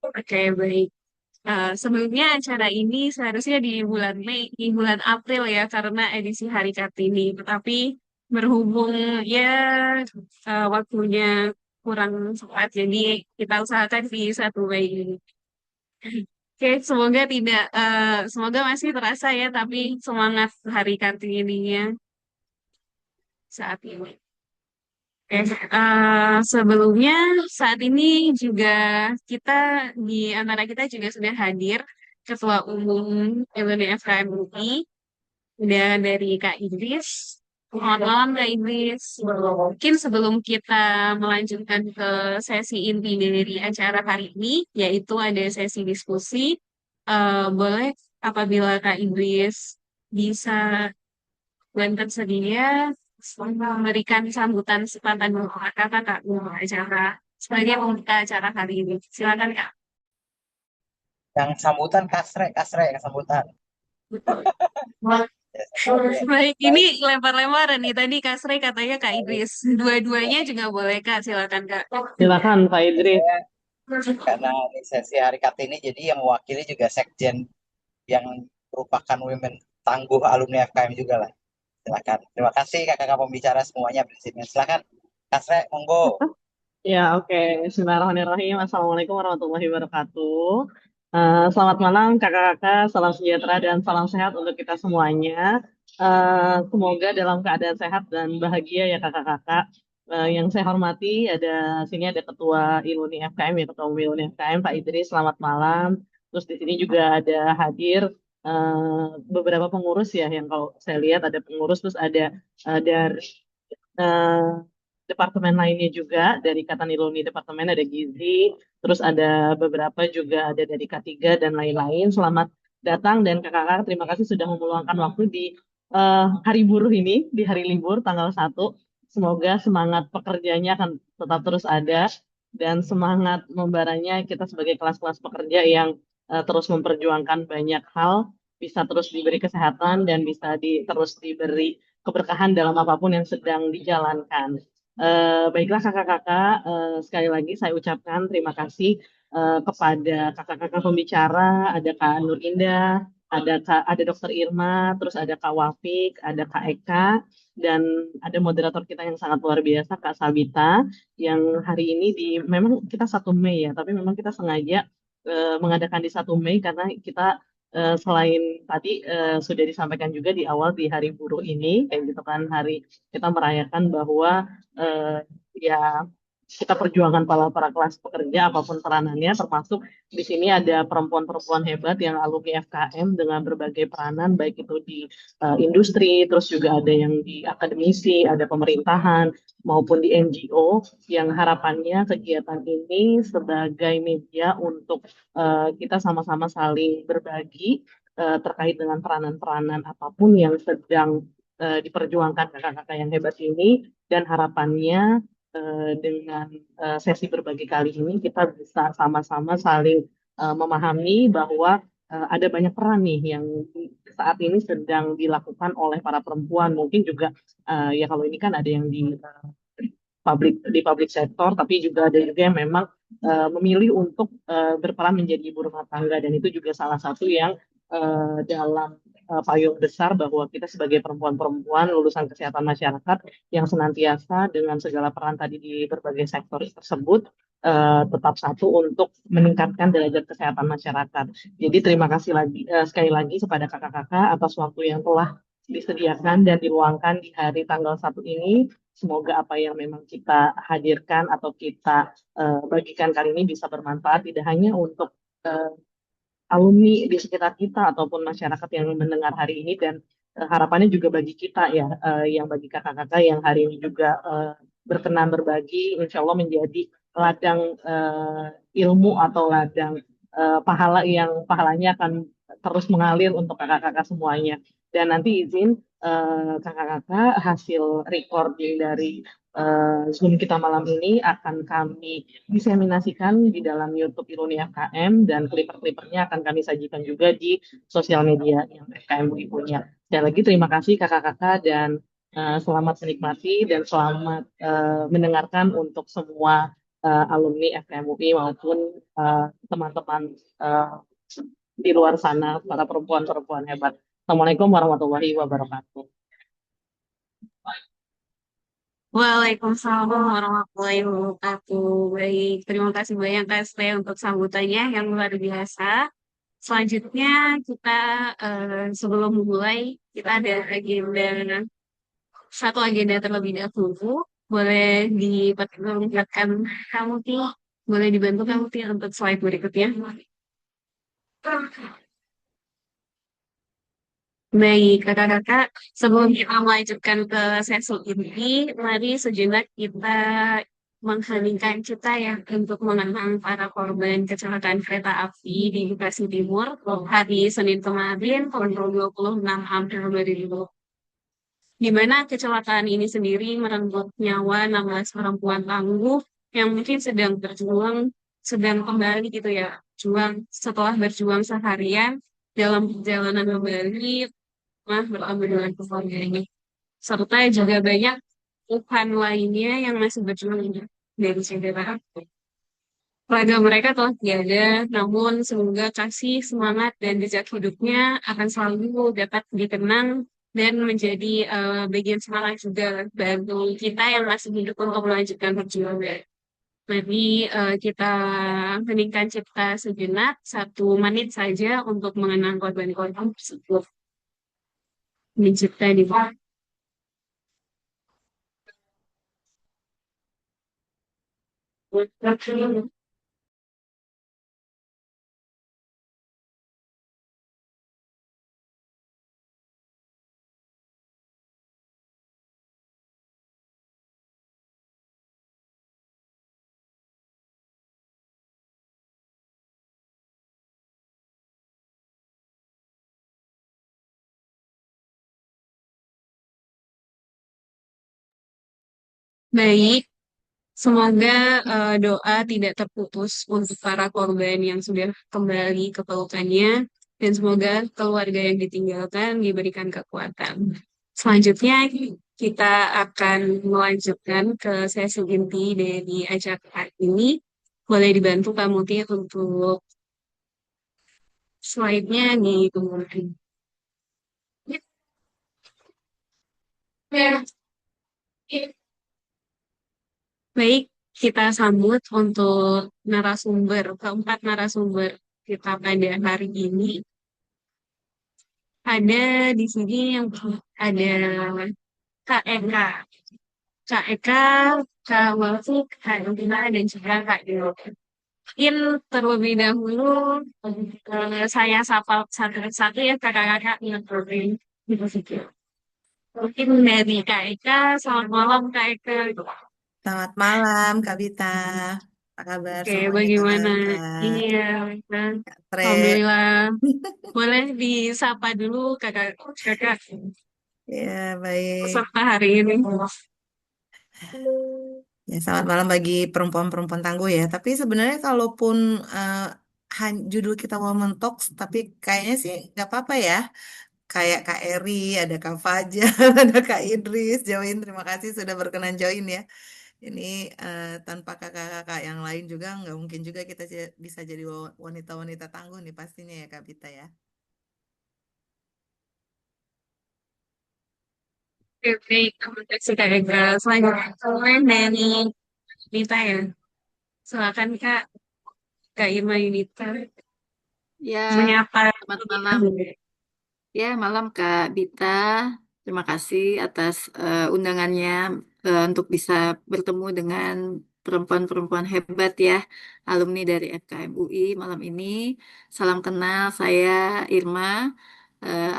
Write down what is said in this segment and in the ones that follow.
Oke, baik. Sebelumnya acara ini seharusnya di bulan Mei, di bulan April ya, karena edisi Hari Kartini. Tetapi berhubung ya waktunya kurang cepat, jadi kita usahakan di 1 Mei ini. Oke, semoga tidak, semoga masih terasa ya, tapi semangat Hari Kartininya saat ini. Oke, sebelumnya saat ini juga kita di antara kita juga sudah hadir Ketua Umum LMD FKM UI, udah dari Kak Idris. Selamat malam Kak Idris. Mungkin sebelum kita melanjutkan ke sesi inti dari acara hari ini, yaitu ada sesi diskusi, boleh apabila Kak Idris bisa dan tersedia memberikan sambutan sepatah dua kata Kak untuk acara sebagai pembuka acara hari ini. Silakan Kak. Yang sambutan kasre, kasre yang sambutan. Wah, Ya, oke. baik, ini Baik, lempar-lemparan nih. Tadi Kak Sri katanya Kak baik. Idris. Dua-duanya juga boleh Kak. Silakan Kak. Silakan Pak Ya, Idris. saya karena ini sesi hari Kartini, jadi yang mewakili juga Sekjen yang merupakan women tangguh alumni FKM juga lah. Silakan. Terima kasih kakak-kakak pembicara semuanya prinsipnya. Silakan, Kasre, monggo. Ya, oke. Bismillahirrahmanirrahim. Assalamualaikum warahmatullahi wabarakatuh. Selamat malam kakak-kakak, salam sejahtera dan salam sehat untuk kita semuanya. Semoga dalam keadaan sehat dan bahagia ya kakak-kakak. Yang saya hormati ada sini ada Ketua Iluni FKM ya Ketua Umum Iluni FKM Pak Idris. Selamat malam. Terus di sini juga ada hadir beberapa pengurus ya yang kalau saya lihat ada pengurus terus ada dari eh, departemen lainnya juga dari Kataniluni departemen ada Gizi, terus ada beberapa juga ada dari K3 dan lain-lain. Selamat datang dan kakak-kakak terima kasih sudah meluangkan waktu di hari buruh ini, di hari libur tanggal 1. Semoga semangat pekerjanya akan tetap terus ada dan semangat membaranya kita sebagai kelas-kelas pekerja yang terus memperjuangkan banyak hal bisa terus diberi kesehatan dan bisa terus diberi keberkahan dalam apapun yang sedang dijalankan. Baiklah kakak-kakak, sekali lagi saya ucapkan terima kasih kepada kakak-kakak pembicara, ada Kak Nur Indah, ada Dokter Irma, terus ada Kak Wafik, ada Kak Eka, dan ada moderator kita yang sangat luar biasa Kak Sabita, yang hari ini memang kita 1 Mei ya, tapi memang kita sengaja mengadakan di 1 Mei karena kita selain tadi sudah disampaikan juga di awal di Hari Buruh ini, kayak gitu kan hari kita merayakan bahwa eh, ya kita perjuangan para kelas pekerja apapun peranannya, termasuk di sini ada perempuan-perempuan hebat yang alumni FKM dengan berbagai peranan, baik itu di industri, terus juga ada yang di akademisi, ada pemerintahan maupun di NGO, yang harapannya kegiatan ini sebagai media untuk kita sama-sama saling berbagi terkait dengan peranan-peranan apapun yang sedang diperjuangkan kakak-kakak yang hebat ini, dan harapannya dengan sesi berbagi kali ini kita bisa sama-sama saling memahami bahwa ada banyak peran nih yang saat ini sedang dilakukan oleh para perempuan. Mungkin juga ya kalau ini kan ada yang di public sektor, tapi juga ada juga yang memang memilih untuk berperan menjadi ibu rumah tangga, dan itu juga salah satu yang dalam payung besar bahwa kita sebagai perempuan-perempuan lulusan kesehatan masyarakat yang senantiasa dengan segala peran tadi di berbagai sektor tersebut tetap satu untuk meningkatkan derajat kesehatan masyarakat. Jadi terima kasih lagi sekali lagi kepada kakak-kakak atas waktu yang telah disediakan dan diluangkan di hari tanggal 1 ini. Semoga apa yang memang kita hadirkan atau kita bagikan kali ini bisa bermanfaat tidak hanya untuk eh, alumni di sekitar kita ataupun masyarakat yang mendengar hari ini, dan harapannya juga bagi kita ya, yang bagi kakak-kakak yang hari ini juga berkenan berbagi, insya Allah menjadi ladang ilmu atau ladang pahala yang pahalanya akan terus mengalir untuk kakak-kakak semuanya. Dan nanti izin kakak-kakak hasil recording dari Zoom kita malam ini akan kami diseminasikan di dalam YouTube Ironi FKM, dan kliper-klipernya akan kami sajikan juga di sosial media yang FKM UI punya. Sekali lagi terima kasih kakak-kakak dan selamat menikmati dan selamat mendengarkan untuk semua alumni FKM UI maupun teman-teman eh, di luar sana, para perempuan-perempuan hebat. Assalamualaikum warahmatullahi wabarakatuh. Waalaikumsalam warahmatullahi wabarakatuh. Baik, terima kasih banyak Kak Ste untuk sambutannya yang luar biasa. Selanjutnya kita sebelum memulai kita ada satu agenda terlebih dahulu. Boleh diperlihatkan kamu Ti, boleh dibantu kamu Ti untuk slide berikutnya. Baik, kakak-kakak, sebelum kita melanjutkan ke sesi ini, mari sejenak kita mengheningkan cita ya untuk mengenang para korban kecelakaan kereta api di Bekasi Timur hari Senin kemarin, tanggal 26 April 2020, di mana kecelakaan ini sendiri merenggut nyawa 16 perempuan tangguh yang mungkin sedang berjuang, sedang kembali gitu ya, juang setelah berjuang seharian dalam perjalanan kembali bertemu dengan keluarganya. Serta juga banyak Tuhan lainnya yang masih berjuang dari cedera. Keluarga mereka telah tiada, namun semoga kasih, semangat, dan jejak hidupnya akan selalu dapat dikenang dan menjadi bagian semangat juga bagi kita yang masih hidup untuk melanjutkan perjuangan. Mari kita heningkan cipta sejenak, 1 menit saja untuk mengenang korban-korban tersebut. Mencipta di bawah. Baik, semoga doa tidak terputus untuk para korban yang sudah kembali ke pelukannya dan semoga keluarga yang ditinggalkan diberikan kekuatan. Selanjutnya kita akan melanjutkan ke sesi inti dari acara ini. Boleh dibantu Kak Muti untuk slide-nya di kemudian. Baik, kita sambut untuk keempat narasumber kita pada hari ini. Ada di sini yang ada Kak Eka, Kak Eka, Kak Walfik, Kak Dina, dan juga Kak Dino. Mungkin terlebih dahulu saya sapa satu-satu ya kakak-kakak yang bermain di posisi. Mungkin dari Kak Eka, selamat malam Kak Eka. Selamat malam, Kak Bita. Apa kabar Oke, semuanya, bagaimana? Kak? Iya, nah, Tre. Alhamdulillah. Boleh disapa dulu kakak Ya, baik. peserta hari ini. Ya, selamat malam bagi perempuan-perempuan tangguh ya. Tapi sebenarnya kalaupun judul kita Women Talks, tapi kayaknya sih nggak apa-apa ya. Kayak Kak Eri, ada Kak Fajar, ada Kak Idris. Join, terima kasih sudah berkenan join ya. Ini tanpa kakak-kakak yang lain juga nggak mungkin juga kita bisa jadi wanita-wanita tangguh nih pastinya ya Kak Bita ya. Oke, terima kasih Kak Eka. Selanjutnya dari Nita ya. Silakan Kak, Kak Irma Yunita. Ya, Menyapa selamat terlebih malam. dahulu. Ya, malam Kak Bita. Terima kasih atas undangannya untuk bisa bertemu dengan perempuan-perempuan hebat ya, alumni dari FKM UI malam ini. Salam kenal, saya Irma,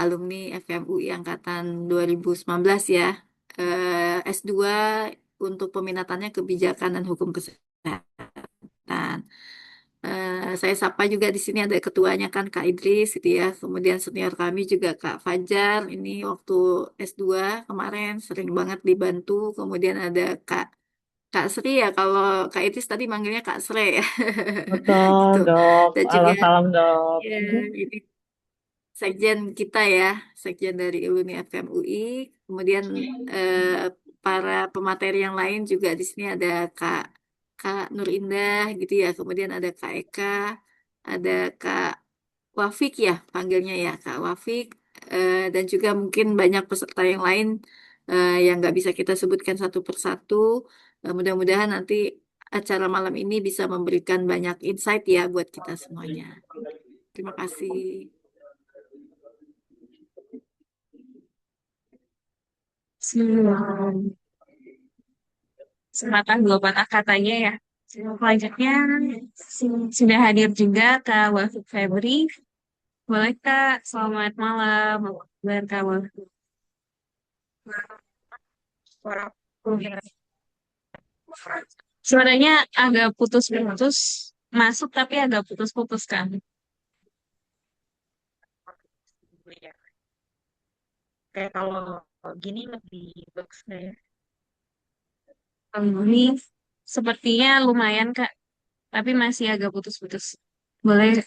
alumni FKM UI angkatan 2019 ya. S2 untuk peminatannya kebijakan dan hukum kesehatan. Saya sapa juga di sini ada ketuanya kan Kak Idris gitu ya. Kemudian senior kami juga Kak Fajar. Ini waktu S2 kemarin sering banget dibantu. Kemudian ada Kak Sri ya. Kalau Kak Idris tadi manggilnya Kak Sre ya. Betul, Gitu. dok. Dan Halo, juga salam, dok. ya, ini sekjen kita ya, sekjen dari Iluni FKM UI. Kemudian para pemateri yang lain juga di sini ada Kak Kak Nur Indah gitu ya, kemudian ada Kak Eka, ada Kak Wafik ya panggilnya ya Kak Wafik, dan juga mungkin banyak peserta yang lain yang nggak bisa kita sebutkan satu persatu. Mudah-mudahan nanti acara malam ini bisa memberikan banyak insight ya buat kita semuanya. Terima kasih. Hmm, Kesempatan dua patah katanya ya. Selanjutnya sudah hadir juga Kak Wafik Febri. Boleh Kak, selamat malam. Apa kabar Kak Wafik? Suaranya agak putus-putus, masuk tapi agak putus-putus kan. Kayak kalau gini lebih bagus nggak ya? Ini sepertinya lumayan Kak, tapi masih agak putus-putus. Boleh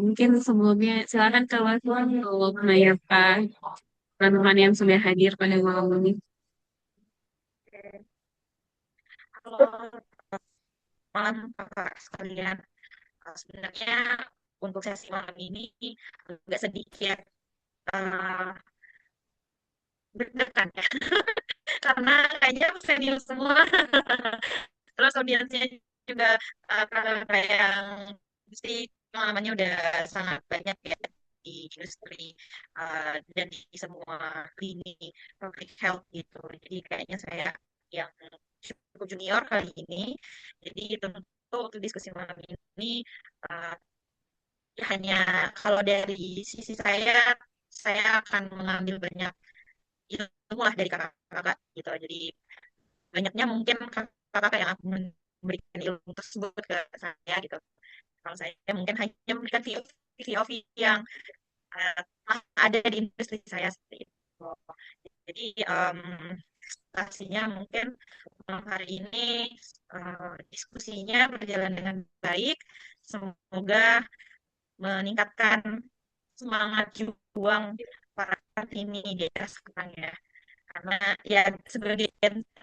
mungkin sebelumnya silakan Kak Wafik untuk menyapa teman-teman yang sudah hadir pada malam ini. Kalau malam kakak sekalian, sebenarnya untuk sesi malam ini agak sedikit uh, deg-degan ya, karena kayaknya senior semua. Terus audiensnya juga kayak yang pasti pengalamannya udah sangat banyak ya di industri dan di semua lini public health gitu. Jadi kayaknya saya yang cukup junior kali ini. Jadi tentu untuk diskusi malam ini uh, ya hanya kalau dari sisi saya akan mengambil banyak ilmu lah dari kakak-kakak gitu. Jadi banyaknya mungkin kakak-kakak yang akan memberikan ilmu tersebut ke saya gitu. Kalau saya mungkin hanya memberikan VOV yang ada di industri saya seperti itu. Jadi pastinya mungkin malam hari ini diskusinya berjalan dengan baik. Semoga meningkatkan semangat juang para ini di era sekarang ya. Karena ya sebagai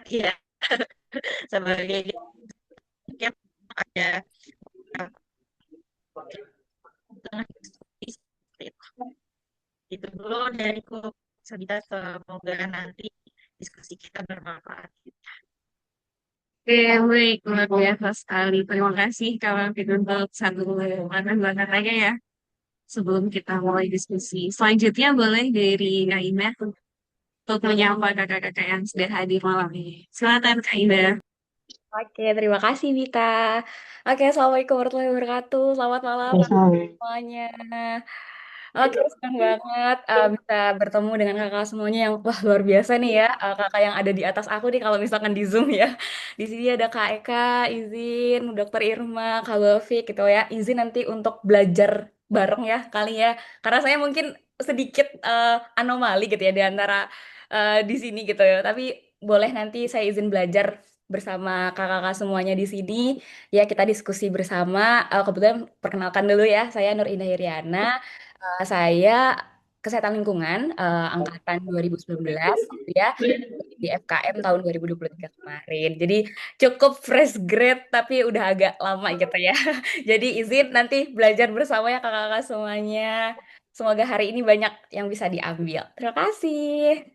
ya sebagai mungkin ada tengah diskusi seperti itu. Itu dulu dariku Sabita, semoga nanti diskusi kita bermanfaat. Oke, baik, luar biasa sekali. Terima kasih Kak Wafik untuk satu dua katanya ya. Sebelum kita mulai diskusi. Selanjutnya boleh dari Kak Indah untuk menyapa kakak-kakak yang sudah hadir malam ini. Silakan Kak Indah. Oke, terima kasih Vita. Oke, Assalamualaikum warahmatullahi wabarakatuh. Selamat malam Terus, semuanya. Oke, senang banget bisa bertemu dengan kakak semuanya yang wah luar biasa nih ya. Kakak yang ada di atas aku nih kalau misalkan di Zoom ya. Di sini ada Kak Eka, izin, Dokter Irma, Kak Wafik gitu ya. Izin nanti untuk belajar bareng ya kali ya. Karena saya mungkin sedikit anomali gitu ya di antara di sini gitu ya. Tapi boleh nanti saya izin belajar bersama kakak-kakak semuanya di sini. Ya, kita diskusi bersama. Kebetulan perkenalkan dulu ya, saya Nur Indah Iriana. Saya Kesehatan Lingkungan angkatan 2019 gitu ya di FKM tahun 2023 kemarin. Jadi cukup fresh grade tapi udah agak lama gitu ya. Jadi izin nanti belajar bersama ya kakak-kakak semuanya. Semoga hari ini banyak yang bisa diambil. Terima kasih.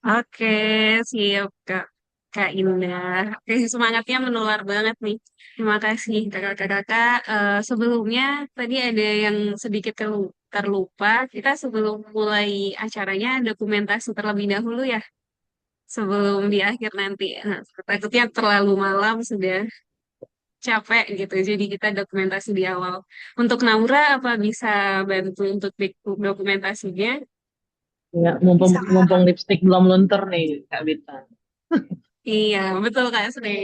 Oke, siap Kak. Kak Indah. Oke, semangatnya menular banget nih. Terima kasih kakak-kakak. Sebelumnya tadi ada yang sedikit terlupa. Kita sebelum mulai acaranya dokumentasi terlebih dahulu ya. Sebelum di akhir nanti. Nah, takutnya terlalu malam sudah capek gitu. Jadi kita dokumentasi di awal. Untuk Naura, apa bisa bantu untuk dokumentasinya? ya, mumpung, Bisa. mumpung lipstick belum luntur nih, Kak Bita. Iya, betul Kak Sri.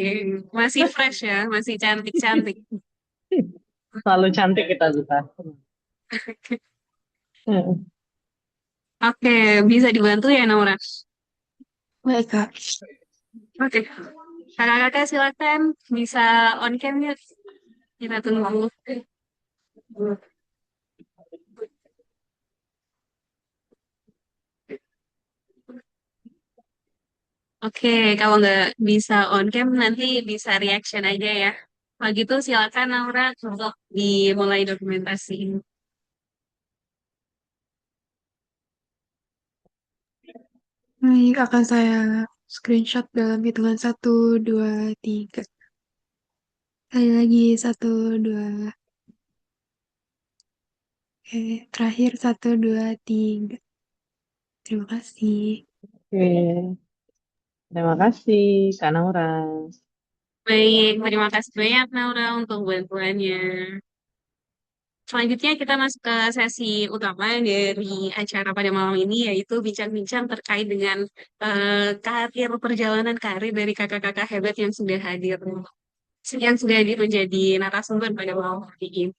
Masih fresh ya, masih cantik-cantik. Selalu cantik kita, Bita. Oke, bisa dibantu ya Naura? Baik, Kak. Oke, kakak-kakak silakan bisa on cam ya. Kita tunggu. Oke, kalau nggak bisa on cam nanti bisa reaction aja ya. Kalau gitu silakan Naura untuk dimulai dokumentasi. Baik, akan saya screenshot dalam hitungan satu, dua, tiga. Sekali lagi, satu, dua. Oke, terakhir satu, dua, tiga. Terima kasih. Oke, terima kasih Kak Naura. Baik, terima kasih banyak Naura untuk bantuannya. Selanjutnya kita masuk ke sesi utama dari acara pada malam ini, yaitu bincang-bincang terkait dengan karir perjalanan karir dari kakak-kakak hebat yang sudah hadir menjadi narasumber pada malam hari ini.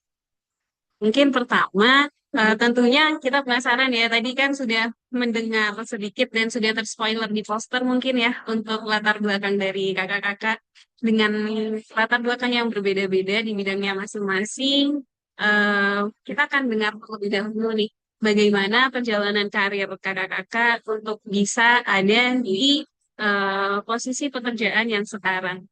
Mungkin pertama, tentunya kita penasaran ya, tadi kan sudah mendengar sedikit dan sudah terspoiler di poster mungkin ya, untuk latar belakang dari kakak-kakak dengan latar belakang yang berbeda-beda di bidangnya masing-masing. Kita akan dengar terlebih dahulu nih, bagaimana perjalanan karir kakak-kakak untuk bisa ada di posisi pekerjaan yang sekarang.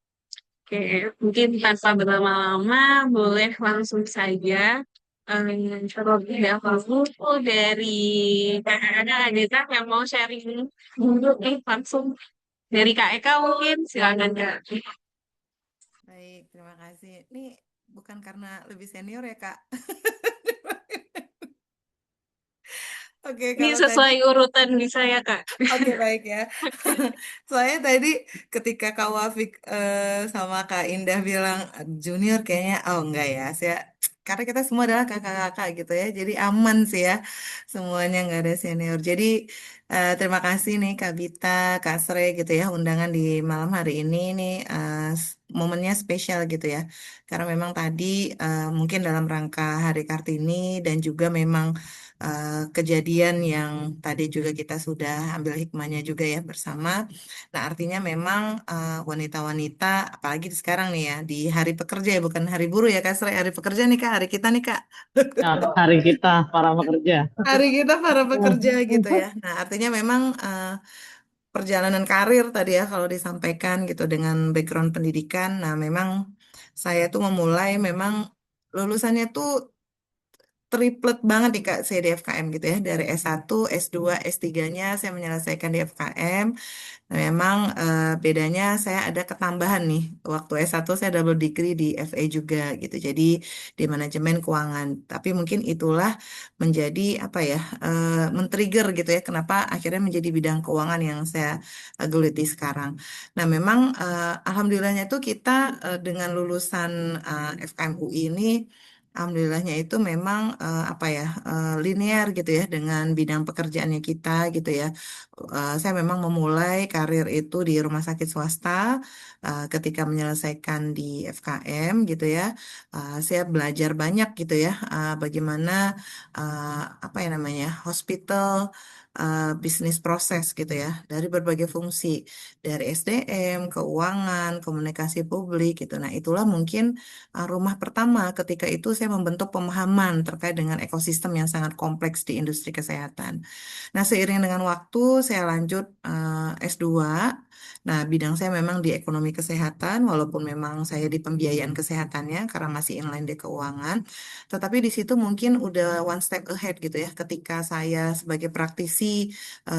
Oke, mungkin tanpa berlama-lama, boleh langsung saja terlebih dahulu dari kakak-kakak ada Kak yang mau sharing dulu nih langsung dari Kak Eka mungkin silakan Kak. Baik, terima kasih. Ini bukan karena lebih senior ya, Kak. Oke, Ini kalau tadi sesuai urutan bisa ya Kak. oke, baik ya. Soalnya tadi ketika Kak Wafik sama Kak Indah bilang junior kayaknya oh enggak ya. Karena kita semua adalah kakak-kakak gitu ya. Jadi aman sih ya. Semuanya nggak ada senior. Jadi terima kasih nih Kak Bita, Kak Sre gitu ya undangan di malam hari ini nih momennya spesial gitu ya. Karena memang tadi mungkin dalam rangka Hari Kartini dan juga memang kejadian yang tadi juga kita sudah ambil hikmahnya juga ya bersama. Nah, artinya memang wanita-wanita, apalagi sekarang nih ya, di hari pekerja ya, bukan hari buruh ya Kak Sre, hari pekerja nih Kak, hari kita nih Kak. Nah, hari kita para pekerja. Hari kita para pekerja gitu ya. Nah, artinya memang perjalanan karir tadi ya kalau disampaikan gitu dengan background pendidikan. Nah, memang saya tuh memulai memang lulusannya tuh triplet banget nih Kak, saya di FKM gitu ya. Dari S1, S2, S3-nya saya menyelesaikan di FKM. Nah, memang bedanya saya ada ketambahan nih. Waktu S1 saya double degree di FA juga gitu. Jadi di manajemen keuangan. Tapi mungkin itulah menjadi apa ya, men-trigger gitu ya. Kenapa akhirnya menjadi bidang keuangan yang saya geluti sekarang. Nah, memang alhamdulillahnya tuh kita dengan lulusan FKM UI ini alhamdulillahnya itu memang apa ya linear gitu ya dengan bidang pekerjaannya kita gitu ya. Saya memang memulai karir itu di rumah sakit swasta ketika menyelesaikan di FKM gitu ya. Saya belajar banyak gitu ya bagaimana apa ya namanya hospital bisnis proses gitu ya dari berbagai fungsi dari SDM, keuangan, komunikasi publik gitu. Nah, itulah mungkin rumah pertama ketika itu saya membentuk pemahaman terkait dengan ekosistem yang sangat kompleks di industri kesehatan. Nah, seiring dengan waktu saya lanjut S2. Nah, bidang saya memang di ekonomi kesehatan, walaupun memang saya di pembiayaan kesehatannya karena masih inline di keuangan. Tetapi di situ mungkin udah one step ahead gitu ya. Ketika saya sebagai praktisi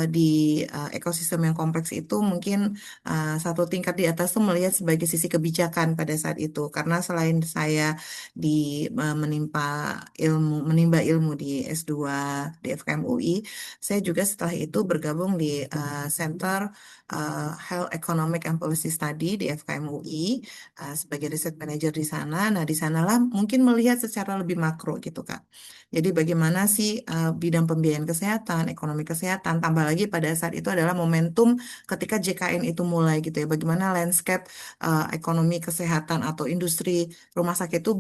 di ekosistem yang kompleks itu mungkin satu tingkat di atas tuh melihat sebagai sisi kebijakan pada saat itu. Karena selain saya di menimba ilmu di S2 di FKM UI, saya juga setelah itu bergabung di Center Health Economic and Policy Study di FKM UI sebagai riset manager di sana. Nah, di sanalah mungkin melihat secara lebih makro gitu, Kak. Jadi bagaimana sih bidang pembiayaan kesehatan, ekonomi kesehatan, tambah lagi pada saat itu adalah momentum ketika JKN itu mulai gitu ya. Bagaimana landscape ekonomi kesehatan atau industri rumah sakit itu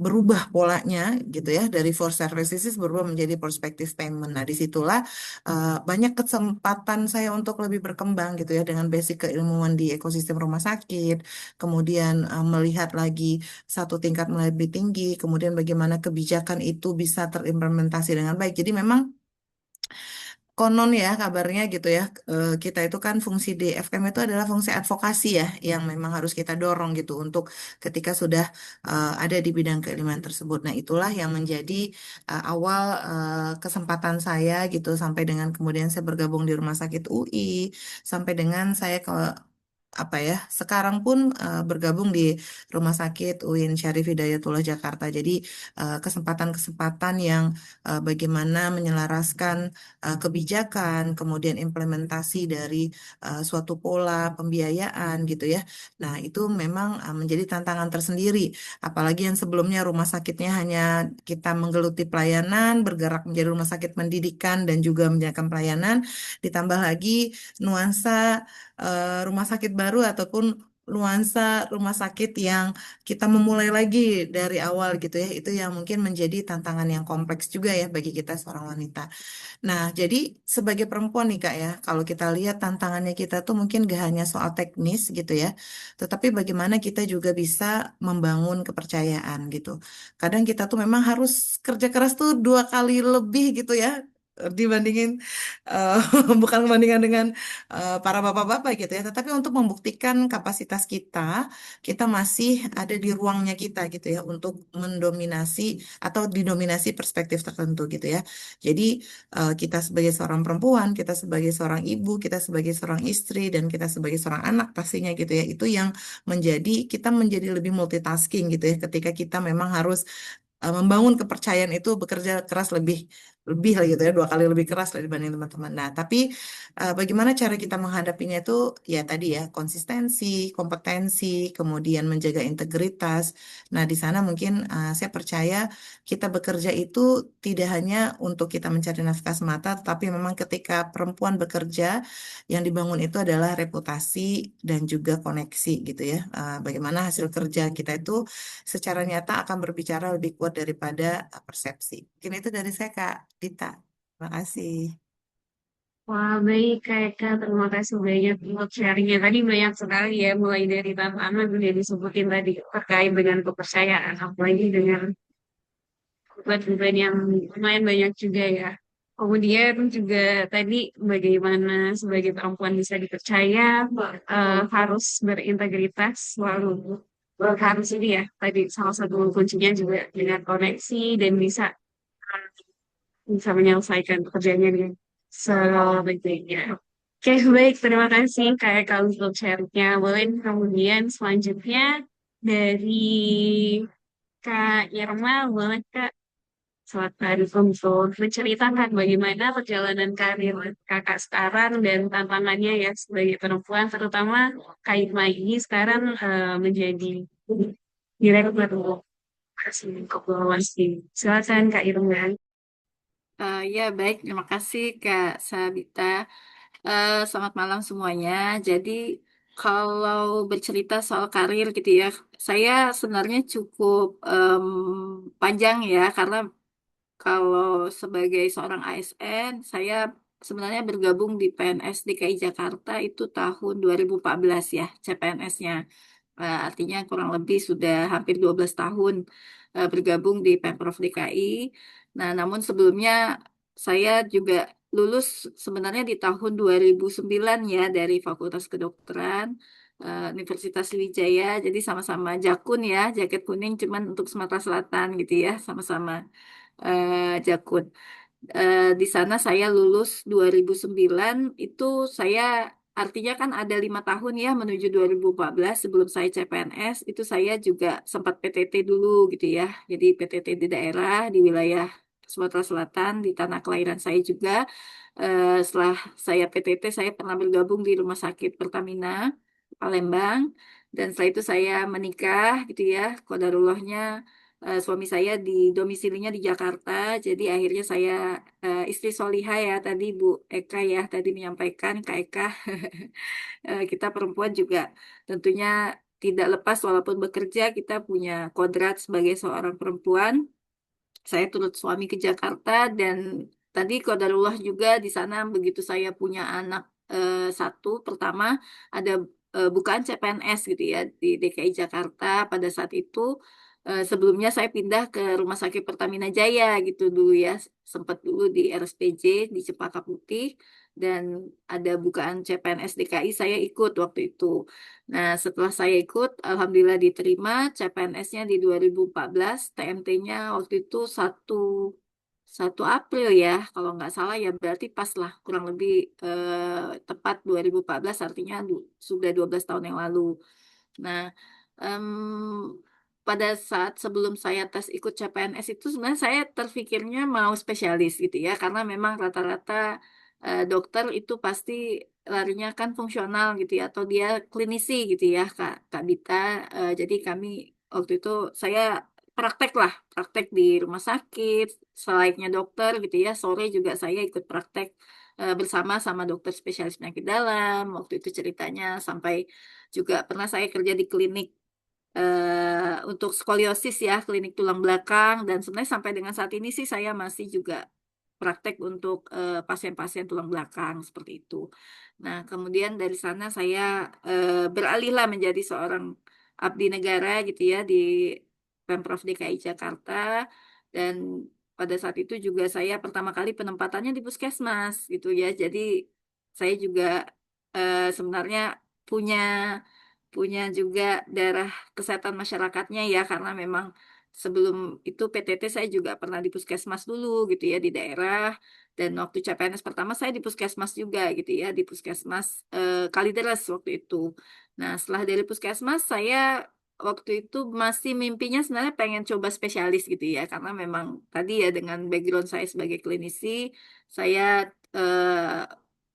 berubah polanya gitu ya dari for services berubah menjadi prospective payment. Nah, disitulah banyak kesempatan saya untuk lebih berkembang gitu ya dengan basic keilmuan di ekosistem rumah sakit, kemudian melihat lagi satu tingkat lebih tinggi, kemudian bagaimana kebijakan itu bisa terimplementasi dengan baik. Jadi memang konon ya kabarnya gitu ya, kita itu kan fungsi di FKM itu adalah fungsi advokasi ya, yang memang harus kita dorong gitu untuk ketika sudah ada di bidang keilmuan tersebut. Nah, itulah yang menjadi awal kesempatan saya gitu sampai dengan kemudian saya bergabung di Rumah Sakit UI, sampai dengan saya ke apa ya sekarang pun bergabung di Rumah Sakit UIN Syarif Hidayatullah Jakarta. Jadi kesempatan-kesempatan yang bagaimana menyelaraskan kebijakan, kemudian implementasi dari suatu pola pembiayaan gitu ya. Nah, itu memang menjadi tantangan tersendiri. Apalagi yang sebelumnya rumah sakitnya hanya kita menggeluti pelayanan, bergerak menjadi rumah sakit pendidikan dan juga menjalankan pelayanan, ditambah lagi nuansa rumah sakit baru ataupun nuansa rumah sakit yang kita memulai lagi dari awal gitu ya. Itu yang mungkin menjadi tantangan yang kompleks juga ya bagi kita seorang wanita. Nah, jadi sebagai perempuan nih Kak ya, kalau kita lihat tantangannya kita tuh mungkin gak hanya soal teknis gitu ya, tetapi bagaimana kita juga bisa membangun kepercayaan gitu. Kadang kita tuh memang harus kerja keras tuh 2 kali lebih gitu ya, dibandingin eh, bukan membandingkan dengan para bapak-bapak gitu ya, tetapi untuk membuktikan kapasitas kita, kita masih ada di ruangnya kita gitu ya untuk mendominasi atau didominasi perspektif tertentu gitu ya. Jadi kita sebagai seorang perempuan, kita sebagai seorang ibu, kita sebagai seorang istri, dan kita sebagai seorang anak pastinya gitu ya. Itu yang kita menjadi lebih multitasking gitu ya. Ketika kita memang harus membangun kepercayaan itu bekerja keras lebih lebih lah gitu ya 2 kali lebih keras lah dibanding teman-teman. Nah, tapi bagaimana cara kita menghadapinya itu ya tadi ya konsistensi, kompetensi, kemudian menjaga integritas. Nah, di sana mungkin saya percaya kita bekerja itu tidak hanya untuk kita mencari nafkah semata, tapi memang ketika perempuan bekerja yang dibangun itu adalah reputasi dan juga koneksi gitu ya. Bagaimana hasil kerja kita itu secara nyata akan berbicara lebih kuat daripada persepsi. Mungkin itu dari saya, Kak Dita. Terima kasih. Wah, baik Kak. Terima kasih banyak untuk sharingnya. Tadi banyak sekali ya, mulai dari tantangan udah disebutin tadi terkait dengan kepercayaan, apalagi dengan beban-beban yang lumayan banyak juga ya. Kemudian juga tadi bagaimana sebagai perempuan bisa dipercaya, harus berintegritas, lalu harus ini ya, tadi salah satu kuncinya juga dengan koneksi dan bisa bisa menyelesaikan pekerjaannya dengan sebaik-baiknya. Oke, baik. Terima kasih Kak Eka untuk share-nya. Boleh kemudian selanjutnya dari Kak Irma, boleh Kak silakan untuk menceritakan bagaimana perjalanan karir kakak sekarang dan tantangannya ya sebagai perempuan, terutama Kak Irma ini sekarang menjadi direktur kepulauan Seribu. Silakan Kak Irma. Ya, baik. Terima kasih, Kak Sabita. Selamat malam semuanya. Jadi, kalau bercerita soal karir gitu ya, saya sebenarnya cukup panjang ya, karena kalau sebagai seorang ASN, saya sebenarnya bergabung di PNS DKI Jakarta itu tahun 2014 ya, CPNS-nya. Artinya kurang lebih sudah hampir 12 tahun bergabung di Pemprov DKI. Nah, namun sebelumnya saya juga lulus sebenarnya di tahun 2009 ya dari Fakultas Kedokteran Universitas Sriwijaya. Jadi sama-sama jakun ya, jaket kuning cuman untuk Sumatera Selatan gitu ya, sama-sama jakun. Di sana saya lulus 2009 itu saya artinya kan ada 5 tahun ya menuju 2014 sebelum saya CPNS itu saya juga sempat PTT dulu gitu ya. Jadi PTT di daerah di wilayah Sumatera Selatan di tanah kelahiran saya juga. Setelah saya PTT saya pernah bergabung di Rumah Sakit Pertamina Palembang dan setelah itu saya menikah gitu ya. Qadarullahnya suami saya di domisilinya di Jakarta, jadi akhirnya saya istri solihah ya tadi Bu Eka ya tadi menyampaikan Kak Eka, kita perempuan juga tentunya tidak lepas walaupun bekerja kita punya kodrat sebagai seorang perempuan. Saya turut suami ke Jakarta dan tadi qadarullah juga di sana begitu saya punya anak satu pertama ada bukaan CPNS gitu ya di DKI Jakarta pada saat itu sebelumnya saya pindah ke Rumah Sakit Pertamina Jaya gitu dulu ya, sempat dulu di RSPJ di Cempaka Putih dan ada bukaan CPNS DKI saya ikut waktu itu. Nah, setelah saya ikut, alhamdulillah diterima CPNS-nya di 2014, TMT-nya waktu itu 1 April ya, kalau nggak salah ya berarti pas lah kurang lebih tepat 2014 artinya sudah 12 tahun yang lalu. Nah, em, pada saat sebelum saya tes ikut CPNS itu sebenarnya saya terfikirnya mau spesialis gitu ya, karena memang rata-rata dokter itu pasti larinya kan fungsional gitu ya, atau dia klinisi gitu ya, Kak Dita. Jadi kami waktu itu saya praktek di rumah sakit, selayaknya dokter gitu ya. Sore juga saya ikut praktek bersama sama dokter spesialis penyakit dalam. Waktu itu ceritanya sampai juga pernah saya kerja di klinik untuk skoliosis ya, klinik tulang belakang. Dan sebenarnya sampai dengan saat ini sih saya masih juga praktek untuk pasien-pasien tulang belakang seperti itu. Nah, kemudian dari sana saya beralihlah menjadi seorang abdi negara gitu ya di Pemprov DKI Jakarta. Dan pada saat itu juga saya pertama kali penempatannya di puskesmas gitu ya. Jadi saya juga sebenarnya punya punya juga darah kesehatan masyarakatnya ya, karena memang sebelum itu PTT saya juga pernah di puskesmas dulu gitu ya di daerah, dan waktu CPNS pertama saya di puskesmas juga gitu ya, di puskesmas Kalideres waktu itu. Nah, setelah dari puskesmas saya waktu itu masih mimpinya sebenarnya pengen coba spesialis gitu ya, karena memang tadi ya dengan background saya sebagai klinisi, saya eh,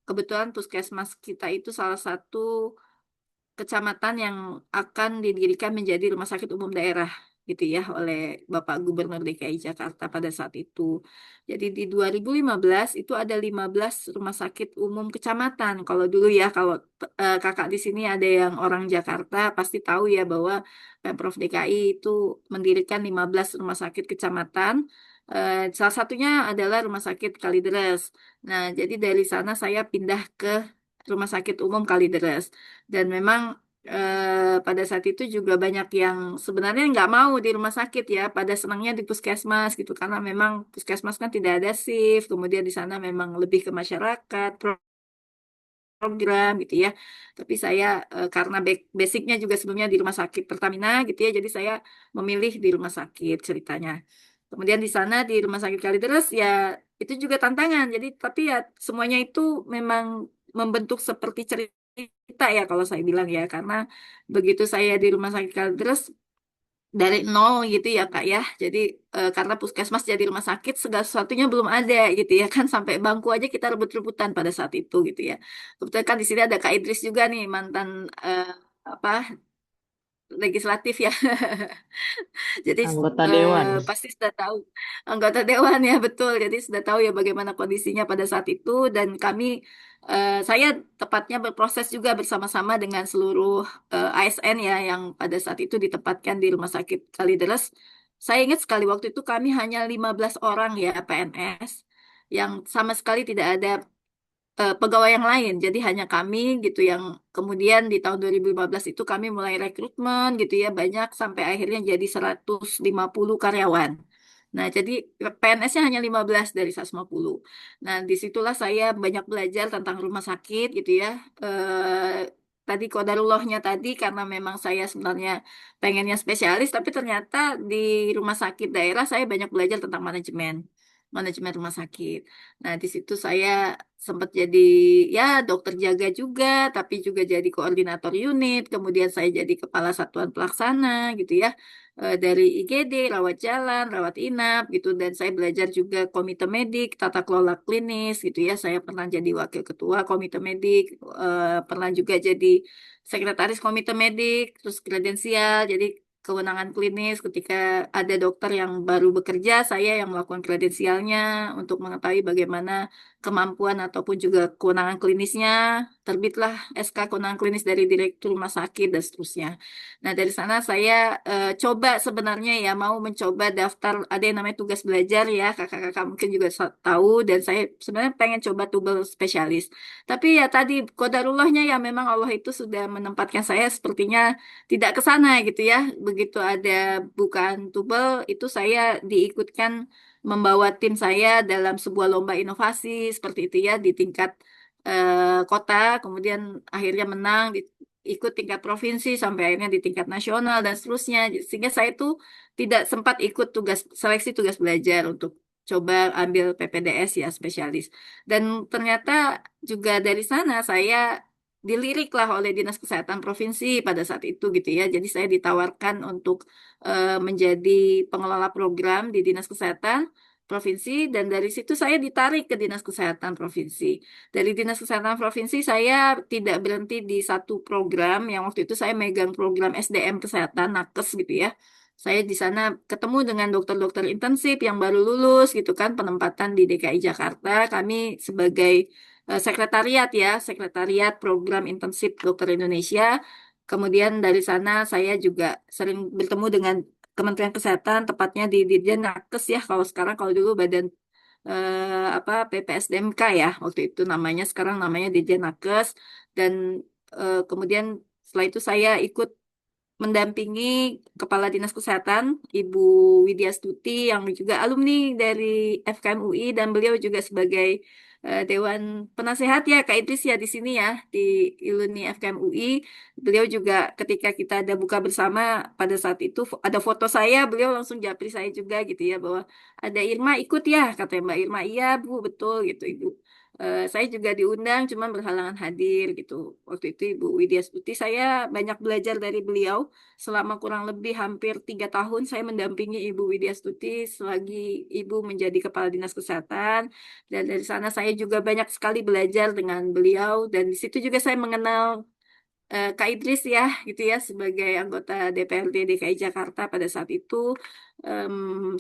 kebetulan puskesmas kita itu salah satu kecamatan yang akan didirikan menjadi rumah sakit umum daerah gitu ya oleh Bapak Gubernur DKI Jakarta pada saat itu. Jadi di 2015 itu ada 15 rumah sakit umum kecamatan. Kalau dulu ya, kalau kakak di sini ada yang orang Jakarta pasti tahu ya bahwa Pemprov DKI itu mendirikan 15 rumah sakit kecamatan. Salah satunya adalah Rumah Sakit Kalideres. Nah, jadi dari sana saya pindah ke Rumah Sakit Umum Kalideres. Dan memang pada saat itu juga banyak yang sebenarnya nggak mau di rumah sakit ya, pada senangnya di puskesmas gitu, karena memang puskesmas kan tidak ada shift, kemudian di sana memang lebih ke masyarakat, program gitu ya. Tapi saya karena basicnya juga sebelumnya di rumah sakit Pertamina gitu ya, jadi saya memilih di rumah sakit ceritanya. Kemudian di sana di rumah sakit Kalideres ya itu juga tantangan. Jadi tapi ya semuanya itu memang membentuk seperti cerita ya kalau saya bilang ya, karena begitu saya di rumah sakit Kalideres dari nol gitu ya Kak ya. Jadi karena puskesmas jadi rumah sakit segala sesuatunya belum ada gitu ya kan, sampai bangku aja kita rebut-rebutan pada saat itu gitu ya. Kebetulan kan di sini ada Kak Idris juga nih, mantan apa legislatif ya. Jadi Anggota dewan. pasti sudah tahu anggota dewan ya, betul. Jadi sudah tahu ya bagaimana kondisinya pada saat itu, dan saya tepatnya berproses juga bersama-sama dengan seluruh ASN ya yang pada saat itu ditempatkan di Rumah Sakit Kalideres. Saya ingat sekali waktu itu kami hanya 15 orang ya PNS yang sama sekali tidak ada pegawai yang lain. Jadi hanya kami gitu yang kemudian di tahun 2015 itu kami mulai rekrutmen gitu ya, banyak sampai akhirnya jadi 150 karyawan. Nah, jadi PNS-nya hanya 15 dari 150. Nah, disitulah saya banyak belajar tentang rumah sakit gitu ya. Tadi kodarullahnya tadi karena memang saya sebenarnya pengennya spesialis, tapi ternyata di rumah sakit daerah saya banyak belajar tentang manajemen rumah sakit. Nah, di situ saya sempat jadi ya dokter jaga juga, tapi juga jadi koordinator unit, kemudian saya jadi kepala satuan pelaksana gitu ya, dari IGD, rawat jalan, rawat inap gitu, dan saya belajar juga komite medik, tata kelola klinis gitu ya. Saya pernah jadi wakil ketua komite medik, pernah juga jadi sekretaris komite medik, terus kredensial, jadi kewenangan klinis ketika ada dokter yang baru bekerja, saya yang melakukan kredensialnya untuk mengetahui bagaimana kemampuan ataupun juga kewenangan klinisnya terbitlah SK kewenangan klinis dari direktur rumah sakit dan seterusnya. Nah, dari sana saya coba sebenarnya ya mau mencoba daftar ada yang namanya tugas belajar ya, kakak-kakak mungkin juga tahu, dan saya sebenarnya pengen coba tubal spesialis. Tapi ya tadi kodarullahnya ya memang Allah itu sudah menempatkan saya sepertinya tidak ke sana gitu ya. Begitu ada bukaan tubal itu saya diikutkan membawa tim saya dalam sebuah lomba inovasi seperti itu ya di tingkat kota, kemudian akhirnya menang ikut tingkat provinsi sampai akhirnya di tingkat nasional dan seterusnya. Sehingga saya tuh tidak sempat ikut seleksi tugas belajar untuk coba ambil PPDS ya spesialis. Dan ternyata juga dari sana saya dilirik lah oleh Dinas Kesehatan Provinsi pada saat itu gitu ya. Jadi saya ditawarkan untuk menjadi pengelola program di Dinas Kesehatan Provinsi, dan dari situ saya ditarik ke Dinas Kesehatan Provinsi. Dari Dinas Kesehatan Provinsi saya tidak berhenti di satu program yang waktu itu saya megang program SDM Kesehatan Nakes gitu ya. Saya di sana ketemu dengan dokter-dokter intensif yang baru lulus gitu kan, penempatan di DKI Jakarta. Kami sebagai sekretariat ya, sekretariat program intensif dokter Indonesia. Kemudian dari sana saya juga sering bertemu dengan Kementerian Kesehatan, tepatnya di Dirjen Nakes ya. Kalau dulu Badan apa PPSDMK ya waktu itu namanya, sekarang namanya Dirjen Nakes. Dan kemudian setelah itu saya ikut mendampingi Kepala Dinas Kesehatan Ibu Widya Stuti yang juga alumni dari FKM UI, dan beliau juga sebagai Dewan Penasehat ya Kak Idris ya di sini ya di Iluni FKM UI. Beliau juga ketika kita ada buka bersama pada saat itu ada foto saya, beliau langsung japri saya juga gitu ya bahwa ada Irma ikut ya, katanya Mbak Irma. Iya Bu, betul gitu Ibu. Saya juga diundang, cuman berhalangan hadir gitu. Waktu itu Ibu Widya Stuti, saya banyak belajar dari beliau selama kurang lebih hampir 3 tahun. Saya mendampingi Ibu Widya Stuti selagi Ibu menjadi Kepala Dinas Kesehatan, dan dari sana saya juga banyak sekali belajar dengan beliau. Dan di situ juga saya mengenal Kak Idris ya, gitu ya, sebagai anggota DPRD DKI Jakarta pada saat itu.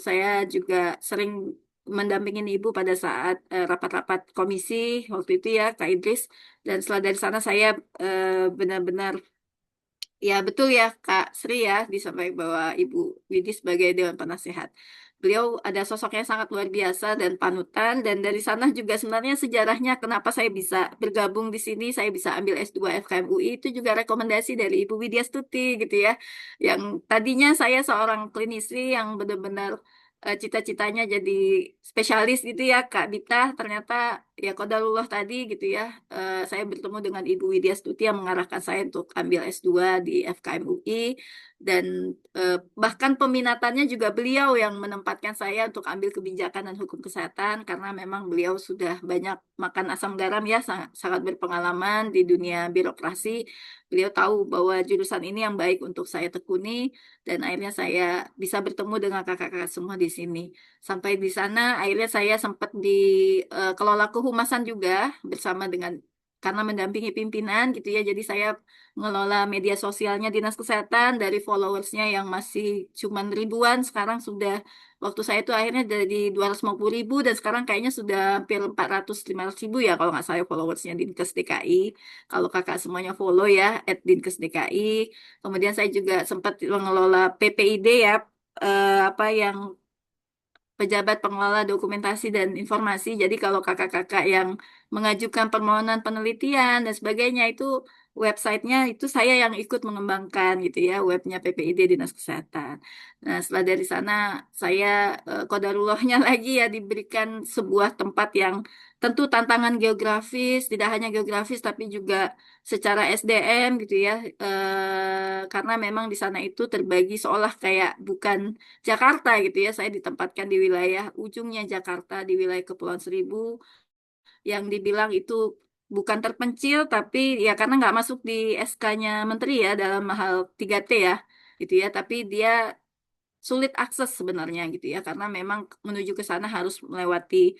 Saya juga sering mendampingin Ibu pada saat rapat-rapat komisi waktu itu ya, Kak Idris. Dan setelah dari sana saya benar-benar ya betul ya Kak Sri ya disampaikan bahwa Ibu Widi sebagai Dewan Penasehat. Beliau ada sosoknya sangat luar biasa dan panutan, dan dari sana juga sebenarnya sejarahnya kenapa saya bisa bergabung di sini, saya bisa ambil S2 FKM UI itu juga rekomendasi dari Ibu Widya Stuti gitu ya. Yang tadinya saya seorang klinisi yang benar-benar cita-citanya jadi spesialis gitu ya Kak Dita, ternyata ya qadarullah tadi gitu ya, saya bertemu dengan Ibu Widya Stuti yang mengarahkan saya untuk ambil S2 di FKM UI, dan bahkan peminatannya juga beliau yang menempatkan saya untuk ambil kebijakan dan hukum kesehatan karena memang beliau sudah banyak makan asam garam ya, sangat berpengalaman di dunia birokrasi. Beliau tahu bahwa jurusan ini yang baik untuk saya tekuni, dan akhirnya saya bisa bertemu dengan kakak-kakak semua di sini. Sampai di sana akhirnya saya sempat kelola kehumasan juga bersama dengan, karena mendampingi pimpinan gitu ya. Jadi saya ngelola media sosialnya Dinas Kesehatan, dari followersnya yang masih cuman ribuan, sekarang sudah, waktu saya itu akhirnya dari 250.000 dan sekarang kayaknya sudah hampir 400-500.000 ya kalau nggak salah followersnya Dinkes DKI. Kalau kakak semuanya follow ya @Dinkes DKI. Kemudian saya juga sempat mengelola PPID ya, apa yang pejabat pengelola dokumentasi dan informasi. Jadi kalau kakak-kakak yang mengajukan permohonan penelitian dan sebagainya itu websitenya itu saya yang ikut mengembangkan gitu ya, webnya PPID Dinas Kesehatan. Nah setelah dari sana saya qadarullahnya lagi ya diberikan sebuah tempat yang tentu tantangan geografis, tidak hanya geografis tapi juga secara SDM gitu ya, karena memang di sana itu terbagi seolah kayak bukan Jakarta gitu ya. Saya ditempatkan di wilayah ujungnya Jakarta, di wilayah Kepulauan Seribu, yang dibilang itu bukan terpencil, tapi ya karena nggak masuk di SK-nya Menteri ya dalam hal 3T ya, gitu ya. Tapi dia sulit akses sebenarnya gitu ya, karena memang menuju ke sana harus melewati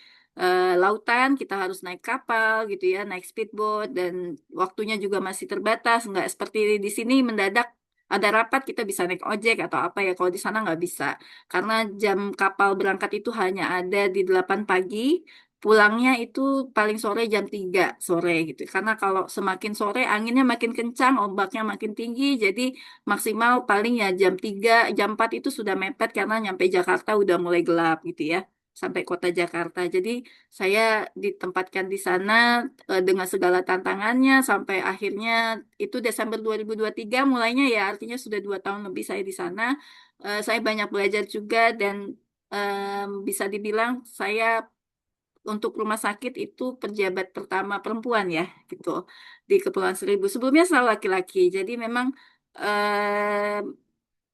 lautan, kita harus naik kapal gitu ya, naik speedboat, dan waktunya juga masih terbatas, nggak seperti di sini mendadak ada rapat kita bisa naik ojek atau apa ya, kalau di sana nggak bisa, karena jam kapal berangkat itu hanya ada di 8 pagi pulangnya itu paling sore jam 3 sore gitu. Karena kalau semakin sore anginnya makin kencang, ombaknya makin tinggi, jadi maksimal paling ya jam 3 jam 4 itu sudah mepet karena nyampe Jakarta udah mulai gelap gitu ya, sampai kota Jakarta. Jadi saya ditempatkan di sana dengan segala tantangannya sampai akhirnya itu Desember 2023 mulainya ya, artinya sudah 2 tahun lebih saya di sana. Saya banyak belajar juga dan bisa dibilang saya untuk rumah sakit itu pejabat pertama perempuan ya gitu di Kepulauan Seribu. Sebelumnya selalu laki-laki. Jadi memang eh,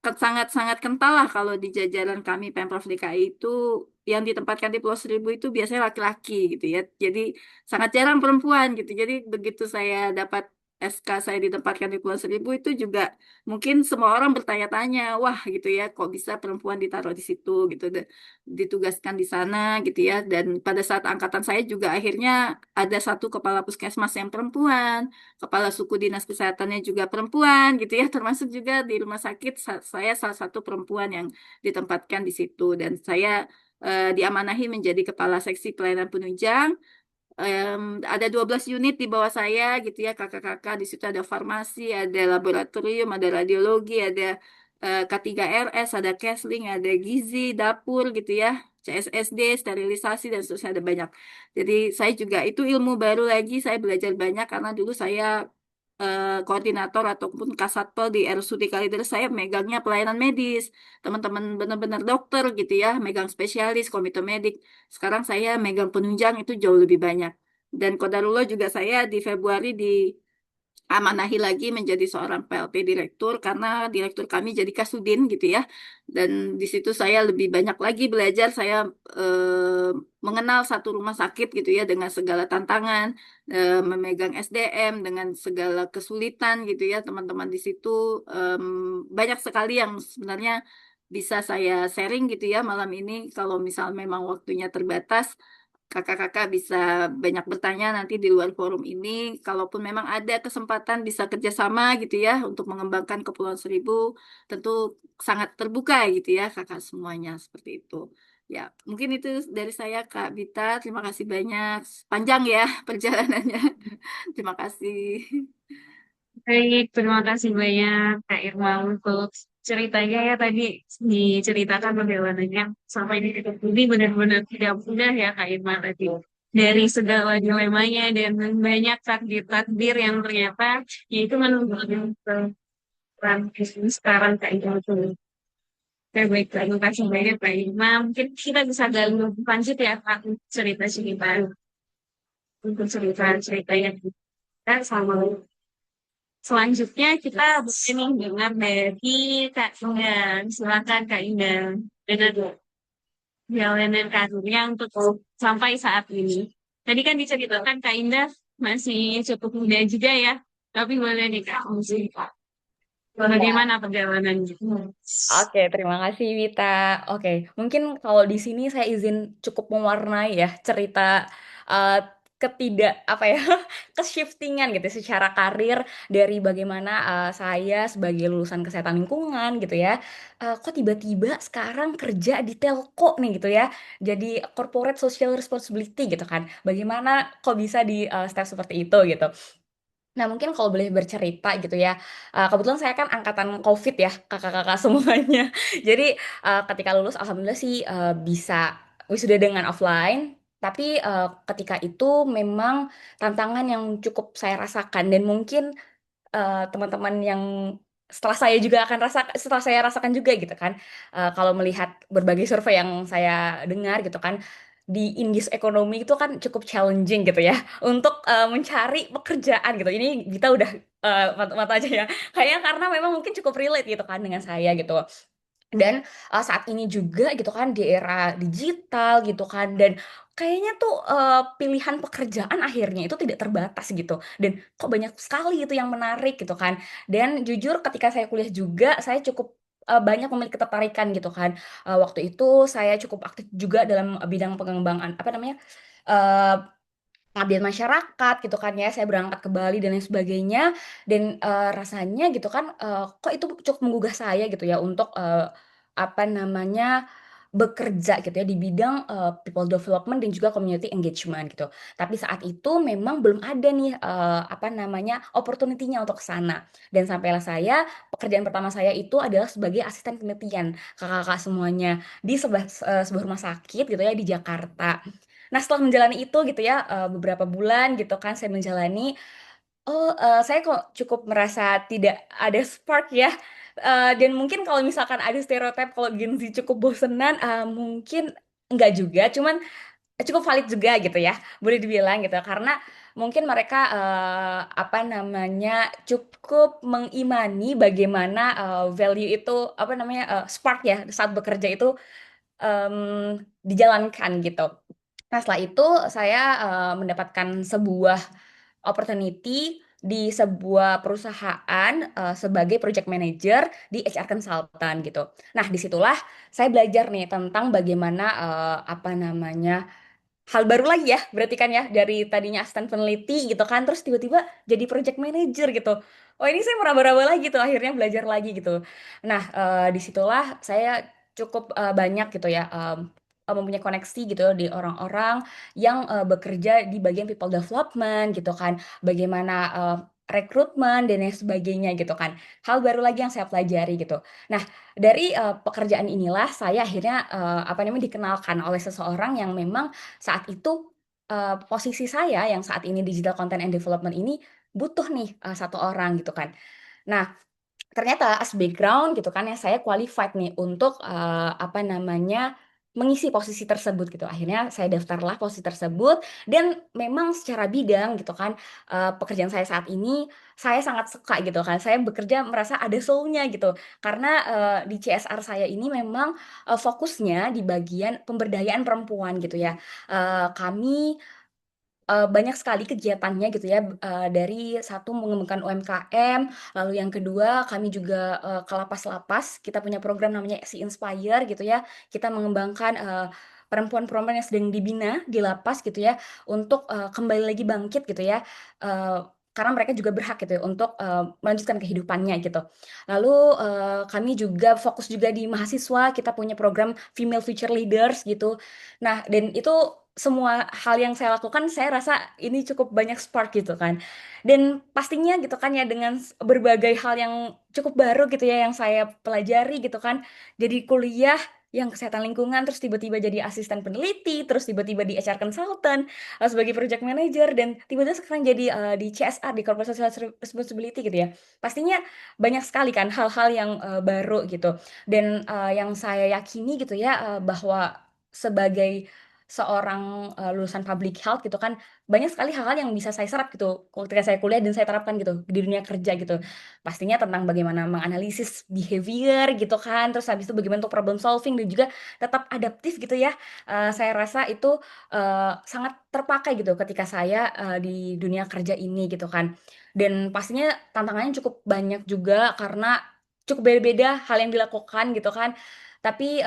sangat-sangat kental lah kalau di jajaran kami Pemprov DKI itu yang ditempatkan di Pulau Seribu itu biasanya laki-laki gitu ya. Jadi sangat jarang perempuan gitu. Jadi begitu saya dapat SK saya ditempatkan di Pulau Seribu itu juga mungkin semua orang bertanya-tanya, wah gitu ya, kok bisa perempuan ditaruh di situ gitu, ditugaskan di sana gitu ya. Dan pada saat angkatan saya juga akhirnya ada satu kepala puskesmas yang perempuan, kepala suku dinas kesehatannya juga perempuan gitu ya, termasuk juga di rumah sakit saya salah satu perempuan yang ditempatkan di situ dan saya diamanahi menjadi kepala seksi pelayanan penunjang. Ada 12 unit di bawah saya gitu ya, kakak-kakak di situ ada farmasi, ada laboratorium, ada radiologi, ada K3RS, ada Kesling, ada gizi, dapur gitu ya, CSSD, sterilisasi dan seterusnya ada banyak. Jadi saya juga itu ilmu baru lagi, saya belajar banyak karena dulu saya koordinator ataupun kasatpel di RSUD Kalideres, saya megangnya pelayanan medis, teman-teman benar-benar dokter gitu ya, megang spesialis, komite medik. Sekarang saya megang penunjang itu jauh lebih banyak. Dan kodarullah juga saya di Februari amanahi lagi menjadi seorang PLT direktur karena direktur kami jadi kasudin gitu ya. Dan di situ saya lebih banyak lagi belajar, saya mengenal satu rumah sakit gitu ya dengan segala tantangan, memegang SDM dengan segala kesulitan gitu ya. Teman-teman di situ banyak sekali yang sebenarnya bisa saya sharing gitu ya malam ini kalau misal memang waktunya terbatas. Kakak-kakak bisa banyak bertanya nanti di luar forum ini. Kalaupun memang ada kesempatan bisa kerjasama gitu ya untuk mengembangkan Kepulauan Seribu, tentu sangat terbuka gitu ya kakak semuanya seperti itu. Ya, mungkin itu dari saya Kak Bita. Terima kasih banyak. Panjang ya perjalanannya. Terima kasih. Baik, terima kasih banyak Kak Irma untuk ceritanya ya tadi diceritakan perjalanannya sampai di titik ini benar-benar tidak mudah ya Kak Irma tadi. Dari segala dilemanya dan banyak takdir-takdir yang ternyata ya itu menunjukkan peran bisnis sekarang Kak Irma itu. Oke, baik, terima kasih banyak Kak Irma. Mungkin kita bisa gali lebih lanjut ya Kak cerita-cerita untuk cerita-cerita yang kita sama. Selanjutnya kita boleh dengar dari Kak Indah. Silakan Kak Indah. Dengan jalanan karirnya untuk sampai saat ini. Tadi kan diceritakan Kak Indah masih cukup muda juga ya. Tapi boleh nih Kak, musik. Bagaimana perjalanannya? Oke, terima kasih Wita. Oke, mungkin kalau di sini saya izin cukup mewarnai ya cerita uh, ketidak apa ya ke-shiftingan gitu secara karir dari bagaimana saya sebagai lulusan kesehatan lingkungan gitu ya, kok tiba-tiba sekarang kerja di telco nih gitu ya, jadi corporate social responsibility gitu kan. Bagaimana kok bisa di step seperti itu gitu. Nah, mungkin kalau boleh bercerita gitu ya, kebetulan saya kan angkatan COVID ya, kakak-kakak semuanya. Jadi, ketika lulus alhamdulillah sih, bisa wisuda dengan offline, tapi, ketika itu memang tantangan yang cukup saya rasakan dan mungkin, teman-teman yang setelah saya rasakan juga gitu kan, kalau melihat berbagai survei yang saya dengar gitu kan, di indis ekonomi itu kan cukup challenging gitu ya untuk mencari pekerjaan gitu. Ini kita udah mata aja ya. Kayaknya karena memang mungkin cukup relate gitu kan dengan saya gitu. Dan saat ini juga gitu kan di era digital gitu kan dan kayaknya tuh pilihan pekerjaan akhirnya itu tidak terbatas gitu dan kok banyak sekali itu yang menarik gitu kan. Dan jujur ketika saya kuliah juga saya cukup banyak memiliki ketertarikan gitu kan. Waktu itu saya cukup aktif juga dalam bidang pengembangan apa namanya, eee, pengabdian masyarakat gitu kan ya, saya berangkat ke Bali dan lain sebagainya dan, rasanya gitu kan, kok itu cukup menggugah saya gitu ya untuk, apa namanya, bekerja gitu ya di bidang people development dan juga community engagement gitu. Tapi saat itu memang belum ada nih apa namanya opportunity-nya untuk ke sana. Dan sampailah saya, pekerjaan pertama saya itu adalah sebagai asisten penelitian kakak-kakak semuanya di sebuah rumah sakit gitu ya di Jakarta. Nah, setelah menjalani itu gitu ya, beberapa bulan gitu kan saya menjalani, saya kok cukup merasa tidak ada spark ya. Dan mungkin kalau misalkan ada stereotip kalau Gen Z cukup bosenan, mungkin enggak juga, cuman cukup valid juga gitu ya, boleh dibilang gitu. Karena mungkin mereka apa namanya cukup mengimani bagaimana value itu apa namanya spark ya saat bekerja itu dijalankan gitu. Nah, setelah itu saya mendapatkan sebuah opportunity di sebuah perusahaan sebagai project manager di HR consultant gitu. Nah, disitulah saya belajar nih tentang bagaimana apa namanya hal baru lagi ya, berarti kan ya dari tadinya asisten peneliti gitu kan, terus tiba-tiba jadi project manager gitu. Oh ini saya meraba-raba lagi tuh, akhirnya belajar lagi gitu. Nah, disitulah saya cukup banyak gitu ya, mempunyai koneksi gitu di orang-orang yang bekerja di bagian people development gitu kan, bagaimana rekrutmen dan lain sebagainya gitu kan. Hal baru lagi yang saya pelajari gitu. Nah, dari pekerjaan inilah saya akhirnya apa namanya dikenalkan oleh seseorang yang memang saat itu posisi saya yang saat ini digital content and development ini butuh nih satu orang gitu kan. Nah, ternyata as background gitu kan ya saya qualified nih untuk apa namanya mengisi posisi tersebut gitu. Akhirnya saya daftarlah posisi tersebut dan memang secara bidang gitu kan pekerjaan saya saat ini saya sangat suka gitu kan. Saya bekerja merasa ada soul-nya gitu. Karena di CSR saya ini memang fokusnya di bagian pemberdayaan perempuan gitu ya. Kami banyak sekali kegiatannya gitu ya, dari satu mengembangkan UMKM, lalu yang kedua kami juga ke lapas-lapas, kita punya program namanya Si Inspire gitu ya, kita mengembangkan perempuan-perempuan yang sedang dibina di lapas gitu ya, untuk kembali lagi bangkit gitu ya, karena mereka juga berhak gitu ya untuk melanjutkan kehidupannya gitu. Lalu kami juga fokus juga di mahasiswa, kita punya program Female Future Leaders gitu. Nah, dan itu semua hal yang saya lakukan saya rasa ini cukup banyak spark gitu kan. Dan pastinya gitu kan ya dengan berbagai hal yang cukup baru gitu ya yang saya pelajari gitu kan. Jadi kuliah yang kesehatan lingkungan terus tiba-tiba jadi asisten peneliti, terus tiba-tiba di HR consultant, sebagai project manager dan tiba-tiba sekarang jadi di CSR di corporate social responsibility gitu ya. Pastinya banyak sekali kan hal-hal yang baru gitu. Dan yang saya yakini gitu ya bahwa sebagai seorang lulusan public health gitu kan banyak sekali hal-hal yang bisa saya serap gitu ketika saya kuliah dan saya terapkan gitu di dunia kerja gitu. Pastinya tentang bagaimana menganalisis behavior gitu kan, terus habis itu bagaimana untuk problem solving dan juga tetap adaptif gitu ya. Saya rasa itu sangat terpakai gitu ketika saya di dunia kerja ini gitu kan. Dan pastinya tantangannya cukup banyak juga karena cukup beda-beda hal yang dilakukan gitu kan. Tapi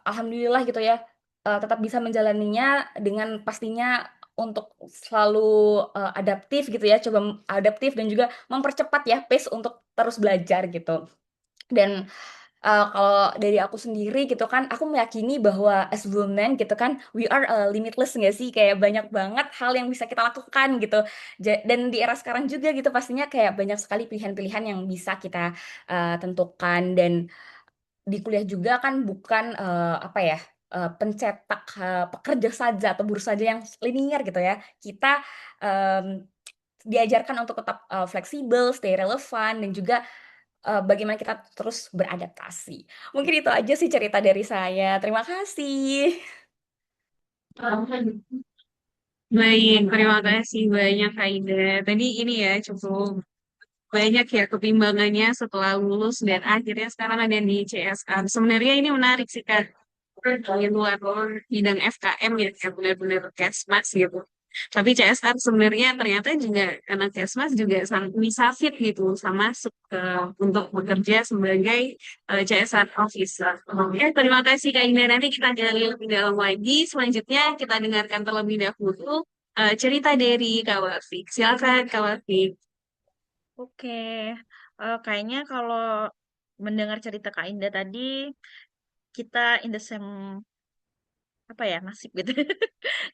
alhamdulillah gitu ya tetap bisa menjalaninya dengan pastinya untuk selalu adaptif gitu ya, coba adaptif dan juga mempercepat ya pace untuk terus belajar gitu. Dan kalau dari aku sendiri gitu kan, aku meyakini bahwa as women gitu kan, we are limitless nggak sih? Kayak banyak banget hal yang bisa kita lakukan gitu. Dan di era sekarang juga gitu pastinya kayak banyak sekali pilihan-pilihan yang bisa kita tentukan dan di kuliah juga kan bukan apa ya pencetak pekerja saja atau buruh saja yang linear gitu ya. Kita diajarkan untuk tetap fleksibel, stay relevan dan juga bagaimana kita terus beradaptasi. Mungkin itu aja sih cerita dari saya. Terima kasih. Baik, terima kasih banyak Kak Ida. Tadi ini ya cukup banyak ya ketimbangannya setelah lulus dan akhirnya sekarang ada di CSR. Sebenarnya ini menarik sih Kak. Di luar bidang FKM ya, kayak benar-benar Kesmas gitu. Tapi CSR sebenarnya ternyata juga karena Kesmas juga bisa fit gitu sama masuk ke untuk bekerja sebagai CSR officer. Oke, terima kasih Kak Indah. Nanti kita gali lebih dalam lagi. Selanjutnya kita dengarkan terlebih dahulu cerita dari Kak Wafik. Silakan Kak Wafik. Oke, kayaknya kalau mendengar cerita Kak Indah tadi, kita in the same apa ya nasib gitu.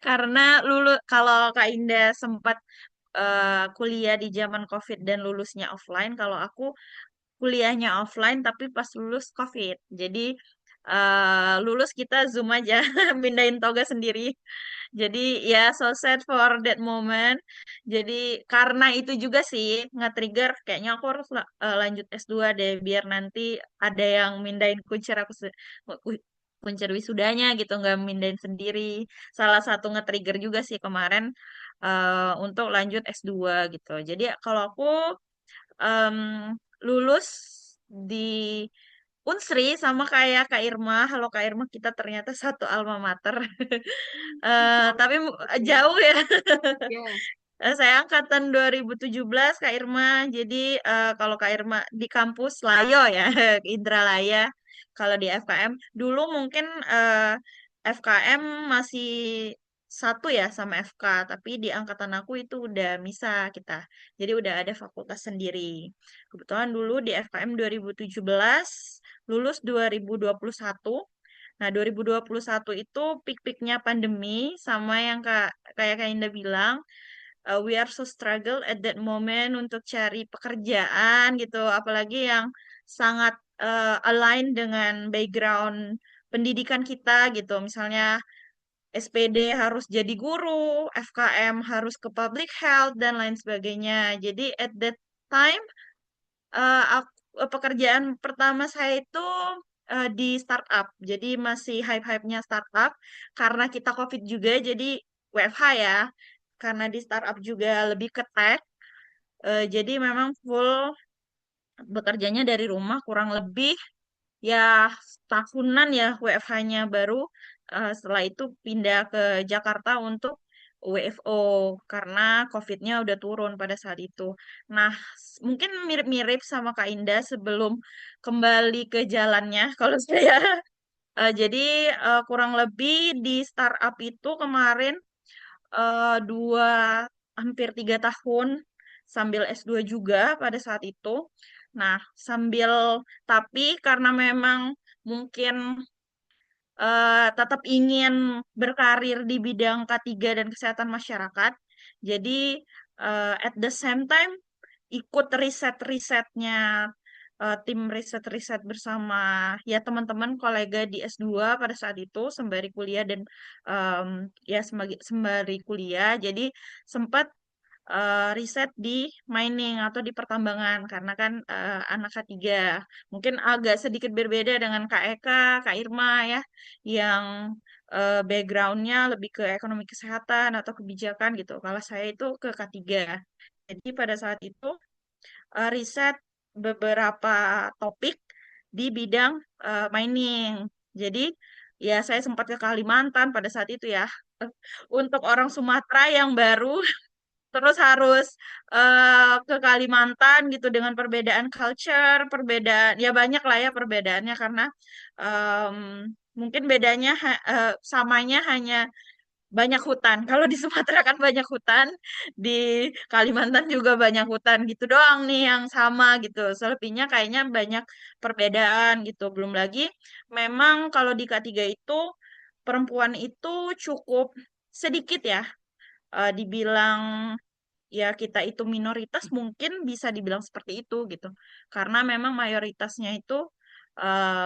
Karena kalau Kak Indah sempat kuliah di zaman COVID dan lulusnya offline, kalau aku kuliahnya offline tapi pas lulus COVID. Jadi lulus kita Zoom aja, mindahin toga sendiri. Jadi ya so sad for that moment. Jadi karena itu juga sih nge-trigger kayaknya aku harus lanjut S2 deh biar nanti ada yang mindahin kuncir wisudanya gitu nggak mindahin sendiri. Salah satu nge-trigger juga sih kemarin untuk lanjut S2 gitu. Jadi kalau aku em, lulus di Unsri sama kayak Kak Irma. Halo Kak Irma, kita ternyata satu alma mater. Tapi jauh ya. Ya, Saya angkatan 2017 Kak Irma. Jadi kalau Kak Irma di kampus Layo ya, Indralaya. Kalau di FKM dulu mungkin FKM masih satu ya sama FK, tapi di angkatan aku itu udah misah kita. Jadi udah ada fakultas sendiri. Kebetulan dulu di FKM 2017, lulus 2021. Nah, 2021 itu peak-peaknya pandemi sama yang kayak Kak Indah bilang, we are so struggle at that moment untuk cari pekerjaan gitu, apalagi yang sangat align dengan background pendidikan kita gitu. Misalnya SPD harus jadi guru, FKM harus ke public health dan lain sebagainya. Jadi at that time pekerjaan pertama saya itu di startup. Jadi masih hype-hypenya startup karena kita COVID juga jadi WFH ya. Karena di startup juga lebih ke tech. Jadi memang full bekerjanya dari rumah kurang lebih ya tahunan ya WFH-nya baru setelah itu pindah ke Jakarta untuk WFO karena COVID-nya udah turun pada saat itu. Nah, mungkin mirip-mirip sama Kak Indah sebelum kembali ke jalannya kalau saya. Jadi kurang lebih di startup itu kemarin 2 hampir 3 tahun sambil S2 juga pada saat itu. Nah, tapi karena memang mungkin tetap ingin berkarir di bidang K3 dan kesehatan masyarakat, jadi at the same time ikut riset-risetnya tim riset-riset bersama ya teman-teman kolega di S2 pada saat itu sembari kuliah dan ya sembari kuliah jadi sempat riset di mining atau di pertambangan karena kan anak K3 mungkin agak sedikit berbeda dengan Kak Eka, Kak Irma ya yang backgroundnya lebih ke ekonomi kesehatan atau kebijakan gitu. Kalau saya itu ke K3. Jadi pada saat itu riset beberapa topik di bidang mining. Jadi ya saya sempat ke Kalimantan pada saat itu ya. Untuk orang Sumatera yang baru terus harus ke Kalimantan gitu dengan perbedaan culture, perbedaan ya banyak lah ya perbedaannya karena em, mungkin bedanya samanya hanya banyak hutan. Kalau di Sumatera kan banyak hutan, di Kalimantan juga banyak hutan gitu doang nih yang sama gitu. Selebihnya kayaknya banyak perbedaan gitu. Belum lagi memang kalau di K3 itu perempuan itu cukup sedikit ya. Dibilang ya kita itu minoritas mungkin bisa dibilang seperti itu gitu. Karena memang mayoritasnya itu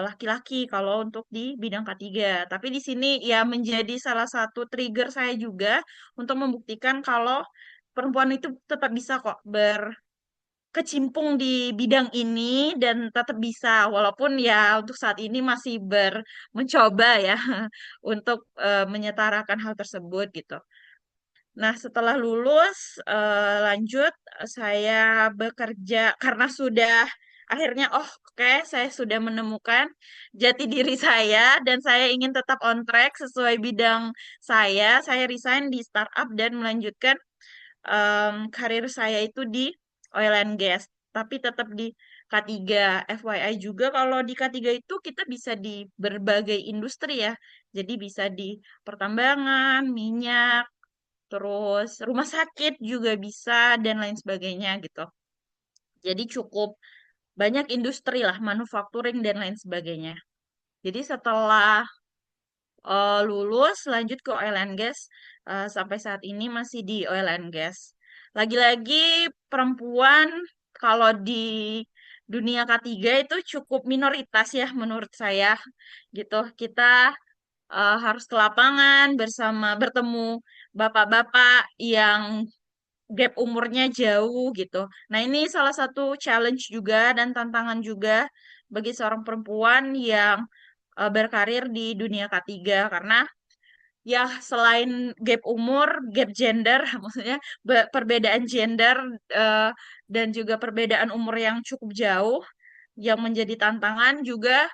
laki-laki kalau untuk di bidang K3. Tapi di sini ya menjadi salah satu trigger saya juga untuk membuktikan kalau perempuan itu tetap bisa kok berkecimpung di bidang ini dan tetap bisa walaupun ya untuk saat ini masih mencoba ya untuk menyetarakan hal tersebut gitu. Nah, setelah lulus, lanjut saya bekerja karena sudah akhirnya, oh oke, saya sudah menemukan jati diri saya dan saya ingin tetap on track sesuai bidang saya. Saya resign di startup dan melanjutkan karir saya itu di oil and gas, tapi tetap di K3. FYI juga kalau di K3 itu kita bisa di berbagai industri ya. Jadi bisa di pertambangan, minyak, terus rumah sakit juga bisa dan lain sebagainya gitu. Jadi cukup banyak industri lah, manufacturing dan lain sebagainya. Jadi setelah lulus lanjut ke oil and gas, sampai saat ini masih di oil and gas. Lagi-lagi perempuan kalau di dunia ketiga itu cukup minoritas ya menurut saya gitu. Kita harus ke lapangan bersama bertemu bapak-bapak yang gap umurnya jauh gitu. Nah, ini salah satu challenge juga dan tantangan juga bagi seorang perempuan yang berkarir di dunia ketiga karena ya selain gap umur, gap gender, maksudnya perbedaan gender eh, dan juga perbedaan umur yang cukup jauh yang menjadi tantangan juga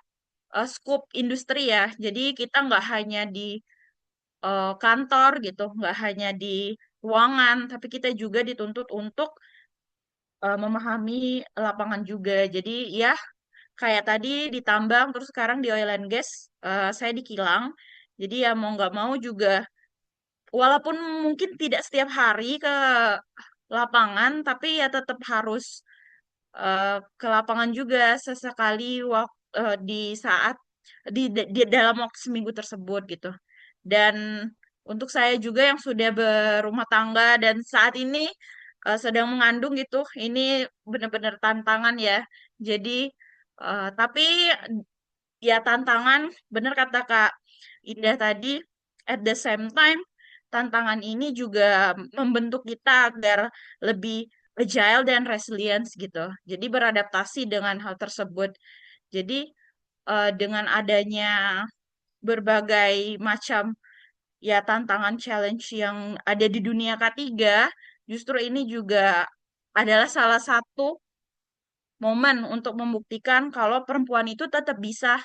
scope industri ya. Jadi kita nggak hanya di kantor gitu, nggak hanya di ruangan, tapi kita juga dituntut untuk memahami lapangan juga. Jadi ya kayak tadi di tambang, terus sekarang di oil and gas, saya di kilang. Jadi ya mau nggak mau juga, walaupun mungkin tidak setiap hari ke lapangan, tapi ya tetap harus ke lapangan juga sesekali di saat di dalam waktu seminggu tersebut gitu. Dan untuk saya juga yang sudah berumah tangga dan saat ini sedang mengandung gitu, ini benar-benar tantangan ya. Jadi tapi ya tantangan, benar kata Kak Indah tadi, at the same time tantangan ini juga membentuk kita agar lebih agile dan resilience gitu. Jadi beradaptasi dengan hal tersebut. Jadi dengan adanya berbagai macam ya tantangan challenge yang ada di dunia ketiga, justru ini juga adalah salah satu momen untuk membuktikan kalau perempuan itu tetap bisa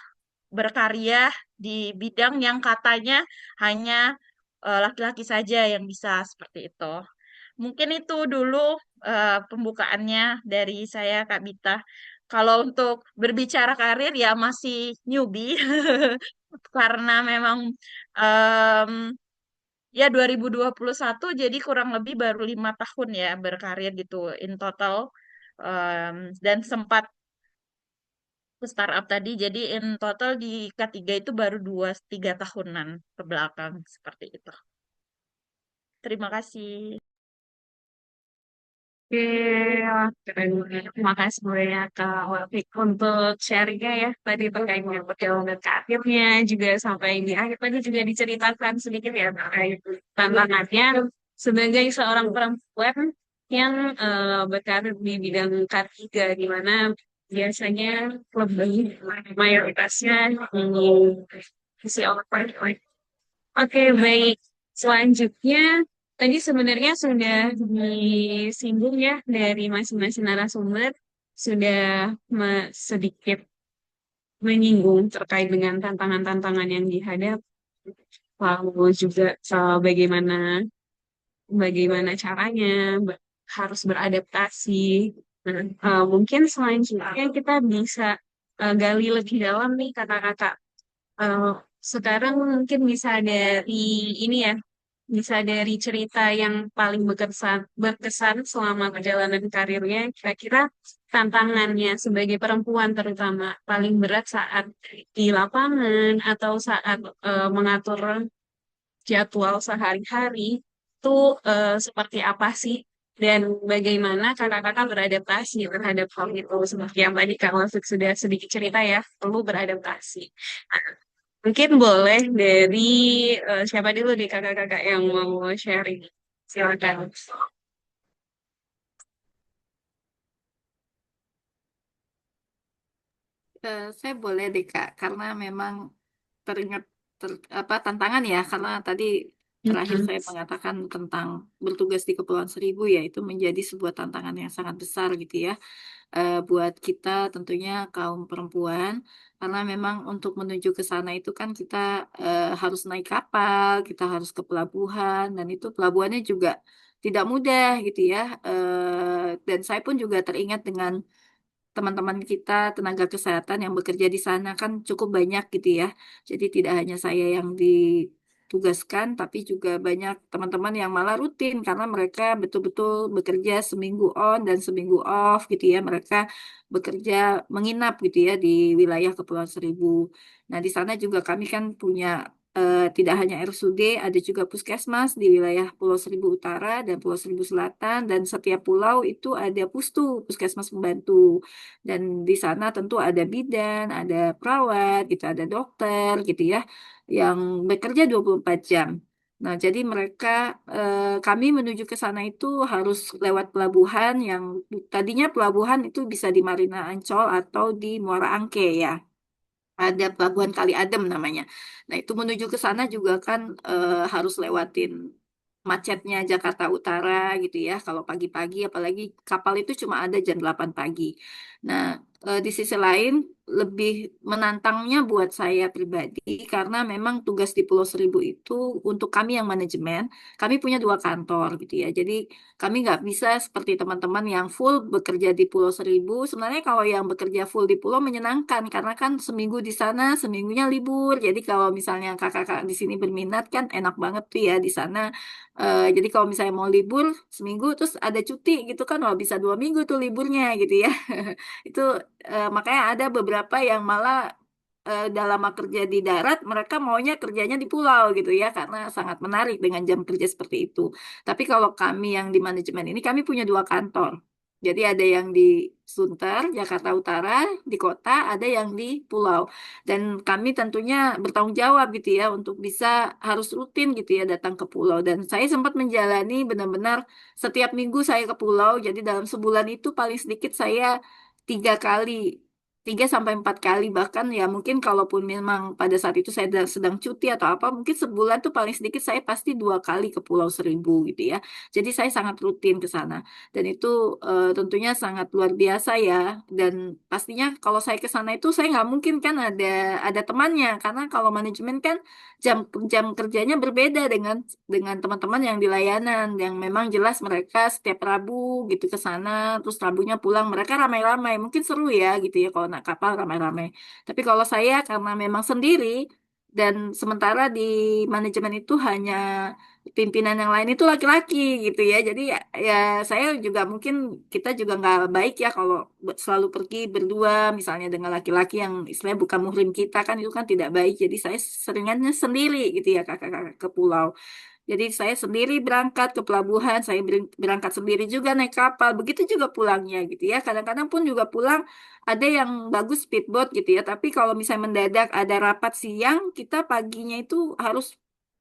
berkarya di bidang yang katanya hanya laki-laki saja yang bisa seperti itu. Mungkin itu dulu pembukaannya dari saya, Kak Bita. Kalau untuk berbicara karir ya masih newbie karena memang em, ya 2021 jadi kurang lebih baru 5 tahun ya berkarir gitu in total. Dan sempat ke startup tadi jadi in total di ketiga itu baru 2-3 tahunan ke belakang seperti itu. Terima kasih. Oke, wah, keren banget. Terima kasih banyak Kak Wafik untuk sharingnya ya. Tadi terkait dengan perjalanan karirnya, juga sampai di akhir tadi juga diceritakan sedikit ya terkait tantangannya sebagai seorang perempuan yang berkarir di bidang K3, di mana biasanya lebih mayoritasnya di sisi orang. Oke, baik. Selanjutnya, tadi sebenarnya sudah disinggung ya dari masing-masing narasumber, sudah sedikit menyinggung terkait dengan tantangan-tantangan yang dihadap, lalu juga bagaimana bagaimana caranya harus beradaptasi. Nah, mungkin selanjutnya kita bisa gali lebih dalam nih kata-kata. Eh, Sekarang mungkin bisa dari ini ya, bisa dari cerita yang paling berkesan selama perjalanan karirnya, kira-kira tantangannya sebagai perempuan terutama paling berat saat di lapangan atau saat mengatur jadwal sehari-hari itu seperti apa sih? Dan bagaimana kakak-kakak beradaptasi terhadap hal itu? Seperti yang tadi Kak Wafik sudah sedikit cerita ya, perlu beradaptasi. Nah, mungkin boleh dari siapa dulu nih kakak-kakak yang mau sharing? Silakan. Saya boleh deh Kak, karena memang teringat apa tantangan ya, karena tadi terakhir Mm-mm. saya mengatakan tentang bertugas di Kepulauan Seribu ya, itu menjadi sebuah tantangan yang sangat besar gitu ya, buat kita tentunya kaum perempuan, karena memang untuk menuju ke sana itu kan kita harus naik kapal, kita harus ke pelabuhan, dan itu pelabuhannya juga tidak mudah gitu ya, dan saya pun juga teringat dengan teman-teman kita tenaga kesehatan yang bekerja di sana kan cukup banyak gitu ya. Jadi tidak hanya saya yang ditugaskan tugaskan, tapi juga banyak teman-teman yang malah rutin karena mereka betul-betul bekerja seminggu on dan seminggu off gitu ya. Mereka bekerja menginap gitu ya di wilayah Kepulauan Seribu. Nah, di sana juga kami kan punya tidak hanya RSUD, ada juga puskesmas di wilayah Pulau Seribu Utara dan Pulau Seribu Selatan, dan setiap pulau itu ada pustu, puskesmas pembantu. Dan di sana tentu ada bidan, ada perawat, gitu, ada dokter, gitu ya, yang bekerja 24 jam. Nah, jadi mereka, kami menuju ke sana itu harus lewat pelabuhan yang tadinya pelabuhan itu bisa di Marina Ancol atau di Muara Angke ya. Ada Pelabuhan Kali Adem namanya. Nah, itu menuju ke sana juga kan harus lewatin macetnya Jakarta Utara gitu ya. Kalau pagi-pagi apalagi kapal itu cuma ada jam 8 pagi. Nah, di sisi lain lebih menantangnya buat saya pribadi karena memang tugas di Pulau Seribu itu untuk kami yang manajemen, kami punya dua kantor gitu ya. Jadi kami nggak bisa seperti teman-teman yang full bekerja di Pulau Seribu. Sebenarnya kalau yang bekerja full di pulau menyenangkan karena kan seminggu di sana, seminggunya libur. Jadi kalau misalnya kakak-kakak di sini berminat kan enak banget tuh ya di sana. Jadi kalau misalnya mau libur seminggu terus ada cuti gitu kan, wah bisa 2 minggu tuh liburnya gitu ya. Itu makanya ada beberapa yang malah dalam kerja di darat mereka maunya kerjanya di pulau gitu ya karena sangat menarik dengan jam kerja seperti itu. Tapi kalau kami yang di manajemen ini kami punya dua kantor. Jadi ada yang di Sunter, Jakarta Utara, di kota, ada yang di pulau. Dan kami tentunya bertanggung jawab gitu ya untuk bisa harus rutin gitu ya datang ke pulau. Dan saya sempat menjalani benar-benar setiap minggu saya ke pulau. Jadi dalam sebulan itu paling sedikit saya 3 kali, 3 sampai 4 kali, bahkan ya mungkin kalaupun memang pada saat itu saya sedang cuti atau apa, mungkin sebulan tuh paling sedikit saya pasti 2 kali ke Pulau Seribu gitu ya. Jadi saya sangat rutin ke sana dan itu tentunya sangat luar biasa ya. Dan pastinya kalau saya ke sana itu saya nggak mungkin kan ada temannya karena kalau manajemen kan jam jam kerjanya berbeda dengan teman-teman yang di layanan yang memang jelas mereka setiap Rabu gitu ke sana terus Rabunya pulang mereka ramai-ramai mungkin seru ya gitu ya kalau naik kapal ramai-ramai tapi kalau saya karena memang sendiri dan sementara di manajemen itu hanya pimpinan yang lain itu laki-laki gitu ya jadi ya saya juga mungkin kita juga nggak baik ya kalau selalu pergi berdua misalnya dengan laki-laki yang istilahnya bukan muhrim kita kan itu kan tidak baik jadi saya seringannya sendiri gitu ya kakak-kakak ke pulau. Jadi saya sendiri berangkat ke pelabuhan, saya berangkat sendiri juga naik kapal, begitu juga pulangnya gitu ya. Kadang-kadang pun juga pulang ada yang bagus speedboat gitu ya. Tapi kalau misalnya mendadak ada rapat siang, kita paginya itu harus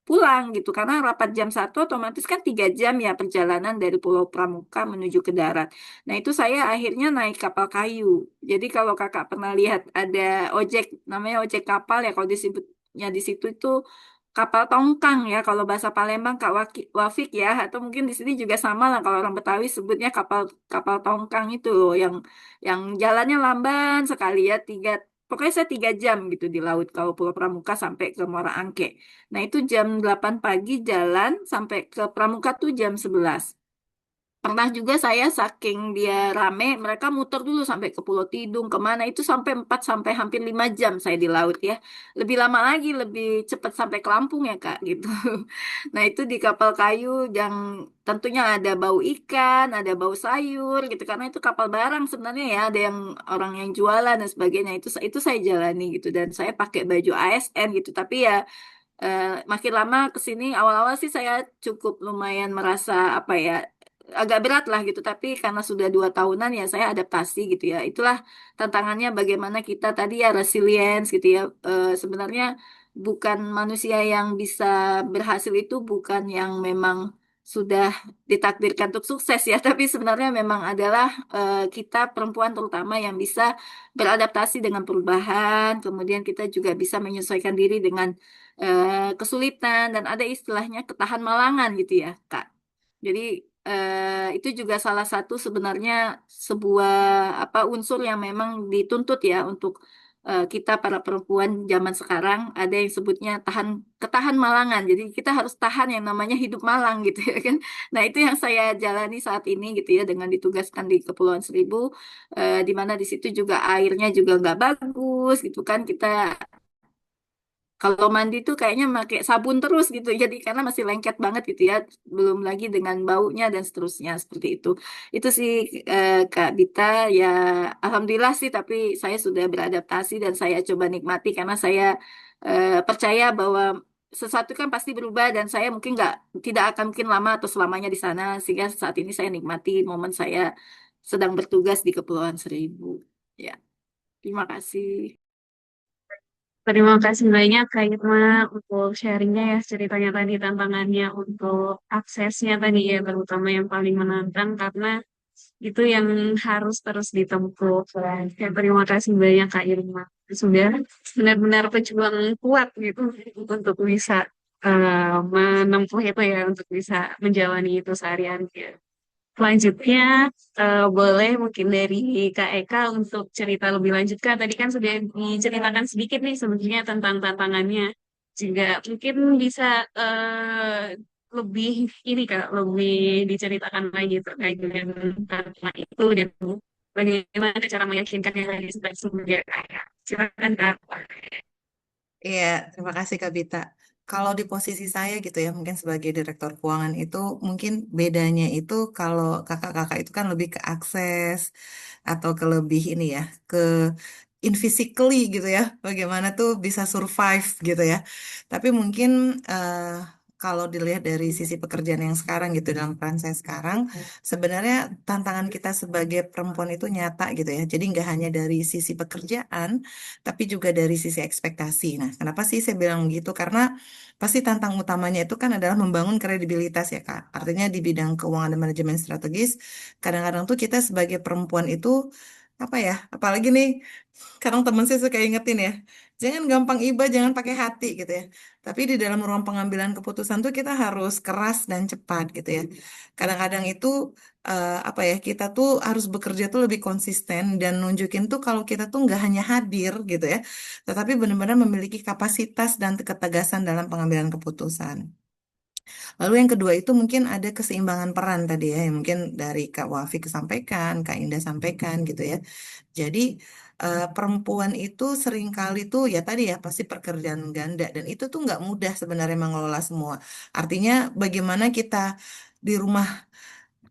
pulang gitu. Karena rapat jam 1 otomatis kan 3 jam ya perjalanan dari Pulau Pramuka menuju ke darat. Nah itu saya akhirnya naik kapal kayu. Jadi kalau kakak pernah lihat ada ojek, namanya ojek kapal ya kalau disebutnya di situ itu kapal tongkang ya kalau bahasa Palembang Kak Wafik ya atau mungkin di sini juga sama lah kalau orang Betawi sebutnya kapal kapal tongkang itu loh yang jalannya lamban sekali ya pokoknya saya 3 jam gitu di laut kalau Pulau Pramuka sampai ke Muara Angke. Nah itu jam 8 pagi jalan sampai ke Pramuka tuh jam 11. Pernah juga saya saking dia rame, mereka muter dulu sampai ke Pulau Tidung, kemana itu sampai 4 sampai hampir 5 jam saya di laut ya. Lebih lama lagi, lebih cepat sampai ke Lampung ya Kak gitu. Nah itu di kapal kayu yang tentunya ada bau ikan, ada bau sayur gitu karena itu kapal barang sebenarnya ya, ada yang orang yang jualan dan sebagainya itu saya jalani gitu dan saya pakai baju ASN gitu. Tapi ya makin lama ke sini awal-awal sih saya cukup lumayan merasa apa ya agak berat lah gitu tapi karena sudah 2 tahunan ya saya adaptasi gitu ya itulah tantangannya bagaimana kita tadi ya resilience gitu ya. Sebenarnya bukan manusia yang bisa berhasil itu bukan yang memang sudah ditakdirkan untuk sukses ya tapi sebenarnya memang adalah kita perempuan terutama yang bisa beradaptasi dengan perubahan kemudian kita juga bisa menyesuaikan diri dengan kesulitan dan ada istilahnya ketahan malangan gitu ya Kak. Jadi itu juga salah satu sebenarnya sebuah apa unsur yang memang dituntut ya untuk kita para perempuan zaman sekarang ada yang sebutnya ketahan malangan. Jadi kita harus tahan yang namanya hidup malang gitu ya kan. Nah, itu yang saya jalani saat ini gitu ya dengan ditugaskan di Kepulauan Seribu di mana di situ juga airnya juga nggak bagus gitu kan. Kita Kalau mandi tuh kayaknya pakai sabun terus gitu. Jadi karena masih lengket banget gitu ya. Belum lagi dengan baunya dan seterusnya seperti itu. Itu sih Kak Dita ya, alhamdulillah sih, tapi saya sudah beradaptasi dan saya coba nikmati karena saya percaya bahwa sesuatu kan pasti berubah dan saya mungkin tidak akan mungkin lama atau selamanya di sana, sehingga saat ini saya nikmati momen saya sedang bertugas di Kepulauan Seribu. Ya, terima kasih. Terima kasih banyak Kak Irma untuk sharingnya ya, ceritanya tadi, tantangannya untuk aksesnya tadi ya, terutama yang paling menantang karena itu yang harus terus ditempuh. Ya, terima kasih banyak Kak Irma. Sudah benar-benar pejuang kuat gitu untuk bisa menempuh itu ya, untuk bisa menjalani itu sehari-hari. Selanjutnya, boleh mungkin dari Kak Eka untuk cerita lebih lanjut. Kak, tadi kan sudah diceritakan sedikit nih sebenarnya tentang tantangannya. Juga mungkin bisa lebih ini Kak, lebih diceritakan lagi terkait dengan tantangan itu dan bagaimana cara meyakinkan yang lagi sedang sebagai Kak. Silakan Kak. Iya, terima kasih Kak Bita. Kalau di posisi saya gitu ya, mungkin sebagai direktur keuangan itu, mungkin bedanya itu kalau kakak-kakak itu kan lebih ke akses atau ke lebih ini ya, ke in physically gitu ya, bagaimana tuh bisa survive gitu ya. Tapi mungkin kalau dilihat dari sisi pekerjaan yang sekarang gitu, dalam peran saya sekarang, sebenarnya tantangan kita sebagai perempuan itu nyata gitu ya. Jadi nggak hanya dari sisi pekerjaan, tapi juga dari sisi ekspektasi. Nah, kenapa sih saya bilang begitu? Karena pasti tantangan utamanya itu kan adalah membangun kredibilitas ya, Kak. Artinya di bidang keuangan dan manajemen strategis, kadang-kadang tuh kita sebagai perempuan itu apa ya? Apalagi nih, kadang teman saya suka ingetin ya, jangan gampang iba, jangan pakai hati gitu ya. Tapi di dalam ruang pengambilan keputusan tuh kita harus keras dan cepat gitu ya. Kadang-kadang itu apa ya, kita tuh harus bekerja tuh lebih konsisten dan nunjukin tuh kalau kita tuh nggak hanya hadir gitu ya, tetapi benar-benar memiliki kapasitas dan ketegasan dalam pengambilan keputusan. Lalu yang kedua itu mungkin ada keseimbangan peran tadi ya, yang mungkin dari Kak Wafi sampaikan, Kak Indah sampaikan gitu ya. Jadi perempuan itu seringkali tuh ya tadi ya pasti pekerjaan ganda dan itu tuh nggak mudah sebenarnya mengelola semua. Artinya bagaimana kita di rumah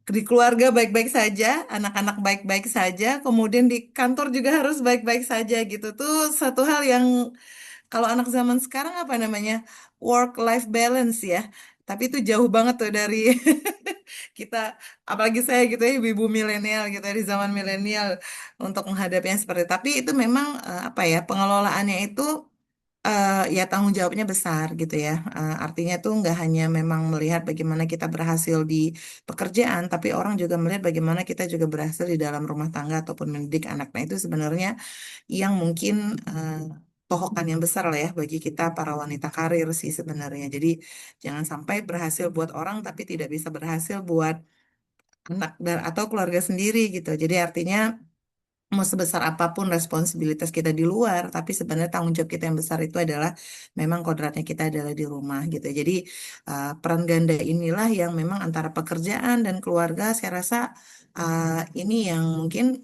di keluarga baik-baik saja, anak-anak baik-baik saja, kemudian di kantor juga harus baik-baik saja gitu. Tuh satu hal yang kalau anak zaman sekarang apa namanya work life balance ya. Tapi itu jauh banget tuh dari kita, apalagi saya gitu ya, ibu-ibu milenial gitu ya, di zaman milenial untuk menghadapinya seperti itu. Tapi itu memang apa ya, pengelolaannya itu ya tanggung jawabnya besar gitu ya. Artinya tuh nggak hanya memang melihat bagaimana kita berhasil di pekerjaan, tapi orang juga melihat bagaimana kita juga berhasil di dalam rumah tangga ataupun mendidik anak. Nah itu sebenarnya yang mungkin tohokan yang besar lah ya bagi kita para wanita karir sih sebenarnya. Jadi jangan sampai berhasil buat orang tapi tidak bisa berhasil buat anak dan atau keluarga sendiri gitu. Jadi artinya mau sebesar apapun responsibilitas kita di luar, tapi sebenarnya tanggung jawab kita yang besar itu adalah memang kodratnya kita adalah di rumah gitu. Jadi peran ganda inilah yang memang antara pekerjaan dan keluarga saya rasa ini yang mungkin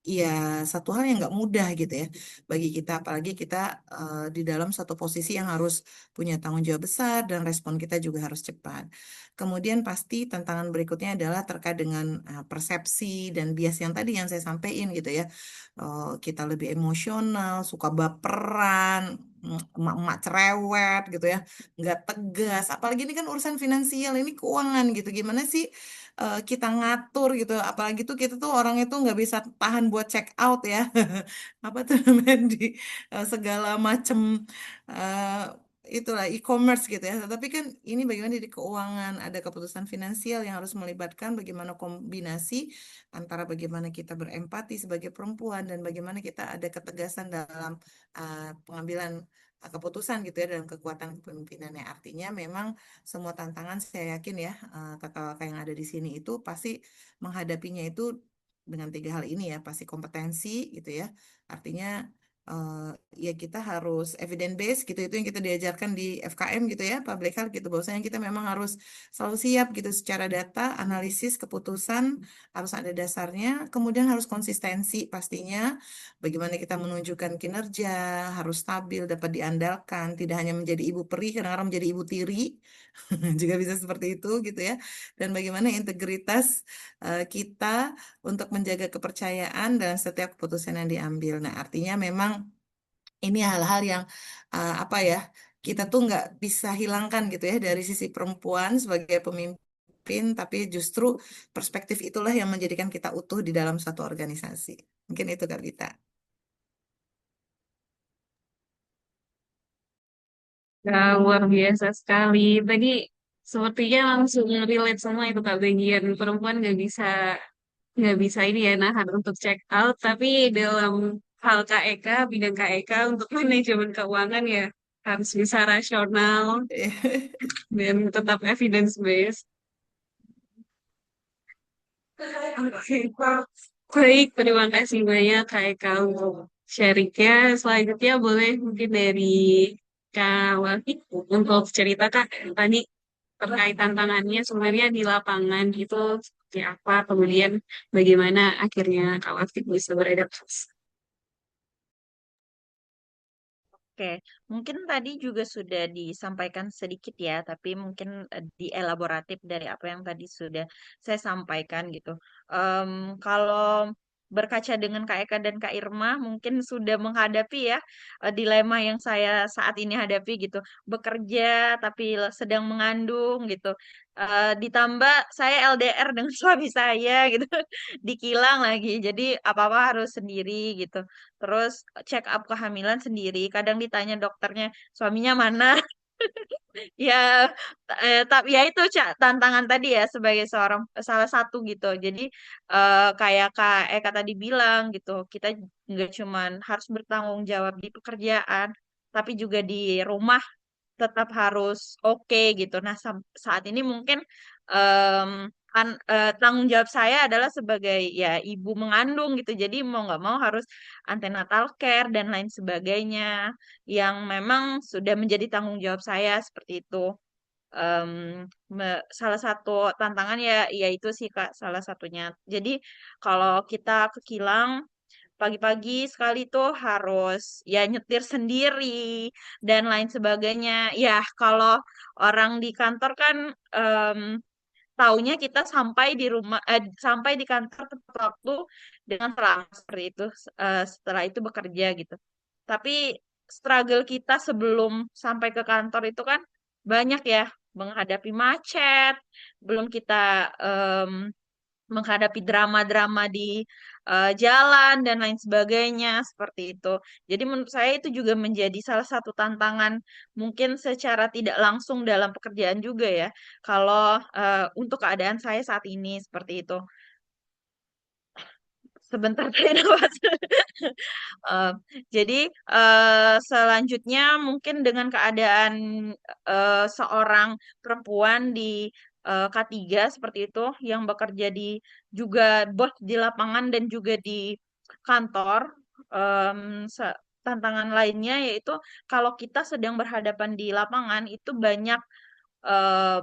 ya satu hal yang nggak mudah gitu ya bagi kita, apalagi kita di dalam satu posisi yang harus punya tanggung jawab besar dan respon kita juga harus cepat. Kemudian pasti tantangan berikutnya adalah terkait dengan persepsi dan bias yang tadi yang saya sampaikan gitu ya. Kita lebih emosional, suka baperan, emak-emak cerewet gitu ya, nggak tegas. Apalagi ini kan urusan finansial, ini keuangan gitu. Gimana sih kita ngatur gitu, apalagi tuh kita tuh orang itu nggak bisa tahan buat check out ya, apa tuh namanya di segala macem eh, itulah e-commerce gitu ya. Tapi kan ini bagaimana di keuangan ada keputusan finansial yang harus melibatkan bagaimana kombinasi antara bagaimana kita berempati sebagai perempuan dan bagaimana kita ada ketegasan dalam pengambilan keputusan gitu ya dalam kekuatan kepemimpinannya. Artinya memang semua tantangan saya yakin ya kakak-kakak yang ada di sini itu pasti menghadapinya itu dengan tiga hal ini ya, pasti kompetensi gitu ya. Artinya eh, ya kita harus evidence based gitu, itu yang kita diajarkan di FKM gitu ya, public health gitu, bahwasanya kita memang harus selalu siap gitu secara data, analisis, keputusan harus ada dasarnya, kemudian harus konsistensi pastinya, bagaimana kita menunjukkan kinerja, harus stabil, dapat diandalkan, tidak hanya menjadi ibu peri, kadang-kadang menjadi ibu tiri, juga bisa seperti itu gitu ya, dan bagaimana integritas kita untuk menjaga kepercayaan dalam setiap keputusan yang diambil. Nah, artinya memang ini hal-hal yang apa ya, kita tuh nggak bisa hilangkan gitu ya dari sisi perempuan sebagai pemimpin, tapi justru perspektif itulah yang menjadikan kita utuh di dalam suatu organisasi. Mungkin itu Kak Vita. Nah, luar biasa sekali. Tadi sepertinya langsung relate sama itu Kak, bagian perempuan nggak bisa ini ya nahan untuk check out, tapi dalam hal KEK, bidang KEK untuk manajemen keuangan ya harus bisa rasional dan tetap evidence based. Oke, baik, terima kasih banyak Kak Eka untuk sharingnya. Selanjutnya boleh mungkin dari Kak Wafi untuk cerita Kak tadi terkait tantangannya sebenarnya di lapangan itu seperti apa, kemudian bagaimana akhirnya Kak Wafi bisa beradaptasi. Oke, mungkin tadi juga sudah disampaikan sedikit ya, tapi mungkin dielaboratif dari apa yang tadi sudah saya sampaikan gitu. Kalau berkaca dengan Kak Eka dan Kak Irma, mungkin sudah menghadapi ya dilema yang saya saat ini hadapi gitu. Bekerja tapi sedang mengandung gitu. Ditambah saya LDR dengan suami saya gitu, di Kilang lagi. Jadi apa-apa harus sendiri gitu. Terus check up kehamilan sendiri. Kadang ditanya dokternya, suaminya mana? Ya, tapi ya itu tantangan tadi ya sebagai seorang salah satu gitu. Jadi kayak Kak Eka tadi bilang gitu, kita nggak cuman harus bertanggung jawab di pekerjaan, tapi juga di rumah tetap harus oke gitu. Nah, saat ini mungkin em, tanggung jawab saya adalah sebagai ya ibu mengandung gitu. Jadi mau nggak mau harus antenatal care dan lain sebagainya yang memang sudah menjadi tanggung jawab saya seperti itu. Em, Salah satu tantangan ya yaitu sih Kak salah satunya. Jadi kalau kita ke kilang pagi-pagi sekali tuh harus ya nyetir sendiri dan lain sebagainya. Ya, kalau orang di kantor kan em, taunya kita sampai di rumah sampai di kantor tepat waktu dengan selamat seperti itu setelah itu bekerja gitu. Tapi struggle kita sebelum sampai ke kantor itu kan banyak ya menghadapi macet, belum kita menghadapi drama-drama di jalan dan lain sebagainya seperti itu. Jadi menurut saya itu juga menjadi salah satu tantangan mungkin secara tidak langsung dalam pekerjaan juga ya. Kalau untuk keadaan saya saat ini seperti itu. Sebentar saya nafas. Eh, jadi selanjutnya mungkin dengan keadaan seorang perempuan di K3 seperti itu yang bekerja di juga bos di lapangan dan juga di kantor. Tantangan lainnya yaitu kalau kita sedang berhadapan di lapangan itu eh,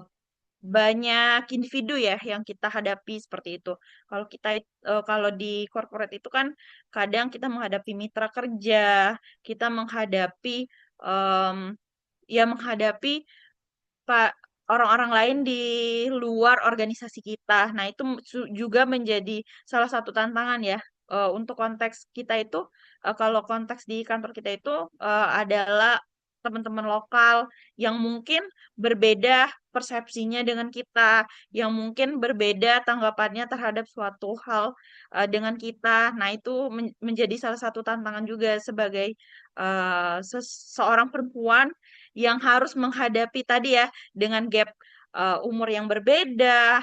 banyak individu ya yang kita hadapi seperti itu. Kalau di corporate itu kan kadang kita menghadapi mitra kerja, kita menghadapi em, ya menghadapi pak orang-orang lain di luar organisasi kita. Nah, itu juga menjadi salah satu tantangan ya. Untuk konteks kita itu, kalau konteks di kantor kita itu adalah teman-teman lokal yang mungkin berbeda persepsinya dengan kita, yang mungkin berbeda tanggapannya terhadap suatu hal dengan kita. Nah, itu menjadi salah satu tantangan juga sebagai seorang perempuan yang harus menghadapi tadi ya dengan gap umur yang berbeda,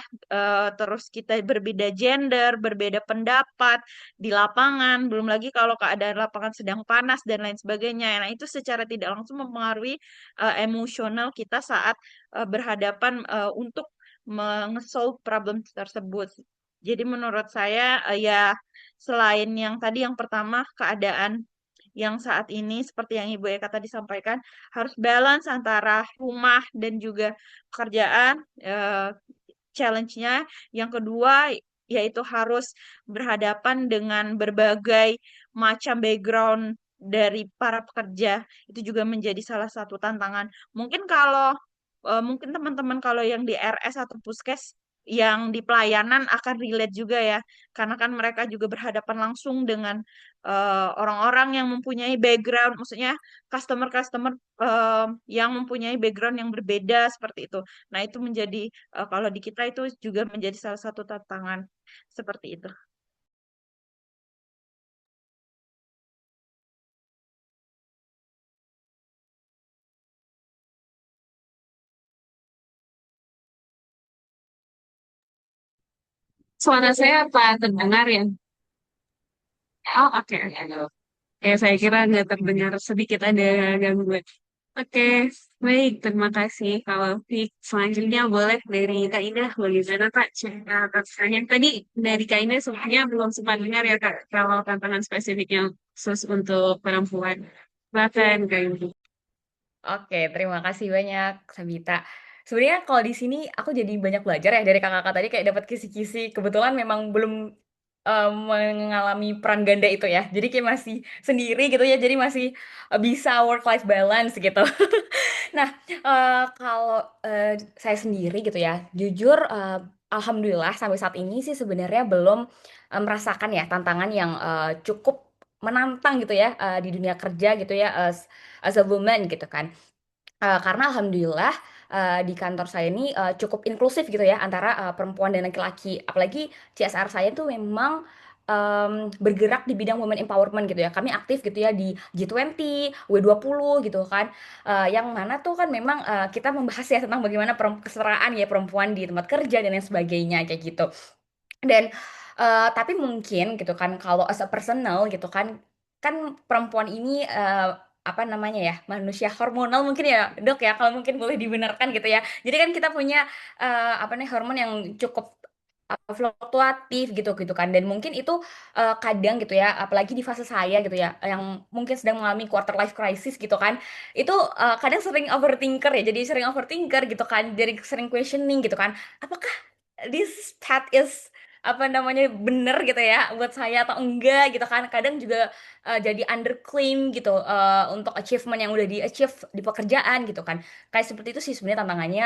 terus kita berbeda gender, berbeda pendapat di lapangan, belum lagi kalau keadaan lapangan sedang panas dan lain sebagainya. Nah, itu secara tidak langsung mempengaruhi emosional kita saat berhadapan untuk solve problem tersebut. Jadi menurut saya ya selain yang tadi yang pertama keadaan yang saat ini seperti yang Ibu Eka tadi sampaikan harus balance antara rumah dan juga pekerjaan. Challenge-nya yang kedua yaitu harus berhadapan dengan berbagai macam background dari para pekerja. Itu juga menjadi salah satu tantangan. Mungkin teman-teman kalau yang di RS atau Puskes yang di pelayanan akan relate juga ya, karena kan mereka juga berhadapan langsung dengan orang-orang yang mempunyai background, maksudnya customer-customer yang mempunyai background yang berbeda seperti itu. Nah, itu menjadi kalau di kita itu juga menjadi salah satu tantangan seperti itu. Suara saya apa terdengar ya? Oh, oke, oke. Ya, saya kira nggak terdengar, sedikit ada gangguan. Oke, baik. Terima kasih. Kalau selanjutnya boleh dari Kak Indah, bagaimana Kak? Pertanyaan tadi dari Kak Indah sebenarnya belum sempat dengar ya Kak, kalau tantangan spesifiknya khusus untuk perempuan. Bahkan Kak Indah. Oke, terima kasih banyak, Sabita. Sebenarnya kalau di sini aku jadi banyak belajar ya dari kakak-kakak tadi kayak dapat kisi-kisi. Kebetulan memang belum mengalami peran ganda itu ya. Jadi kayak masih sendiri gitu ya. Jadi masih bisa work-life balance gitu. Nah, kalau saya sendiri gitu ya, jujur alhamdulillah sampai saat ini sih sebenarnya belum merasakan ya tantangan yang cukup menantang gitu ya di dunia kerja gitu ya as a woman gitu kan. Karena alhamdulillah di kantor saya ini cukup inklusif gitu ya antara perempuan dan laki-laki. Apalagi CSR saya tuh memang bergerak di bidang women empowerment gitu ya. Kami aktif gitu ya di G20, W20 gitu kan. Yang mana tuh kan memang kita membahas ya tentang bagaimana kesetaraan ya perempuan di tempat kerja dan lain sebagainya kayak gitu. Dan tapi mungkin gitu kan kalau as a personal gitu kan kan perempuan ini apa namanya ya manusia hormonal mungkin ya dok ya kalau mungkin boleh dibenarkan gitu ya jadi kan kita punya apa nih hormon yang cukup fluktuatif gitu gitu kan dan mungkin itu kadang gitu ya apalagi di fase saya gitu ya yang mungkin sedang mengalami quarter life crisis gitu kan itu kadang sering overthinker ya jadi sering overthinker gitu kan jadi sering questioning gitu kan apakah this path is apa namanya bener gitu ya buat saya atau enggak gitu kan kadang juga jadi underclaim gitu untuk achievement yang udah di achieve di pekerjaan gitu kan kayak seperti itu sih sebenarnya tantangannya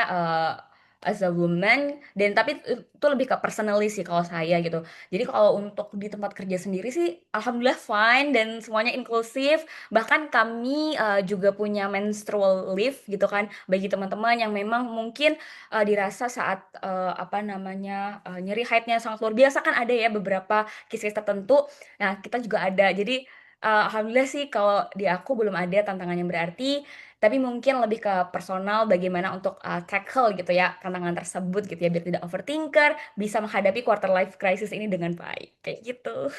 as a woman dan tapi itu lebih ke personally sih kalau saya gitu jadi kalau untuk di tempat kerja sendiri sih alhamdulillah fine dan semuanya inklusif bahkan kami juga punya menstrual leave gitu kan bagi teman-teman yang memang mungkin dirasa saat apa namanya nyeri haidnya sangat luar biasa kan ada ya beberapa case-case tertentu. Nah, kita juga ada. Jadi alhamdulillah sih kalau di aku belum ada tantangan yang berarti, tapi mungkin lebih ke personal bagaimana untuk tackle gitu ya tantangan tersebut gitu ya biar tidak overthinker, bisa menghadapi quarter life crisis ini dengan baik. Kayak gitu.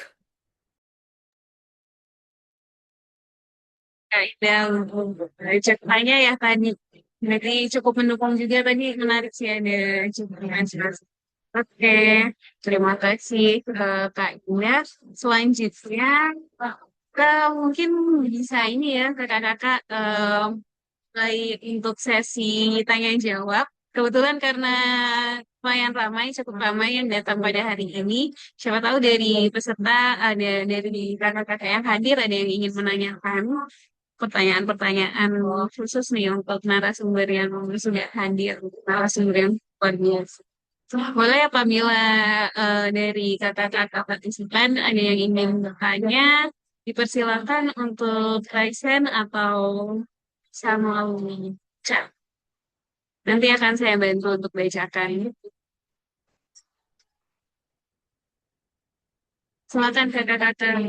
Kak Indah, ceritanya ya tadi. Berarti cukup mendukung juga tadi, menarik sih ada cuplikan. Oke, terima kasih Kak Indah. Selanjutnya, kita mungkin bisa ini ya, kakak-kakak, mulai untuk sesi tanya jawab. Kebetulan karena lumayan ramai, cukup ramai yang datang pada hari ini. Siapa tahu dari peserta ada dari kakak-kakak yang hadir ada yang ingin menanyakan pertanyaan-pertanyaan khusus nih untuk narasumber yang sudah hadir, narasumber yang luar biasa. Boleh apabila dari kakak-kakak partisipan ada yang ingin bertanya, dipersilakan untuk raise hand atau sama chat. Nanti akan saya bantu untuk bacakan. Silakan kakak-kakak.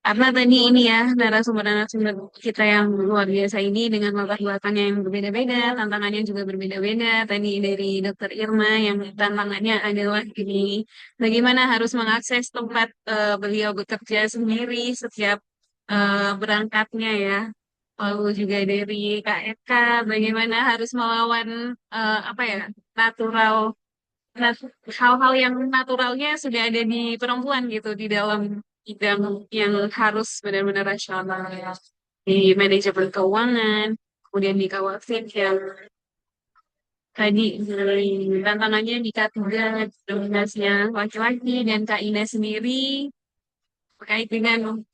Karena tadi ini ya, narasumber-narasumber kita yang luar biasa ini dengan latar belakangnya yang berbeda-beda, tantangannya juga berbeda-beda. Tadi dari Dokter Irma yang tantangannya adalah ini, bagaimana harus mengakses tempat beliau bekerja sendiri setiap berangkatnya ya. Lalu juga dari Kak Eka, bagaimana harus melawan apa ya, natural hal-hal yang naturalnya sudah ada di perempuan gitu di dalam bidang yang harus benar-benar rasional ya. Di manajemen keuangan, kemudian di kawasan yang tadi tantangannya di K3 dominasinya laki-laki dan Kak Ina sendiri terkait dengan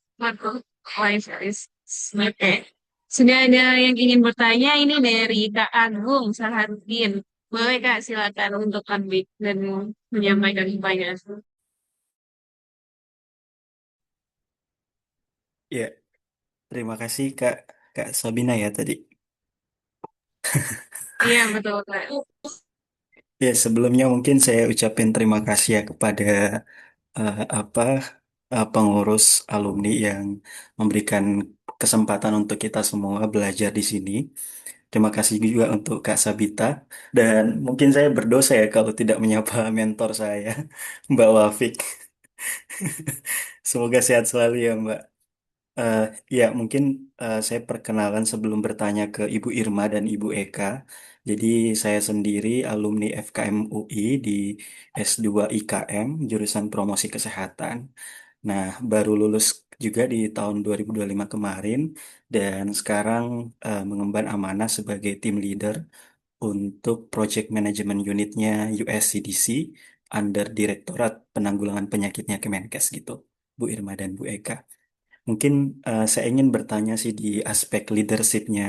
life risk. Oke. Sudah ada yang ingin bertanya ini dari Kak Agung Saharudin. Boleh Kak, silakan untuk unmute dan menyampaikan pertanyaan. Ya, terima kasih Kak Kak Sabina ya tadi. Iya, betul Kak. Ya, sebelumnya mungkin saya ucapin terima kasih ya kepada eh, apa pengurus alumni yang memberikan kesempatan untuk kita semua belajar di sini. Terima kasih juga untuk Kak Sabita dan mungkin saya berdosa ya kalau tidak menyapa mentor saya, Mbak Wafik. Semoga sehat selalu ya Mbak. Eh, ya, mungkin saya perkenalan sebelum bertanya ke Ibu Irma dan Ibu Eka. Jadi, saya sendiri alumni FKM UI di S2 IKM, jurusan Promosi Kesehatan. Nah, baru lulus juga di tahun 2025 kemarin, dan sekarang mengemban amanah sebagai tim leader untuk Project Management Unitnya USCDC under Direktorat Penanggulangan Penyakitnya Kemenkes gitu, Bu Irma dan Bu Eka. Mungkin saya ingin bertanya sih di aspek leadershipnya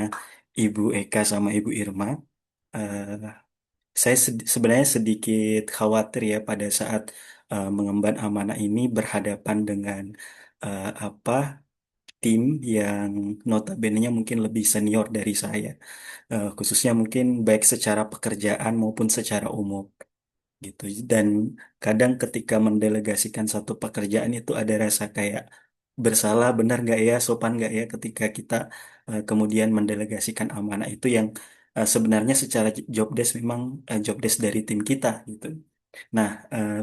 Ibu Eka sama Ibu Irma. Eh, saya sebenarnya sedikit khawatir ya pada saat mengemban amanah ini berhadapan dengan apa tim yang notabene-nya mungkin lebih senior dari saya. Khususnya mungkin baik secara pekerjaan maupun secara umum gitu. Dan kadang ketika mendelegasikan satu pekerjaan itu ada rasa kayak bersalah, benar nggak ya, sopan nggak ya ketika kita kemudian mendelegasikan amanah itu yang sebenarnya secara job desk memang job desk dari tim kita gitu. Nah,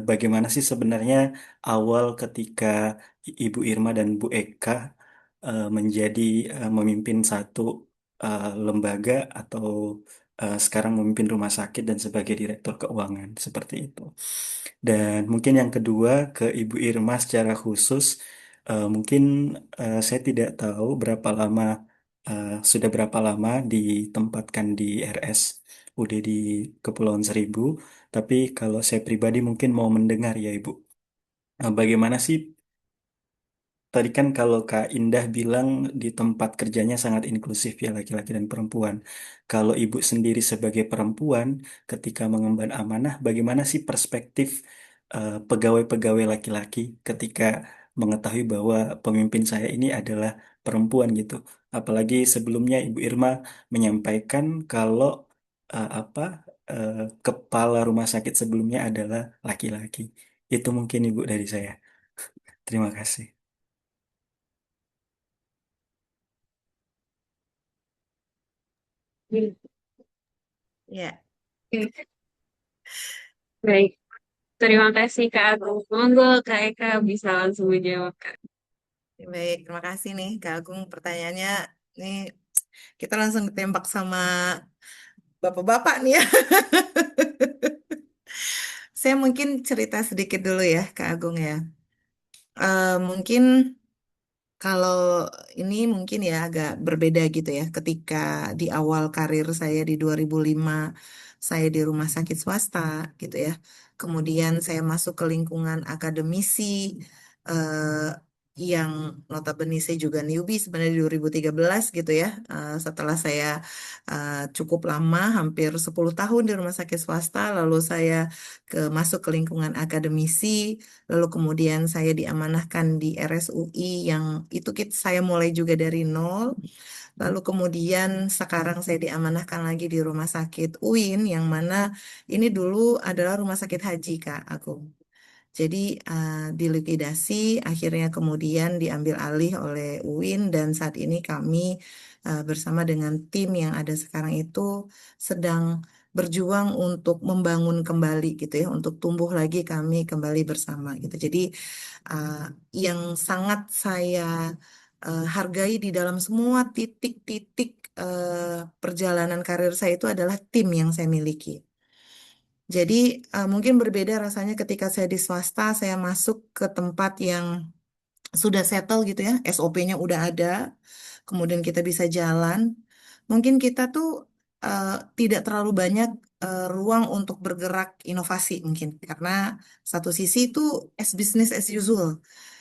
bagaimana sih sebenarnya awal ketika Ibu Irma dan Bu Eka menjadi memimpin satu lembaga atau sekarang memimpin rumah sakit dan sebagai direktur keuangan seperti itu. Dan mungkin yang kedua ke Ibu Irma secara khusus, mungkin saya tidak tahu sudah berapa lama ditempatkan di RS UD di Kepulauan Seribu. Tapi kalau saya pribadi mungkin mau mendengar ya Ibu, bagaimana sih tadi kan kalau Kak Indah bilang di tempat kerjanya sangat inklusif ya laki-laki dan perempuan. Kalau Ibu sendiri sebagai perempuan ketika mengemban amanah, bagaimana sih perspektif pegawai-pegawai laki-laki ketika mengetahui bahwa pemimpin saya ini adalah perempuan gitu. Apalagi sebelumnya Ibu Irma menyampaikan kalau eh, apa eh, kepala rumah sakit sebelumnya adalah laki-laki. Itu mungkin Ibu dari saya. Terima kasih. Ya, Baik, terima kasih Kak Agung. Monggo Kak Eka bisa langsung menjawab Kak. baik. Terima kasih nih, Kak Agung. Pertanyaannya, nih kita langsung ditembak sama bapak-bapak nih ya. Saya mungkin cerita sedikit dulu ya, Kak Agung ya. Mungkin kalau ini mungkin ya agak berbeda gitu ya. Ketika di awal karir saya di 2005, saya di rumah sakit swasta gitu ya. Kemudian saya masuk ke lingkungan akademisi eh, yang notabene saya juga newbie sebenarnya di 2013 gitu ya. Setelah saya cukup lama, hampir 10 tahun di rumah sakit swasta, lalu saya masuk ke lingkungan akademisi. Lalu kemudian saya diamanahkan di RSUI yang itu saya mulai juga dari nol. Lalu kemudian sekarang saya diamanahkan lagi di Rumah Sakit UIN yang mana ini dulu adalah rumah sakit haji Kak aku. Jadi dilikuidasi, akhirnya kemudian diambil alih oleh UIN dan saat ini kami bersama dengan tim yang ada sekarang itu sedang berjuang untuk membangun kembali gitu ya, untuk tumbuh lagi kami kembali bersama gitu. Jadi uh, yang sangat saya hargai di dalam semua titik-titik perjalanan karir saya itu adalah tim yang saya miliki. Jadi mungkin berbeda rasanya ketika saya di swasta, saya masuk ke tempat yang sudah settle gitu ya, SOP-nya udah ada, kemudian kita bisa jalan. Mungkin kita tuh eh, tidak terlalu banyak ruang untuk bergerak inovasi mungkin karena satu sisi itu as business as usual.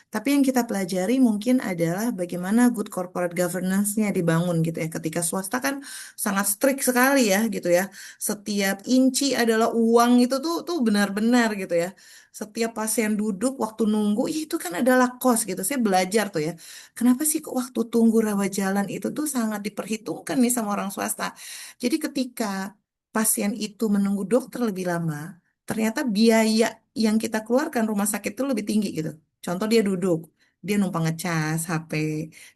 Tapi yang kita pelajari mungkin adalah bagaimana good corporate governance-nya dibangun gitu ya. Ketika swasta kan sangat strict sekali ya gitu ya. Setiap inci adalah uang itu tuh benar-benar gitu ya. Setiap pasien duduk waktu nunggu ya itu kan adalah cost gitu. Saya belajar tuh ya. Kenapa sih kok waktu tunggu rawat jalan itu tuh sangat diperhitungkan nih sama orang swasta. Jadi ketika pasien itu menunggu dokter lebih lama, ternyata biaya yang kita keluarkan rumah sakit itu lebih tinggi gitu. Contoh dia duduk, dia numpang ngecas HP,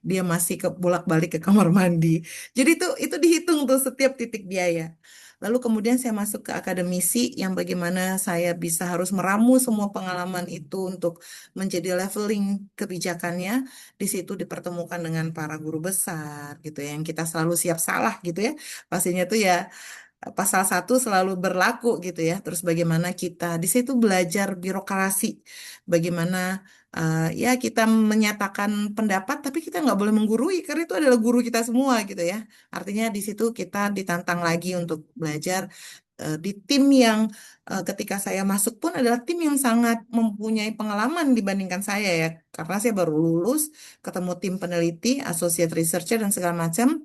dia masih ke bolak-balik ke kamar mandi. Jadi itu dihitung tuh setiap titik biaya. Lalu kemudian saya masuk ke akademisi yang bagaimana saya bisa harus meramu semua pengalaman itu untuk menjadi leveling kebijakannya. Di situ dipertemukan dengan para guru besar gitu ya, yang kita selalu siap salah gitu ya. Pastinya tuh ya pasal satu selalu berlaku gitu ya. Terus bagaimana kita di situ belajar birokrasi, bagaimana ya kita menyatakan pendapat, tapi kita nggak boleh menggurui karena itu adalah guru kita semua gitu ya. Artinya di situ kita ditantang lagi untuk belajar di tim yang ketika saya masuk pun adalah tim yang sangat mempunyai pengalaman dibandingkan saya ya. Karena saya baru lulus, ketemu tim peneliti, associate researcher dan segala macam.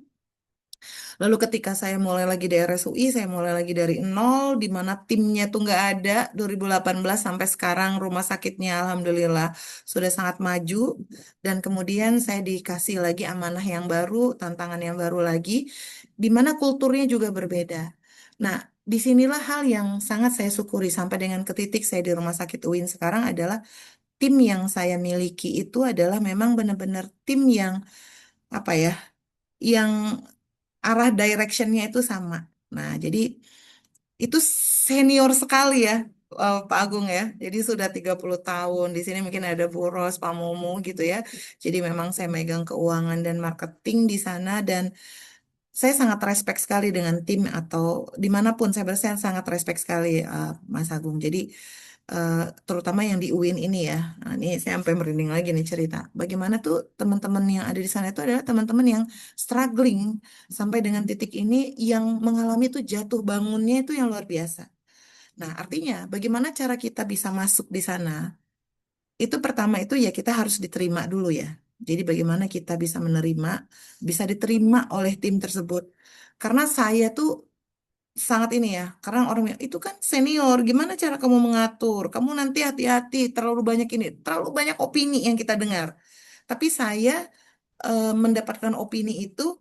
Lalu ketika saya mulai lagi di RSUI, saya mulai lagi dari nol, di mana timnya tuh nggak ada. 2018 sampai sekarang rumah sakitnya alhamdulillah sudah sangat maju. Dan kemudian saya dikasih lagi amanah yang baru, tantangan yang baru lagi, di mana kulturnya juga berbeda. Nah, disinilah hal yang sangat saya syukuri sampai dengan ke titik saya di Rumah Sakit UIN sekarang adalah tim yang saya miliki itu adalah memang benar-benar tim yang apa ya, yang arah directionnya itu sama. Nah, jadi itu senior sekali ya, Pak Agung ya. Jadi sudah 30 tahun. Di sini mungkin ada Bu Ros, Pak Mumu gitu ya. Jadi memang saya megang keuangan dan marketing di sana dan saya sangat respect sekali dengan tim atau dimanapun saya berada, saya sangat respect sekali Mas Agung. Jadi eh, terutama yang di UIN ini ya. Nah, ini saya sampai merinding lagi nih cerita. Bagaimana tuh teman-teman yang ada di sana itu adalah teman-teman yang struggling sampai dengan titik ini yang mengalami tuh jatuh bangunnya itu yang luar biasa. Nah, artinya bagaimana cara kita bisa masuk di sana? Itu pertama itu ya kita harus diterima dulu ya. Jadi bagaimana kita bisa menerima, bisa diterima oleh tim tersebut. Karena saya tuh sangat ini ya, karena orang bilang, itu kan senior, gimana cara kamu mengatur? Kamu nanti hati-hati, terlalu banyak ini, terlalu banyak opini yang kita dengar. Tapi saya mendapatkan opini itu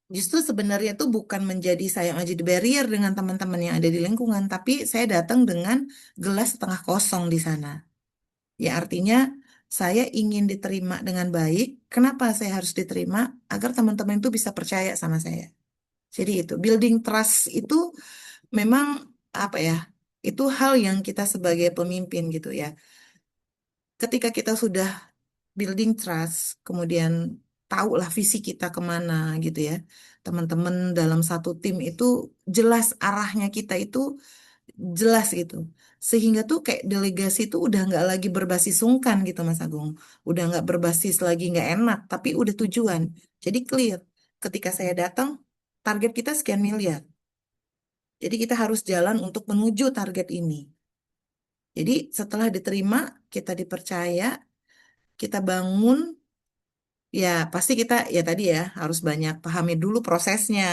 justru sebenarnya itu bukan menjadi saya yang jadi barrier dengan teman-teman yang ada di lingkungan, tapi saya datang dengan gelas setengah kosong di sana. Ya artinya saya ingin diterima dengan baik. Kenapa saya harus diterima? Agar teman-teman itu bisa percaya sama saya. Jadi itu building trust itu memang apa ya? Itu hal yang kita sebagai pemimpin gitu ya. Ketika kita sudah building trust, kemudian tahulah visi kita kemana gitu ya. Teman-teman dalam satu tim itu jelas arahnya kita itu jelas gitu. Sehingga tuh kayak delegasi itu udah nggak lagi berbasis sungkan gitu Mas Agung. Udah nggak berbasis lagi nggak enak, tapi udah tujuan. Jadi clear. Ketika saya datang, target kita sekian miliar. Jadi kita harus jalan untuk menuju target ini. Jadi setelah diterima, kita dipercaya, kita bangun. Ya, pasti kita ya tadi ya harus banyak pahami dulu prosesnya.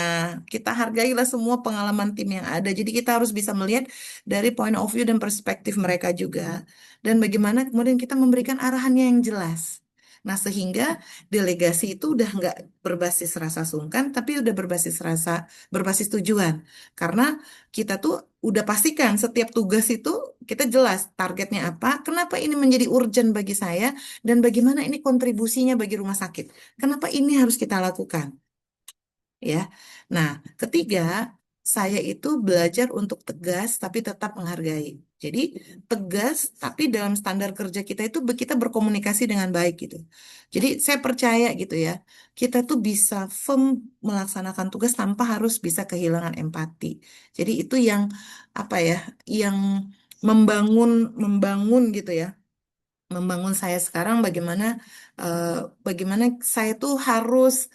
Kita hargailah semua pengalaman tim yang ada. Jadi kita harus bisa melihat dari point of view dan perspektif mereka juga. Dan bagaimana kemudian kita memberikan arahannya yang jelas. Nah, sehingga delegasi itu udah nggak berbasis rasa sungkan, tapi udah berbasis tujuan. Karena kita tuh udah pastikan setiap tugas itu kita jelas targetnya apa, kenapa ini menjadi urgent bagi saya, dan bagaimana ini kontribusinya bagi rumah sakit. Kenapa ini harus kita lakukan? Ya. Nah, ketiga, saya itu belajar untuk tegas tapi tetap menghargai. Jadi tegas tapi dalam standar kerja kita itu kita berkomunikasi dengan baik gitu. Jadi saya percaya gitu ya, kita tuh bisa firm melaksanakan tugas tanpa harus bisa kehilangan empati. Jadi itu yang apa ya, yang membangun membangun gitu ya, membangun saya sekarang bagaimana eh, bagaimana saya tuh harus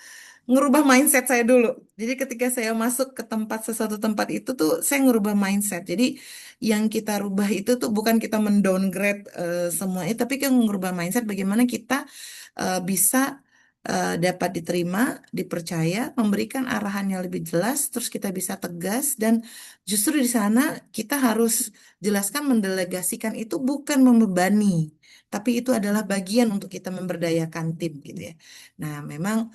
ngerubah mindset saya dulu. Jadi ketika saya masuk ke tempat sesuatu tempat itu tuh saya ngerubah mindset. Jadi yang kita rubah itu tuh bukan kita mendowngrade semua itu, tapi kan ngerubah mindset bagaimana kita bisa dapat diterima, dipercaya, memberikan arahan yang lebih jelas, terus kita bisa tegas dan justru di sana kita harus jelaskan mendelegasikan itu bukan membebani, tapi itu adalah bagian untuk kita memberdayakan tim gitu ya. Nah, memang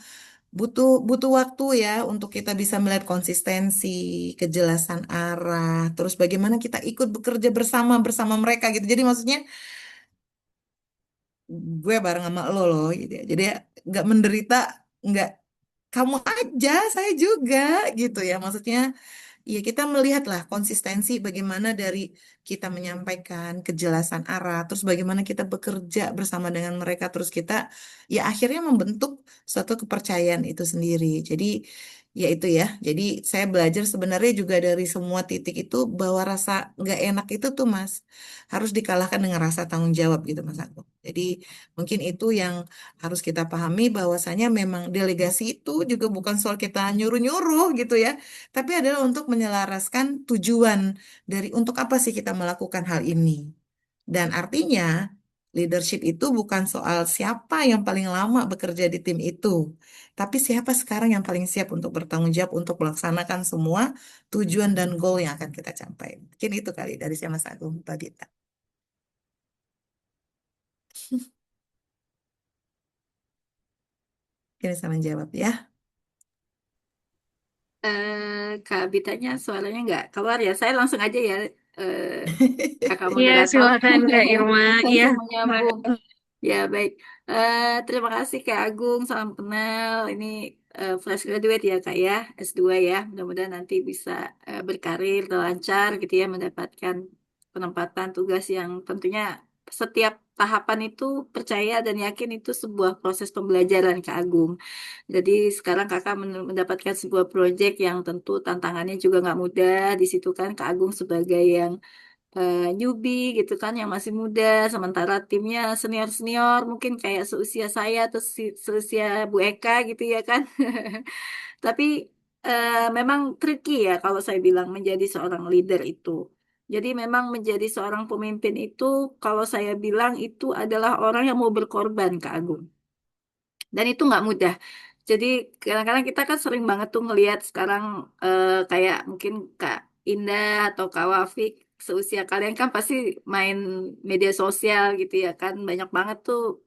butuh butuh waktu ya untuk kita bisa melihat konsistensi, kejelasan arah, terus bagaimana kita ikut bekerja bersama bersama mereka gitu. Jadi maksudnya gue bareng sama lo loh gitu ya. Jadi ya, nggak menderita, nggak kamu aja, saya juga gitu ya. Maksudnya ya kita melihatlah konsistensi bagaimana dari kita menyampaikan kejelasan arah, terus bagaimana kita bekerja bersama dengan mereka, terus kita ya akhirnya membentuk suatu kepercayaan itu sendiri. Jadi ya itu ya. Jadi saya belajar sebenarnya juga dari semua titik itu bahwa rasa nggak enak itu tuh Mas harus dikalahkan dengan rasa tanggung jawab gitu Mas Agung. Jadi mungkin itu yang harus kita pahami bahwasanya memang delegasi itu juga bukan soal kita nyuruh-nyuruh gitu ya, tapi adalah untuk menyelaraskan tujuan dari untuk apa sih kita melakukan hal ini. Dan artinya leadership itu bukan soal siapa yang paling lama bekerja di tim itu, tapi siapa sekarang yang paling siap untuk bertanggung jawab untuk melaksanakan semua tujuan dan goal yang akan kita capai. Mungkin itu kali dari saya Mas Agung, Mbak Dita. Mungkin bisa menjawab ya. Kak Bitanya suaranya nggak keluar ya. Saya langsung aja ya, eh, kakak Iya, moderator. silakan Kak Irma. Iya, Langsung menyambung. Ya, baik. Terima kasih Kak Agung, salam kenal. Ini fresh graduate ya Kak ya, S2 ya. Mudah-mudahan nanti bisa berkarir lancar gitu ya, mendapatkan penempatan tugas yang tentunya setiap tahapan itu percaya dan yakin itu sebuah proses pembelajaran Kak Agung. Jadi sekarang Kakak mendapatkan sebuah proyek yang tentu tantangannya juga nggak mudah. Di situ kan Kak Agung sebagai yang newbie gitu kan yang masih muda, sementara timnya senior senior mungkin kayak seusia saya atau seusia Bu Eka gitu ya kan. Tapi memang tricky ya kalau saya bilang menjadi seorang leader itu. Jadi memang menjadi seorang pemimpin itu kalau saya bilang itu adalah orang yang mau berkorban, Kak Agung. Dan itu nggak mudah. Jadi kadang-kadang kita kan sering banget tuh ngelihat sekarang kayak mungkin Kak Indah atau Kak Wafik seusia kalian kan pasti main media sosial gitu ya kan. Banyak banget tuh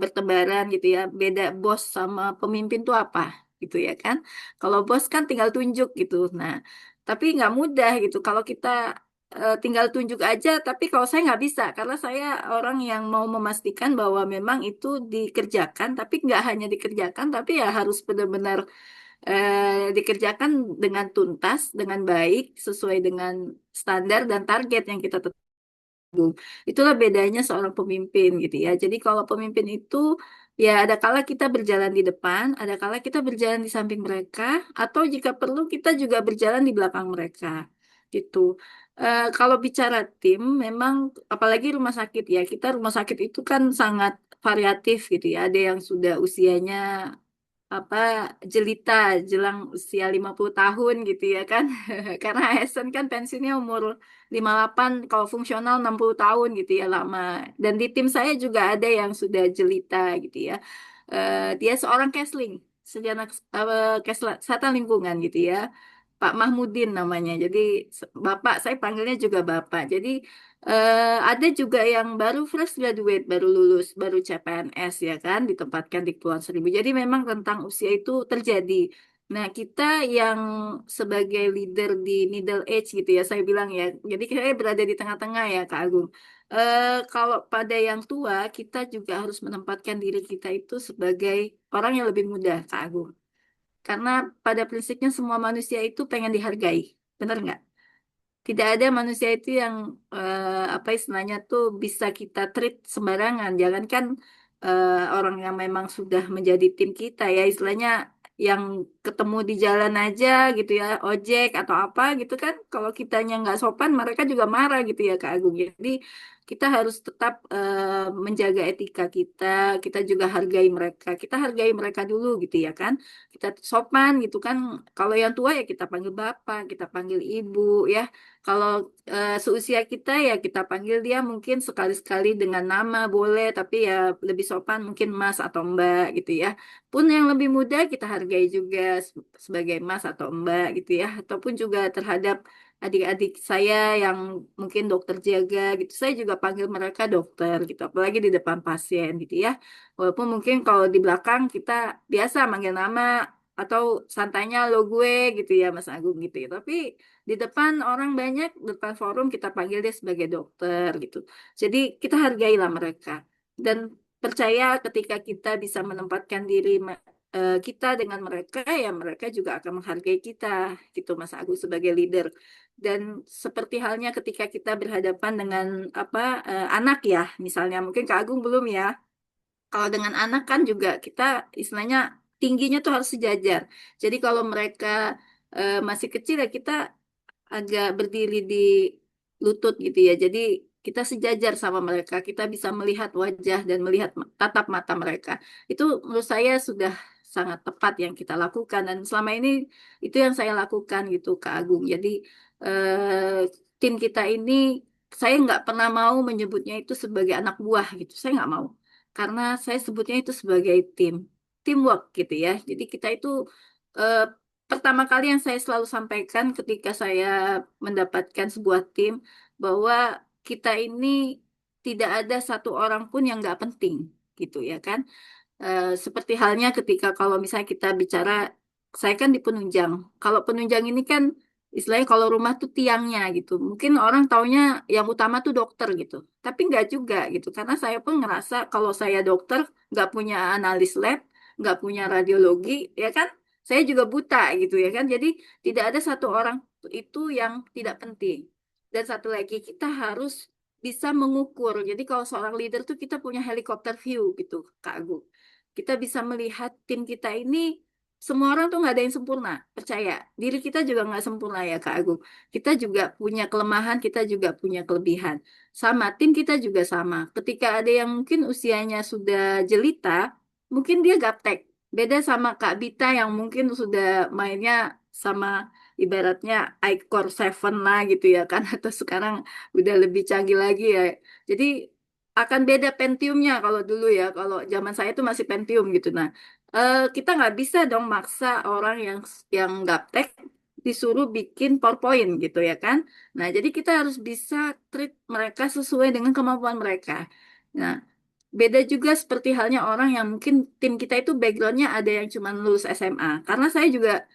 bertebaran gitu ya. Beda bos sama pemimpin tuh apa gitu ya kan. Kalau bos kan tinggal tunjuk gitu. Nah, tapi nggak mudah gitu. Kalau kita tinggal tunjuk aja, tapi kalau saya nggak bisa, karena saya orang yang mau memastikan bahwa memang itu dikerjakan, tapi nggak hanya dikerjakan, tapi ya harus benar-benar dikerjakan dengan tuntas, dengan baik, sesuai dengan standar dan target yang kita tetapkan. Itulah bedanya seorang pemimpin gitu ya. Jadi kalau pemimpin itu ya ada kala kita berjalan di depan, ada kala kita berjalan di samping mereka, atau jika perlu kita juga berjalan di belakang mereka gitu. Kalau bicara tim, memang apalagi rumah sakit ya, kita rumah sakit itu kan sangat variatif gitu ya. Ada yang sudah usianya apa jelita jelang usia 50 tahun gitu ya kan. Karena ASN kan pensiunnya umur 58, kalau fungsional 60 tahun gitu ya lama. Dan di tim saya juga ada yang sudah jelita gitu ya. Dia seorang Kesling, sarjana kesehatan lingkungan gitu ya. Pak Mahmudin namanya. Jadi Bapak, saya panggilnya juga Bapak. Jadi ada juga yang baru fresh graduate, baru lulus, baru CPNS ya kan, ditempatkan di Kepulauan Seribu. Jadi memang tentang usia itu terjadi. Nah, kita yang sebagai leader di middle age gitu ya, saya bilang ya. Jadi saya berada di tengah-tengah ya, Kak Agung. Kalau pada yang tua, kita juga harus menempatkan diri kita itu sebagai orang yang lebih muda, Kak Agung. Karena pada prinsipnya semua manusia itu pengen dihargai. Benar nggak? Tidak ada manusia itu yang apa istilahnya tuh bisa kita treat sembarangan. Jangankan orang yang memang sudah menjadi tim kita ya istilahnya yang ketemu di jalan aja gitu ya, ojek atau apa gitu kan. Kalau kitanya nggak sopan, mereka juga marah gitu ya Kak Agung. Jadi kita harus tetap menjaga etika kita. Kita juga hargai mereka. Kita hargai mereka dulu gitu ya kan. Kita sopan gitu kan. Kalau yang tua ya kita panggil bapak, kita panggil ibu ya. Kalau seusia kita ya kita panggil dia mungkin sekali-sekali dengan nama boleh, tapi ya lebih sopan mungkin Mas atau Mbak gitu ya. Pun yang lebih muda kita hargai juga sebagai Mas atau Mbak gitu ya. Ataupun juga terhadap adik-adik saya yang mungkin dokter jaga gitu, saya juga panggil mereka dokter gitu. Apalagi di depan pasien gitu ya. Walaupun mungkin kalau di belakang kita biasa manggil nama atau santainya lo gue gitu ya Mas Agung gitu ya. Tapi di depan orang banyak, depan forum kita panggil dia sebagai dokter gitu. Jadi kita hargailah mereka. Dan percaya ketika kita bisa menempatkan diri kita dengan mereka, ya mereka juga akan menghargai kita gitu Mas Agus sebagai leader. Dan seperti halnya ketika kita berhadapan dengan apa anak ya, misalnya mungkin Kak Agung belum ya. Kalau dengan anak kan juga kita istilahnya tingginya tuh harus sejajar. Jadi kalau mereka masih kecil ya kita agak berdiri di lutut gitu ya. Jadi kita sejajar sama mereka, kita bisa melihat wajah dan melihat tatap mata mereka. Itu menurut saya sudah sangat tepat yang kita lakukan dan selama ini itu yang saya lakukan gitu Kak Agung. Jadi tim kita ini saya nggak pernah mau menyebutnya itu sebagai anak buah gitu. Saya nggak mau karena saya sebutnya itu sebagai teamwork gitu ya. Jadi kita itu eh, pertama kali yang saya selalu sampaikan ketika saya mendapatkan sebuah tim bahwa kita ini tidak ada satu orang pun yang nggak penting gitu ya kan. Seperti halnya ketika kalau misalnya kita bicara, saya kan di penunjang. Kalau penunjang ini kan istilahnya kalau rumah tuh tiangnya gitu. Mungkin orang taunya yang utama tuh dokter gitu. Tapi nggak juga gitu. Karena saya pun ngerasa kalau saya dokter nggak punya analis lab, nggak punya radiologi, ya kan? Saya juga buta gitu ya kan. Jadi tidak ada satu orang itu yang tidak penting. Dan satu lagi kita harus bisa mengukur. Jadi kalau seorang leader tuh kita punya helikopter view gitu, Kak Agung. Kita bisa melihat tim kita ini semua orang tuh nggak ada yang sempurna, percaya. Diri kita juga nggak sempurna ya Kak Agung. Kita juga punya kelemahan, kita juga punya kelebihan. Sama, tim kita juga sama. Ketika ada yang mungkin usianya sudah jelita, mungkin dia gaptek. Beda sama Kak Bita yang mungkin sudah mainnya sama ibaratnya iCore 7 lah gitu ya kan. Atau sekarang udah lebih canggih lagi ya. Jadi akan beda Pentiumnya kalau dulu ya. Kalau zaman saya itu masih Pentium gitu. Nah, kita nggak bisa dong maksa orang yang gaptek disuruh bikin PowerPoint gitu ya kan. Nah, jadi kita harus bisa treat mereka sesuai dengan kemampuan mereka. Nah, beda juga seperti halnya orang yang mungkin tim kita itu backgroundnya ada yang cuma lulus SMA. Karena saya juga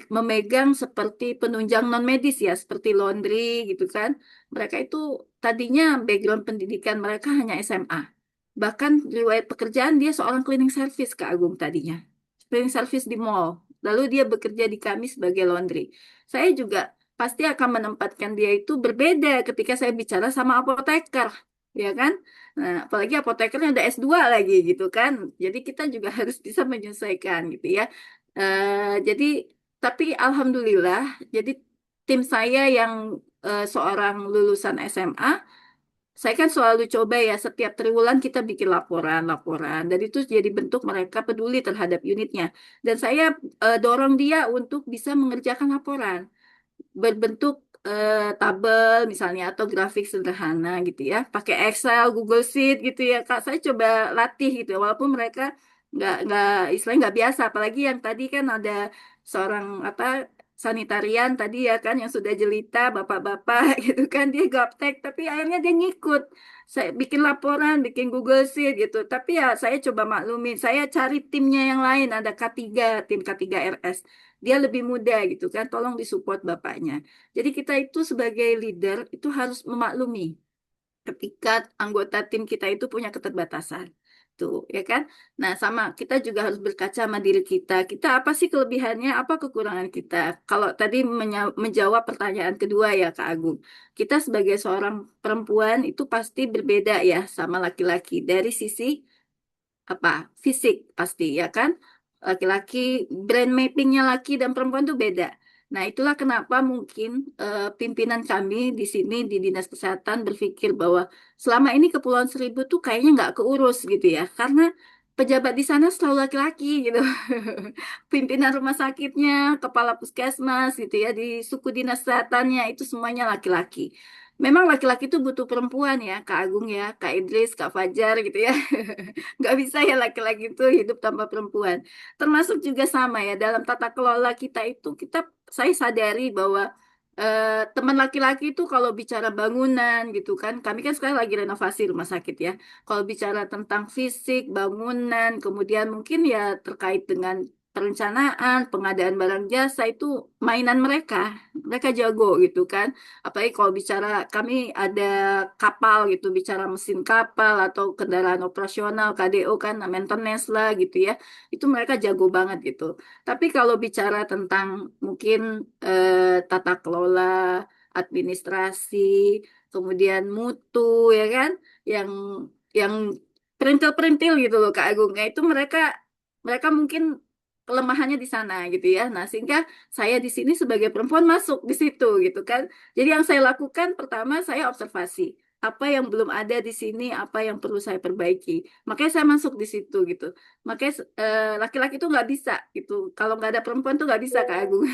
memegang seperti penunjang non medis ya, seperti laundry gitu kan. Mereka itu tadinya background pendidikan mereka hanya SMA. Bahkan riwayat pekerjaan dia seorang cleaning service Kak Agung tadinya. Cleaning service di mall. Lalu dia bekerja di kami sebagai laundry. Saya juga pasti akan menempatkan dia itu berbeda ketika saya bicara sama apoteker. Ya kan? Nah, apalagi apotekernya ada S2 lagi gitu kan. Jadi kita juga harus bisa menyesuaikan gitu ya. Jadi tapi alhamdulillah jadi tim saya yang seorang lulusan SMA saya kan selalu coba ya setiap triwulan kita bikin laporan dan itu jadi bentuk mereka peduli terhadap unitnya dan saya dorong dia untuk bisa mengerjakan laporan berbentuk tabel misalnya atau grafik sederhana gitu ya pakai Excel, Google Sheet gitu ya Kak saya coba latih gitu ya. Walaupun mereka nggak istilahnya nggak biasa apalagi yang tadi kan ada seorang apa sanitarian tadi ya kan yang sudah jelita bapak-bapak gitu kan dia gaptek tapi akhirnya dia ngikut saya bikin laporan bikin Google Sheet gitu tapi ya saya coba maklumin saya cari timnya yang lain ada K3 tim K3RS dia lebih muda gitu kan tolong disupport bapaknya jadi kita itu sebagai leader itu harus memaklumi ketika anggota tim kita itu punya keterbatasan Tuh, ya kan? Nah, sama kita juga harus berkaca sama diri kita. Kita apa sih kelebihannya, apa kekurangan kita? Kalau tadi menjawab pertanyaan kedua ya, Kak Agung. Kita sebagai seorang perempuan itu pasti berbeda ya sama laki-laki dari sisi apa fisik pasti ya kan laki-laki brain mappingnya laki dan perempuan tuh beda. Nah itulah kenapa mungkin pimpinan kami di sini di Dinas Kesehatan berpikir bahwa selama ini Kepulauan Seribu tuh kayaknya nggak keurus gitu ya karena pejabat di sana selalu laki-laki gitu. Pimpinan rumah sakitnya, kepala puskesmas gitu ya di suku dinas kesehatannya itu semuanya laki-laki. Memang laki-laki itu butuh perempuan ya, Kak Agung ya, Kak Idris, Kak Fajar gitu ya. Nggak bisa ya laki-laki itu hidup tanpa perempuan. Termasuk juga sama ya dalam tata kelola kita itu saya sadari bahwa teman laki-laki itu kalau bicara bangunan gitu kan, kami kan sekarang lagi renovasi rumah sakit ya. Kalau bicara tentang fisik, bangunan, kemudian mungkin ya terkait dengan perencanaan, pengadaan barang jasa itu mainan mereka. Mereka jago gitu kan. Apalagi kalau bicara kami ada kapal gitu, bicara mesin kapal atau kendaraan operasional, KDO kan, maintenance lah gitu ya. Itu mereka jago banget gitu. Tapi kalau bicara tentang mungkin tata kelola, administrasi, kemudian mutu ya kan, yang yang perintil-perintil gitu loh Kak Agung. Nah, itu mereka mereka mungkin kelemahannya di sana gitu ya. Nah, sehingga saya di sini sebagai perempuan masuk di situ gitu kan. Jadi yang saya lakukan pertama saya observasi apa yang belum ada di sini, apa yang perlu saya perbaiki. Makanya saya masuk di situ gitu. Makanya laki-laki itu nggak bisa gitu. Kalau nggak ada perempuan tuh nggak bisa Kak Agung.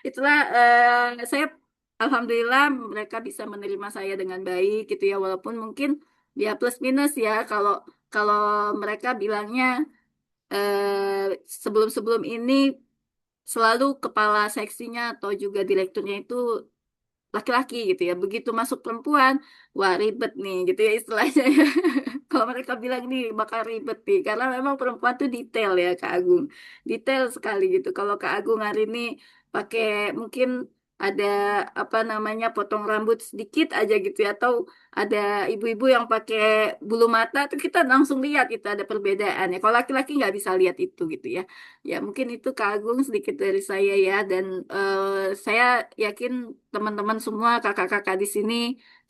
Itulah saya alhamdulillah mereka bisa menerima saya dengan baik gitu ya. Walaupun mungkin ya plus minus ya kalau kalau mereka bilangnya sebelum-sebelum ini selalu kepala seksinya atau juga direkturnya itu laki-laki gitu ya. Begitu masuk perempuan, wah ribet nih gitu ya istilahnya ya. Kalau mereka bilang nih bakal ribet nih karena memang perempuan tuh detail ya Kak Agung. Detail sekali gitu. Kalau Kak Agung hari ini pakai mungkin ada apa namanya potong rambut sedikit aja gitu ya atau ada ibu-ibu yang pakai bulu mata tuh kita langsung lihat itu ada perbedaan ya. Kalau laki-laki nggak bisa lihat itu gitu ya. Ya, mungkin itu Kak Agung sedikit dari saya ya dan saya yakin teman-teman semua kakak-kakak di sini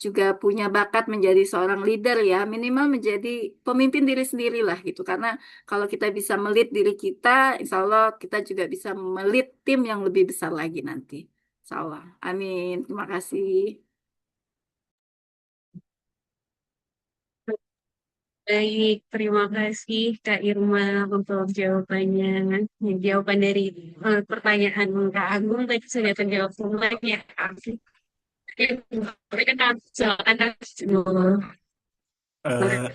juga punya bakat menjadi seorang leader ya, minimal menjadi pemimpin diri sendiri lah gitu. Karena kalau kita bisa melit diri kita, insya Allah kita juga bisa melit tim yang lebih besar lagi nanti. Insya Allah. Amin. Terima kasih. Baik, terima kasih Kak Irma untuk jawabannya. Ya, jawaban dari pertanyaan Kak Agung tadi sudah terjawab semuanya. Silakan Kak. Eh,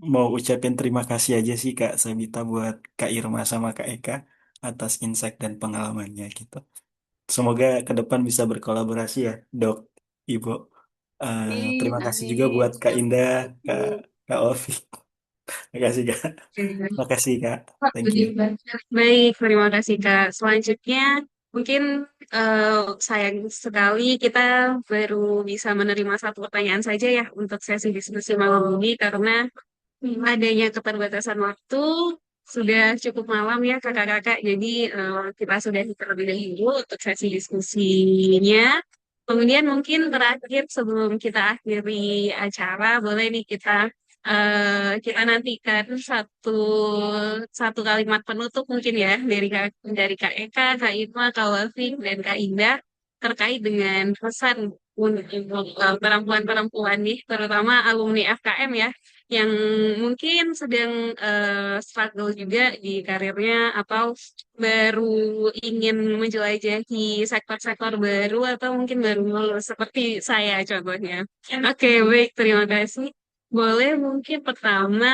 mau ucapin terima kasih aja sih Kak Sabita buat Kak Irma sama Kak Eka atas insight dan pengalamannya gitu. Semoga ke depan bisa berkolaborasi ya, Dok, Ibu. Amin. Terima kasih juga buat Amin. Kak Indah, Kak Ovi. Makasih Kak. Makasih Kak. Thank you. Baik, terima kasih Kak. Selanjutnya, mungkin sayang sekali kita baru bisa menerima satu pertanyaan saja ya untuk sesi diskusi malam ini karena adanya keterbatasan waktu sudah cukup malam ya kakak-kakak. Jadi kita sudah terlebih dahulu untuk sesi diskusinya. Kemudian mungkin terakhir sebelum kita akhiri acara, boleh nih kita nantikan satu kalimat penutup mungkin ya dari Kak Eka, Kak Irma, Kak Wafik, dan Kak Indah terkait dengan pesan untuk perempuan-perempuan nih, terutama alumni FKM ya, yang mungkin sedang struggle juga di karirnya atau baru ingin menjelajahi sektor-sektor baru atau mungkin baru lulus seperti saya contohnya. Oke, baik, terima kasih. Boleh mungkin pertama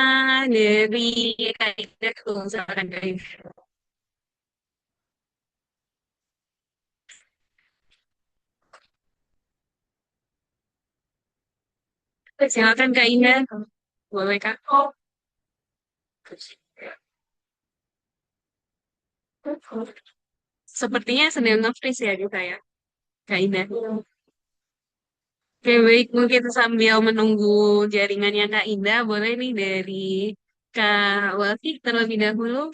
dari Kak Ida dulu, silakan Kak Ida. Silakan Kak Ida. Boleh Kak? Oh. Sepertinya sedang nge-freeze ya kita ya, Kak Ida. Oke, baik. Mungkin sambil menunggu jaringannya Kak Indah, boleh nih dari Kak Walfi terlebih dahulu.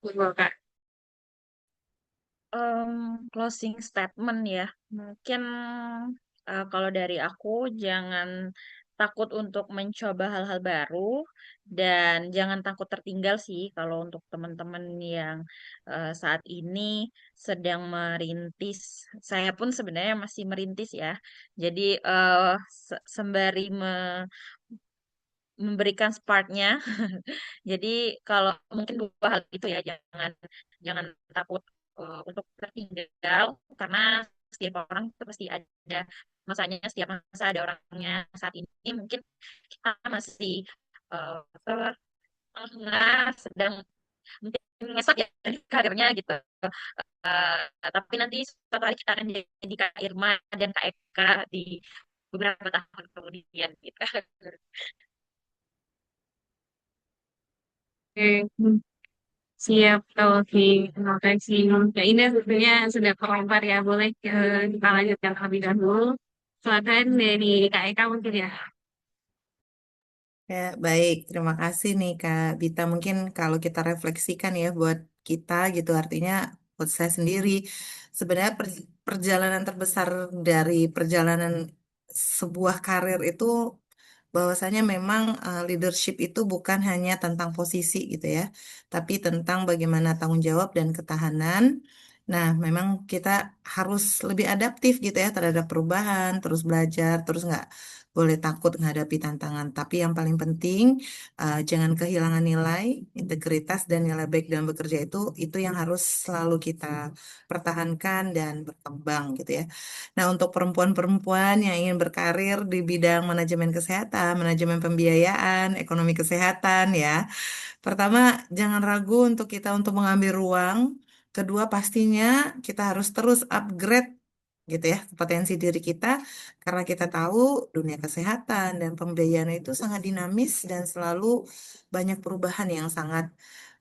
Boleh, Kak. Em, Closing statement ya, mungkin kalau dari aku jangan takut untuk mencoba hal-hal baru dan jangan takut tertinggal sih kalau untuk teman-teman yang saat ini sedang merintis. Saya pun sebenarnya masih merintis ya. Jadi sembari memberikan sparknya. Jadi kalau mungkin dua hal itu ya, jangan jangan takut untuk tertinggal karena setiap orang itu pasti ada masanya, setiap masa ada orangnya. Saat ini mungkin kita masih uh, sedang mungkin ngesot ya di karirnya gitu. Tapi nanti suatu hari kita akan jadi Kak Irma dan Kak Eka di beberapa tahun kemudian gitu. Oke. Siap, Kak Walfi. Terima kasih. Kak Indah sebenarnya sudah terlempar ya. Boleh kita lanjutkan terlebih dahulu. Silakan dari Kak Eka mungkin ya. Ya, baik. Terima kasih nih Kak Bita. Mungkin kalau kita refleksikan ya buat kita gitu, artinya buat saya sendiri. Sebenarnya perjalanan terbesar dari perjalanan sebuah karir itu bahwasanya memang leadership itu bukan hanya tentang posisi gitu ya, tapi tentang bagaimana tanggung jawab dan ketahanan. Nah, memang kita harus lebih adaptif gitu ya terhadap perubahan, terus belajar, terus nggak boleh takut menghadapi tantangan. Tapi yang paling penting jangan kehilangan nilai, integritas dan nilai baik dalam bekerja itu yang harus selalu kita pertahankan dan berkembang gitu ya. Nah, untuk perempuan-perempuan yang ingin berkarir di bidang manajemen kesehatan, manajemen pembiayaan, ekonomi kesehatan ya. Pertama, jangan ragu untuk kita untuk mengambil ruang. Kedua, pastinya kita harus terus upgrade gitu ya potensi diri kita karena kita tahu dunia kesehatan dan pembiayaan itu sangat dinamis dan selalu banyak perubahan yang sangat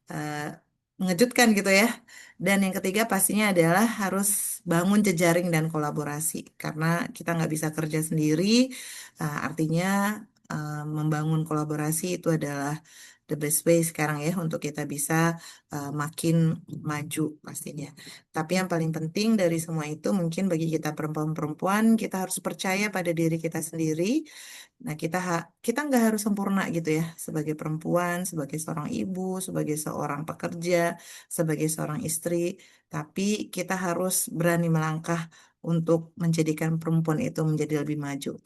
eh, mengejutkan gitu ya. Dan yang ketiga pastinya adalah harus bangun jejaring dan kolaborasi karena kita nggak bisa kerja sendiri. Artinya membangun kolaborasi itu adalah the best way sekarang ya untuk kita bisa makin maju pastinya. Tapi yang paling penting dari semua itu mungkin bagi kita perempuan-perempuan kita harus percaya pada diri kita sendiri. Nah, kita nggak harus sempurna gitu ya sebagai perempuan, sebagai seorang ibu, sebagai seorang pekerja, sebagai seorang istri, tapi kita harus berani melangkah untuk menjadikan perempuan itu menjadi lebih maju,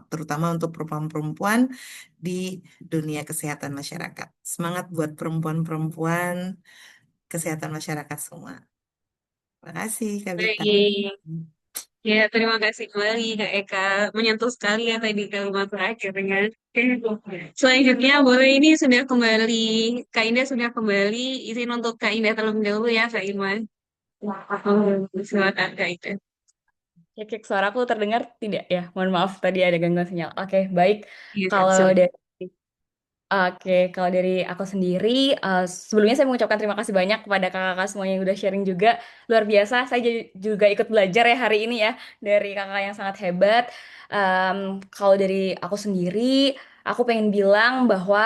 terutama untuk perempuan-perempuan di dunia kesehatan masyarakat. Semangat buat perempuan-perempuan kesehatan masyarakat semua. Terima kasih, Kak Bita. Baik. Ya, terima kasih kembali Kak Eka. Menyentuh sekali ya tadi kalimat terakhir kan. Oke. Selanjutnya boleh ini sudah kembali. Kak Indah sudah kembali. Izin untuk Kak Indah terlebih dahulu ya Kak Irman. Silakan Kak Indah. Cek suaraku terdengar tidak ya? Mohon maaf tadi ada gangguan sinyal. Oke, baik. Iya Kak, Kalau silakan. dari Oke, kalau dari aku sendiri, sebelumnya saya mengucapkan terima kasih banyak kepada kakak-kakak semuanya yang udah sharing juga. Luar biasa, saya juga ikut belajar ya hari ini ya, dari kakak yang sangat hebat. Kalau dari aku sendiri, aku pengen bilang bahwa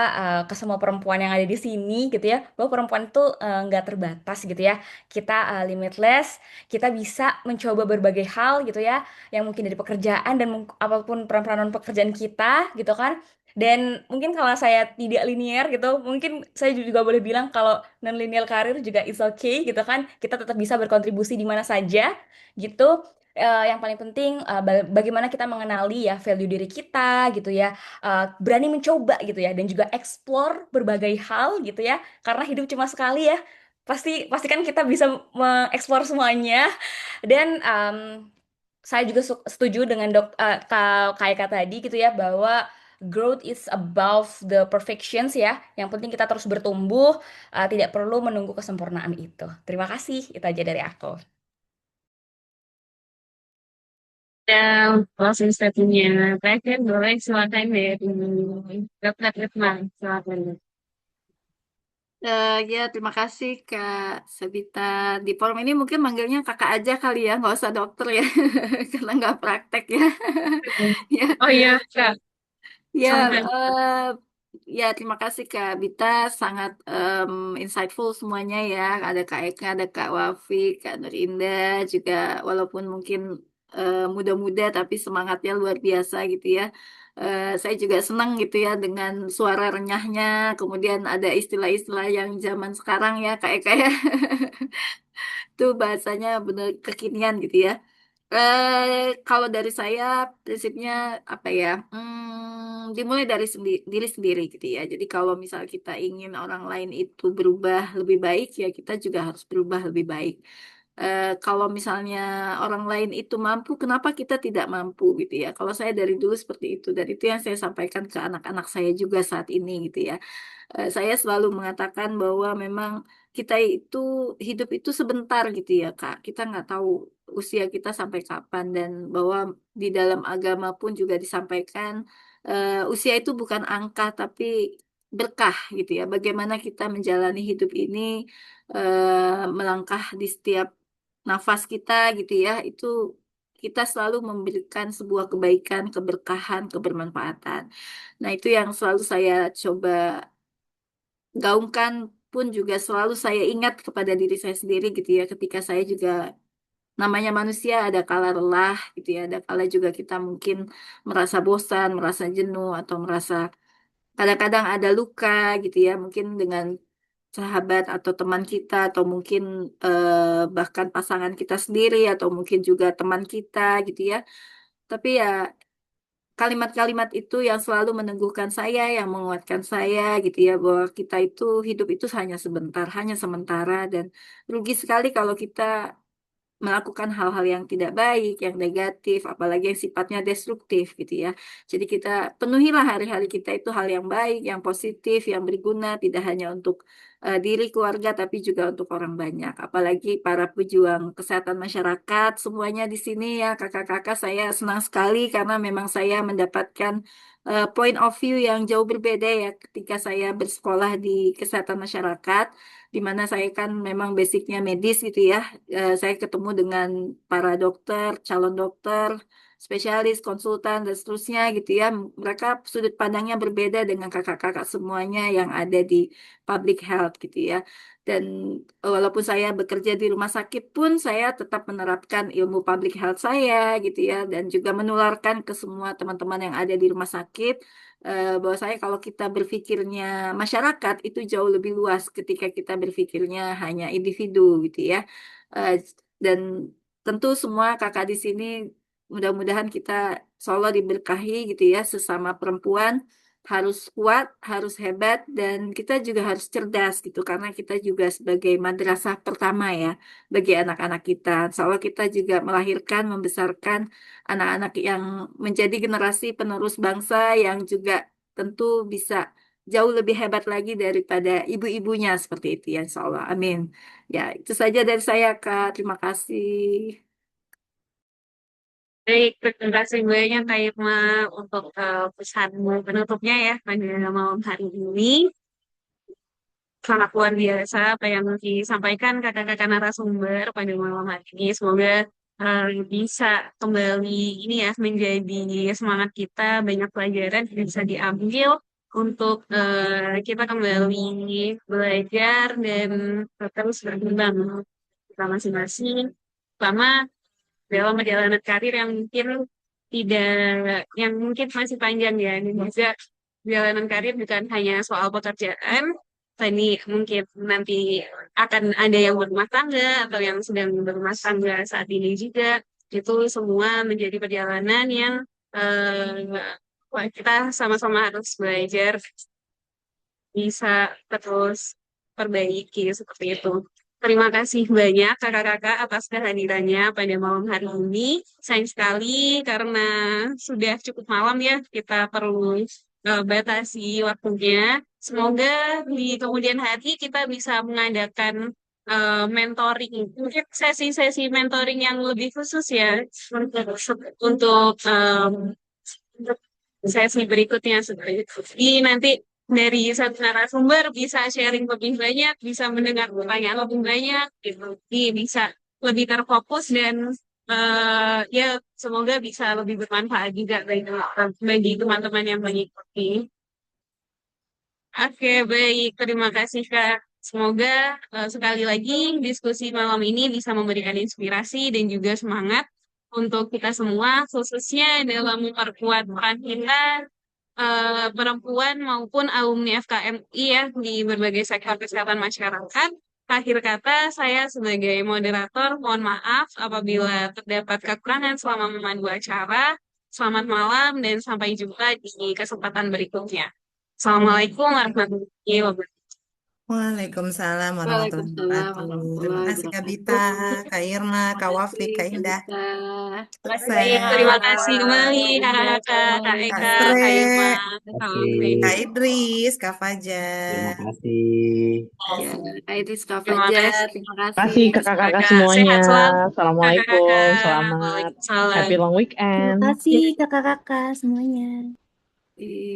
ke semua perempuan yang ada di sini gitu ya, bahwa perempuan itu nggak terbatas gitu ya. Kita limitless, kita bisa mencoba berbagai hal gitu ya, yang mungkin dari pekerjaan dan apapun peran-peran pekerjaan kita gitu kan. Dan mungkin kalau saya tidak linier gitu, mungkin saya juga boleh bilang kalau non-linear karir juga is okay gitu kan. Kita tetap bisa berkontribusi di mana saja gitu. Yang paling penting bagaimana kita mengenali ya value diri kita gitu ya. Berani mencoba gitu ya dan juga explore berbagai hal gitu ya. Karena hidup cuma sekali ya. Pasti kan kita bisa mengeksplor semuanya dan saya juga setuju dengan Kak Eka tadi gitu ya bahwa growth is above the perfections ya. Yang penting kita terus bertumbuh, tidak perlu menunggu kesempurnaan itu. Terima kasih, itu aja dari aku. Dan closing statement-nya terakhir boleh silakan dari Dr. Ritman. Silakan. Ya, terima kasih Kak Sabita. Di forum ini mungkin manggilnya kakak aja kali ya, nggak usah dokter ya, karena nggak praktek ya. Ya, Oh iya, Kak. ya, Sampai. ya terima kasih Kak Bita, sangat insightful semuanya ya. Ada Kak Eka, ada Kak Wafi, Kak Nurinda juga, walaupun mungkin muda-muda tapi semangatnya luar biasa gitu ya. Saya juga senang gitu ya dengan suara renyahnya, kemudian ada istilah-istilah yang zaman sekarang ya Kak Eka ya. Itu bahasanya benar kekinian gitu ya. Kalau dari saya prinsipnya apa ya? Dimulai dari diri sendiri gitu ya. Jadi kalau misal kita ingin orang lain itu berubah lebih baik, ya kita juga harus berubah lebih baik. Kalau misalnya orang lain itu mampu, kenapa kita tidak mampu gitu ya? Kalau saya dari dulu seperti itu, dan itu yang saya sampaikan ke anak-anak saya juga saat ini gitu ya. Saya selalu mengatakan bahwa memang kita itu hidup itu sebentar gitu ya Kak. Kita nggak tahu usia kita sampai kapan, dan bahwa di dalam agama pun juga disampaikan usia itu bukan angka tapi berkah gitu ya. Bagaimana kita menjalani hidup ini, melangkah di setiap nafas kita gitu ya. Itu kita selalu memberikan sebuah kebaikan, keberkahan, kebermanfaatan. Nah, itu yang selalu saya coba gaungkan, pun juga selalu saya ingat kepada diri saya sendiri gitu ya, ketika saya juga namanya manusia ada kala lelah gitu ya, ada kala juga kita mungkin merasa bosan, merasa jenuh, atau merasa kadang-kadang ada luka gitu ya, mungkin dengan sahabat atau teman kita, atau mungkin bahkan pasangan kita sendiri, atau mungkin juga teman kita gitu ya. Tapi ya kalimat-kalimat itu yang selalu meneguhkan saya, yang menguatkan saya gitu ya, bahwa kita itu hidup itu hanya sebentar, hanya sementara, dan rugi sekali kalau kita melakukan hal-hal yang tidak baik, yang negatif, apalagi yang sifatnya destruktif gitu ya. Jadi kita penuhilah hari-hari kita itu hal yang baik, yang positif, yang berguna, tidak hanya untuk diri keluarga, tapi juga untuk orang banyak. Apalagi para pejuang kesehatan masyarakat, semuanya di sini ya, kakak-kakak, saya senang sekali karena memang saya mendapatkan point of view yang jauh berbeda ya ketika saya bersekolah di kesehatan masyarakat, di mana saya kan memang basicnya medis gitu ya. Saya ketemu dengan para dokter, calon dokter, spesialis, konsultan, dan seterusnya gitu ya. Mereka sudut pandangnya berbeda dengan kakak-kakak semuanya yang ada di public health gitu ya. Dan walaupun saya bekerja di rumah sakit pun, saya tetap menerapkan ilmu public health saya gitu ya. Dan juga menularkan ke semua teman-teman yang ada di rumah sakit, bahwa saya kalau kita berpikirnya masyarakat itu jauh lebih luas ketika kita berpikirnya hanya individu gitu ya. Eh, dan tentu semua kakak di sini mudah-mudahan kita selalu diberkahi gitu ya, sesama perempuan harus kuat, harus hebat, dan kita juga harus cerdas gitu, karena kita juga sebagai madrasah pertama ya bagi anak-anak kita. Soalnya kita juga melahirkan, membesarkan anak-anak yang menjadi generasi penerus bangsa yang juga tentu bisa jauh lebih hebat lagi daripada ibu-ibunya seperti itu ya, insya Allah. Amin. Ya, itu saja dari saya, Kak. Terima kasih. Baik, terima kasih banyak Kak Irma untuk pesanmu penutupnya ya pada malam hari ini. Sangat luar biasa apa yang disampaikan kakak-kakak narasumber pada malam hari ini. Semoga bisa kembali ini ya menjadi semangat kita, banyak pelajaran yang bisa diambil untuk kita kembali belajar dan terus berkembang kita masing-masing. Pertama dalam perjalanan karir yang mungkin tidak, yang mungkin masih panjang ya. Dan juga perjalanan karir bukan hanya soal pekerjaan, tadi mungkin nanti akan ada yang berumah tangga atau yang sedang berumah tangga saat ini juga. Itu semua menjadi perjalanan yang kita sama-sama harus belajar bisa terus perbaiki seperti itu. Terima kasih banyak kakak-kakak atas kehadirannya pada malam hari ini. Sayang sekali karena sudah cukup malam ya, kita perlu batasi waktunya. Semoga di kemudian hari kita bisa mengadakan mentoring, mungkin sesi-sesi mentoring yang lebih khusus ya untuk sesi berikutnya seperti itu. Jadi nanti dari satu narasumber bisa sharing lebih banyak, bisa mendengar pertanyaan lebih banyak, gitu. Jadi bisa lebih terfokus dan ya semoga bisa lebih bermanfaat juga bagi teman-teman yang mengikuti. Oke, baik. Terima kasih, Kak. Semoga sekali lagi diskusi malam ini bisa memberikan inspirasi dan juga semangat untuk kita semua, khususnya dalam memperkuat peran kita perempuan maupun alumni FKMI ya di berbagai sektor kesehatan masyarakat. Akhir kata, saya sebagai moderator mohon maaf apabila terdapat kekurangan selama memandu acara. Selamat malam dan sampai jumpa di kesempatan berikutnya. Assalamualaikum warahmatullahi wabarakatuh. Waalaikumsalam warahmatullahi Waalaikumsalam wabarakatuh. Terima warahmatullahi kasih Kak Bita, wabarakatuh. Kak Irma, Terima Kak Wafik, kasih, Kak Kak Indah. Dita. Makasih Sukses. banyak. Terima kasih kembali Terima kakak-kakak, Kak kasih. Kak Eka, Stre, Kak Irma, Terima Kak Wafik. Kak kasih. Idris, Kak Terima Fajar. kasih. Ya, Kak Idris, Kak Terima Fajar, kasih. terima Kasih kasih. kakak-kakak Kakak semuanya. sehat selalu, Assalamualaikum, kakak-kakak. selamat Waalaikumsalam. happy long Terima weekend. kasih kakak-kakak semuanya. Iya.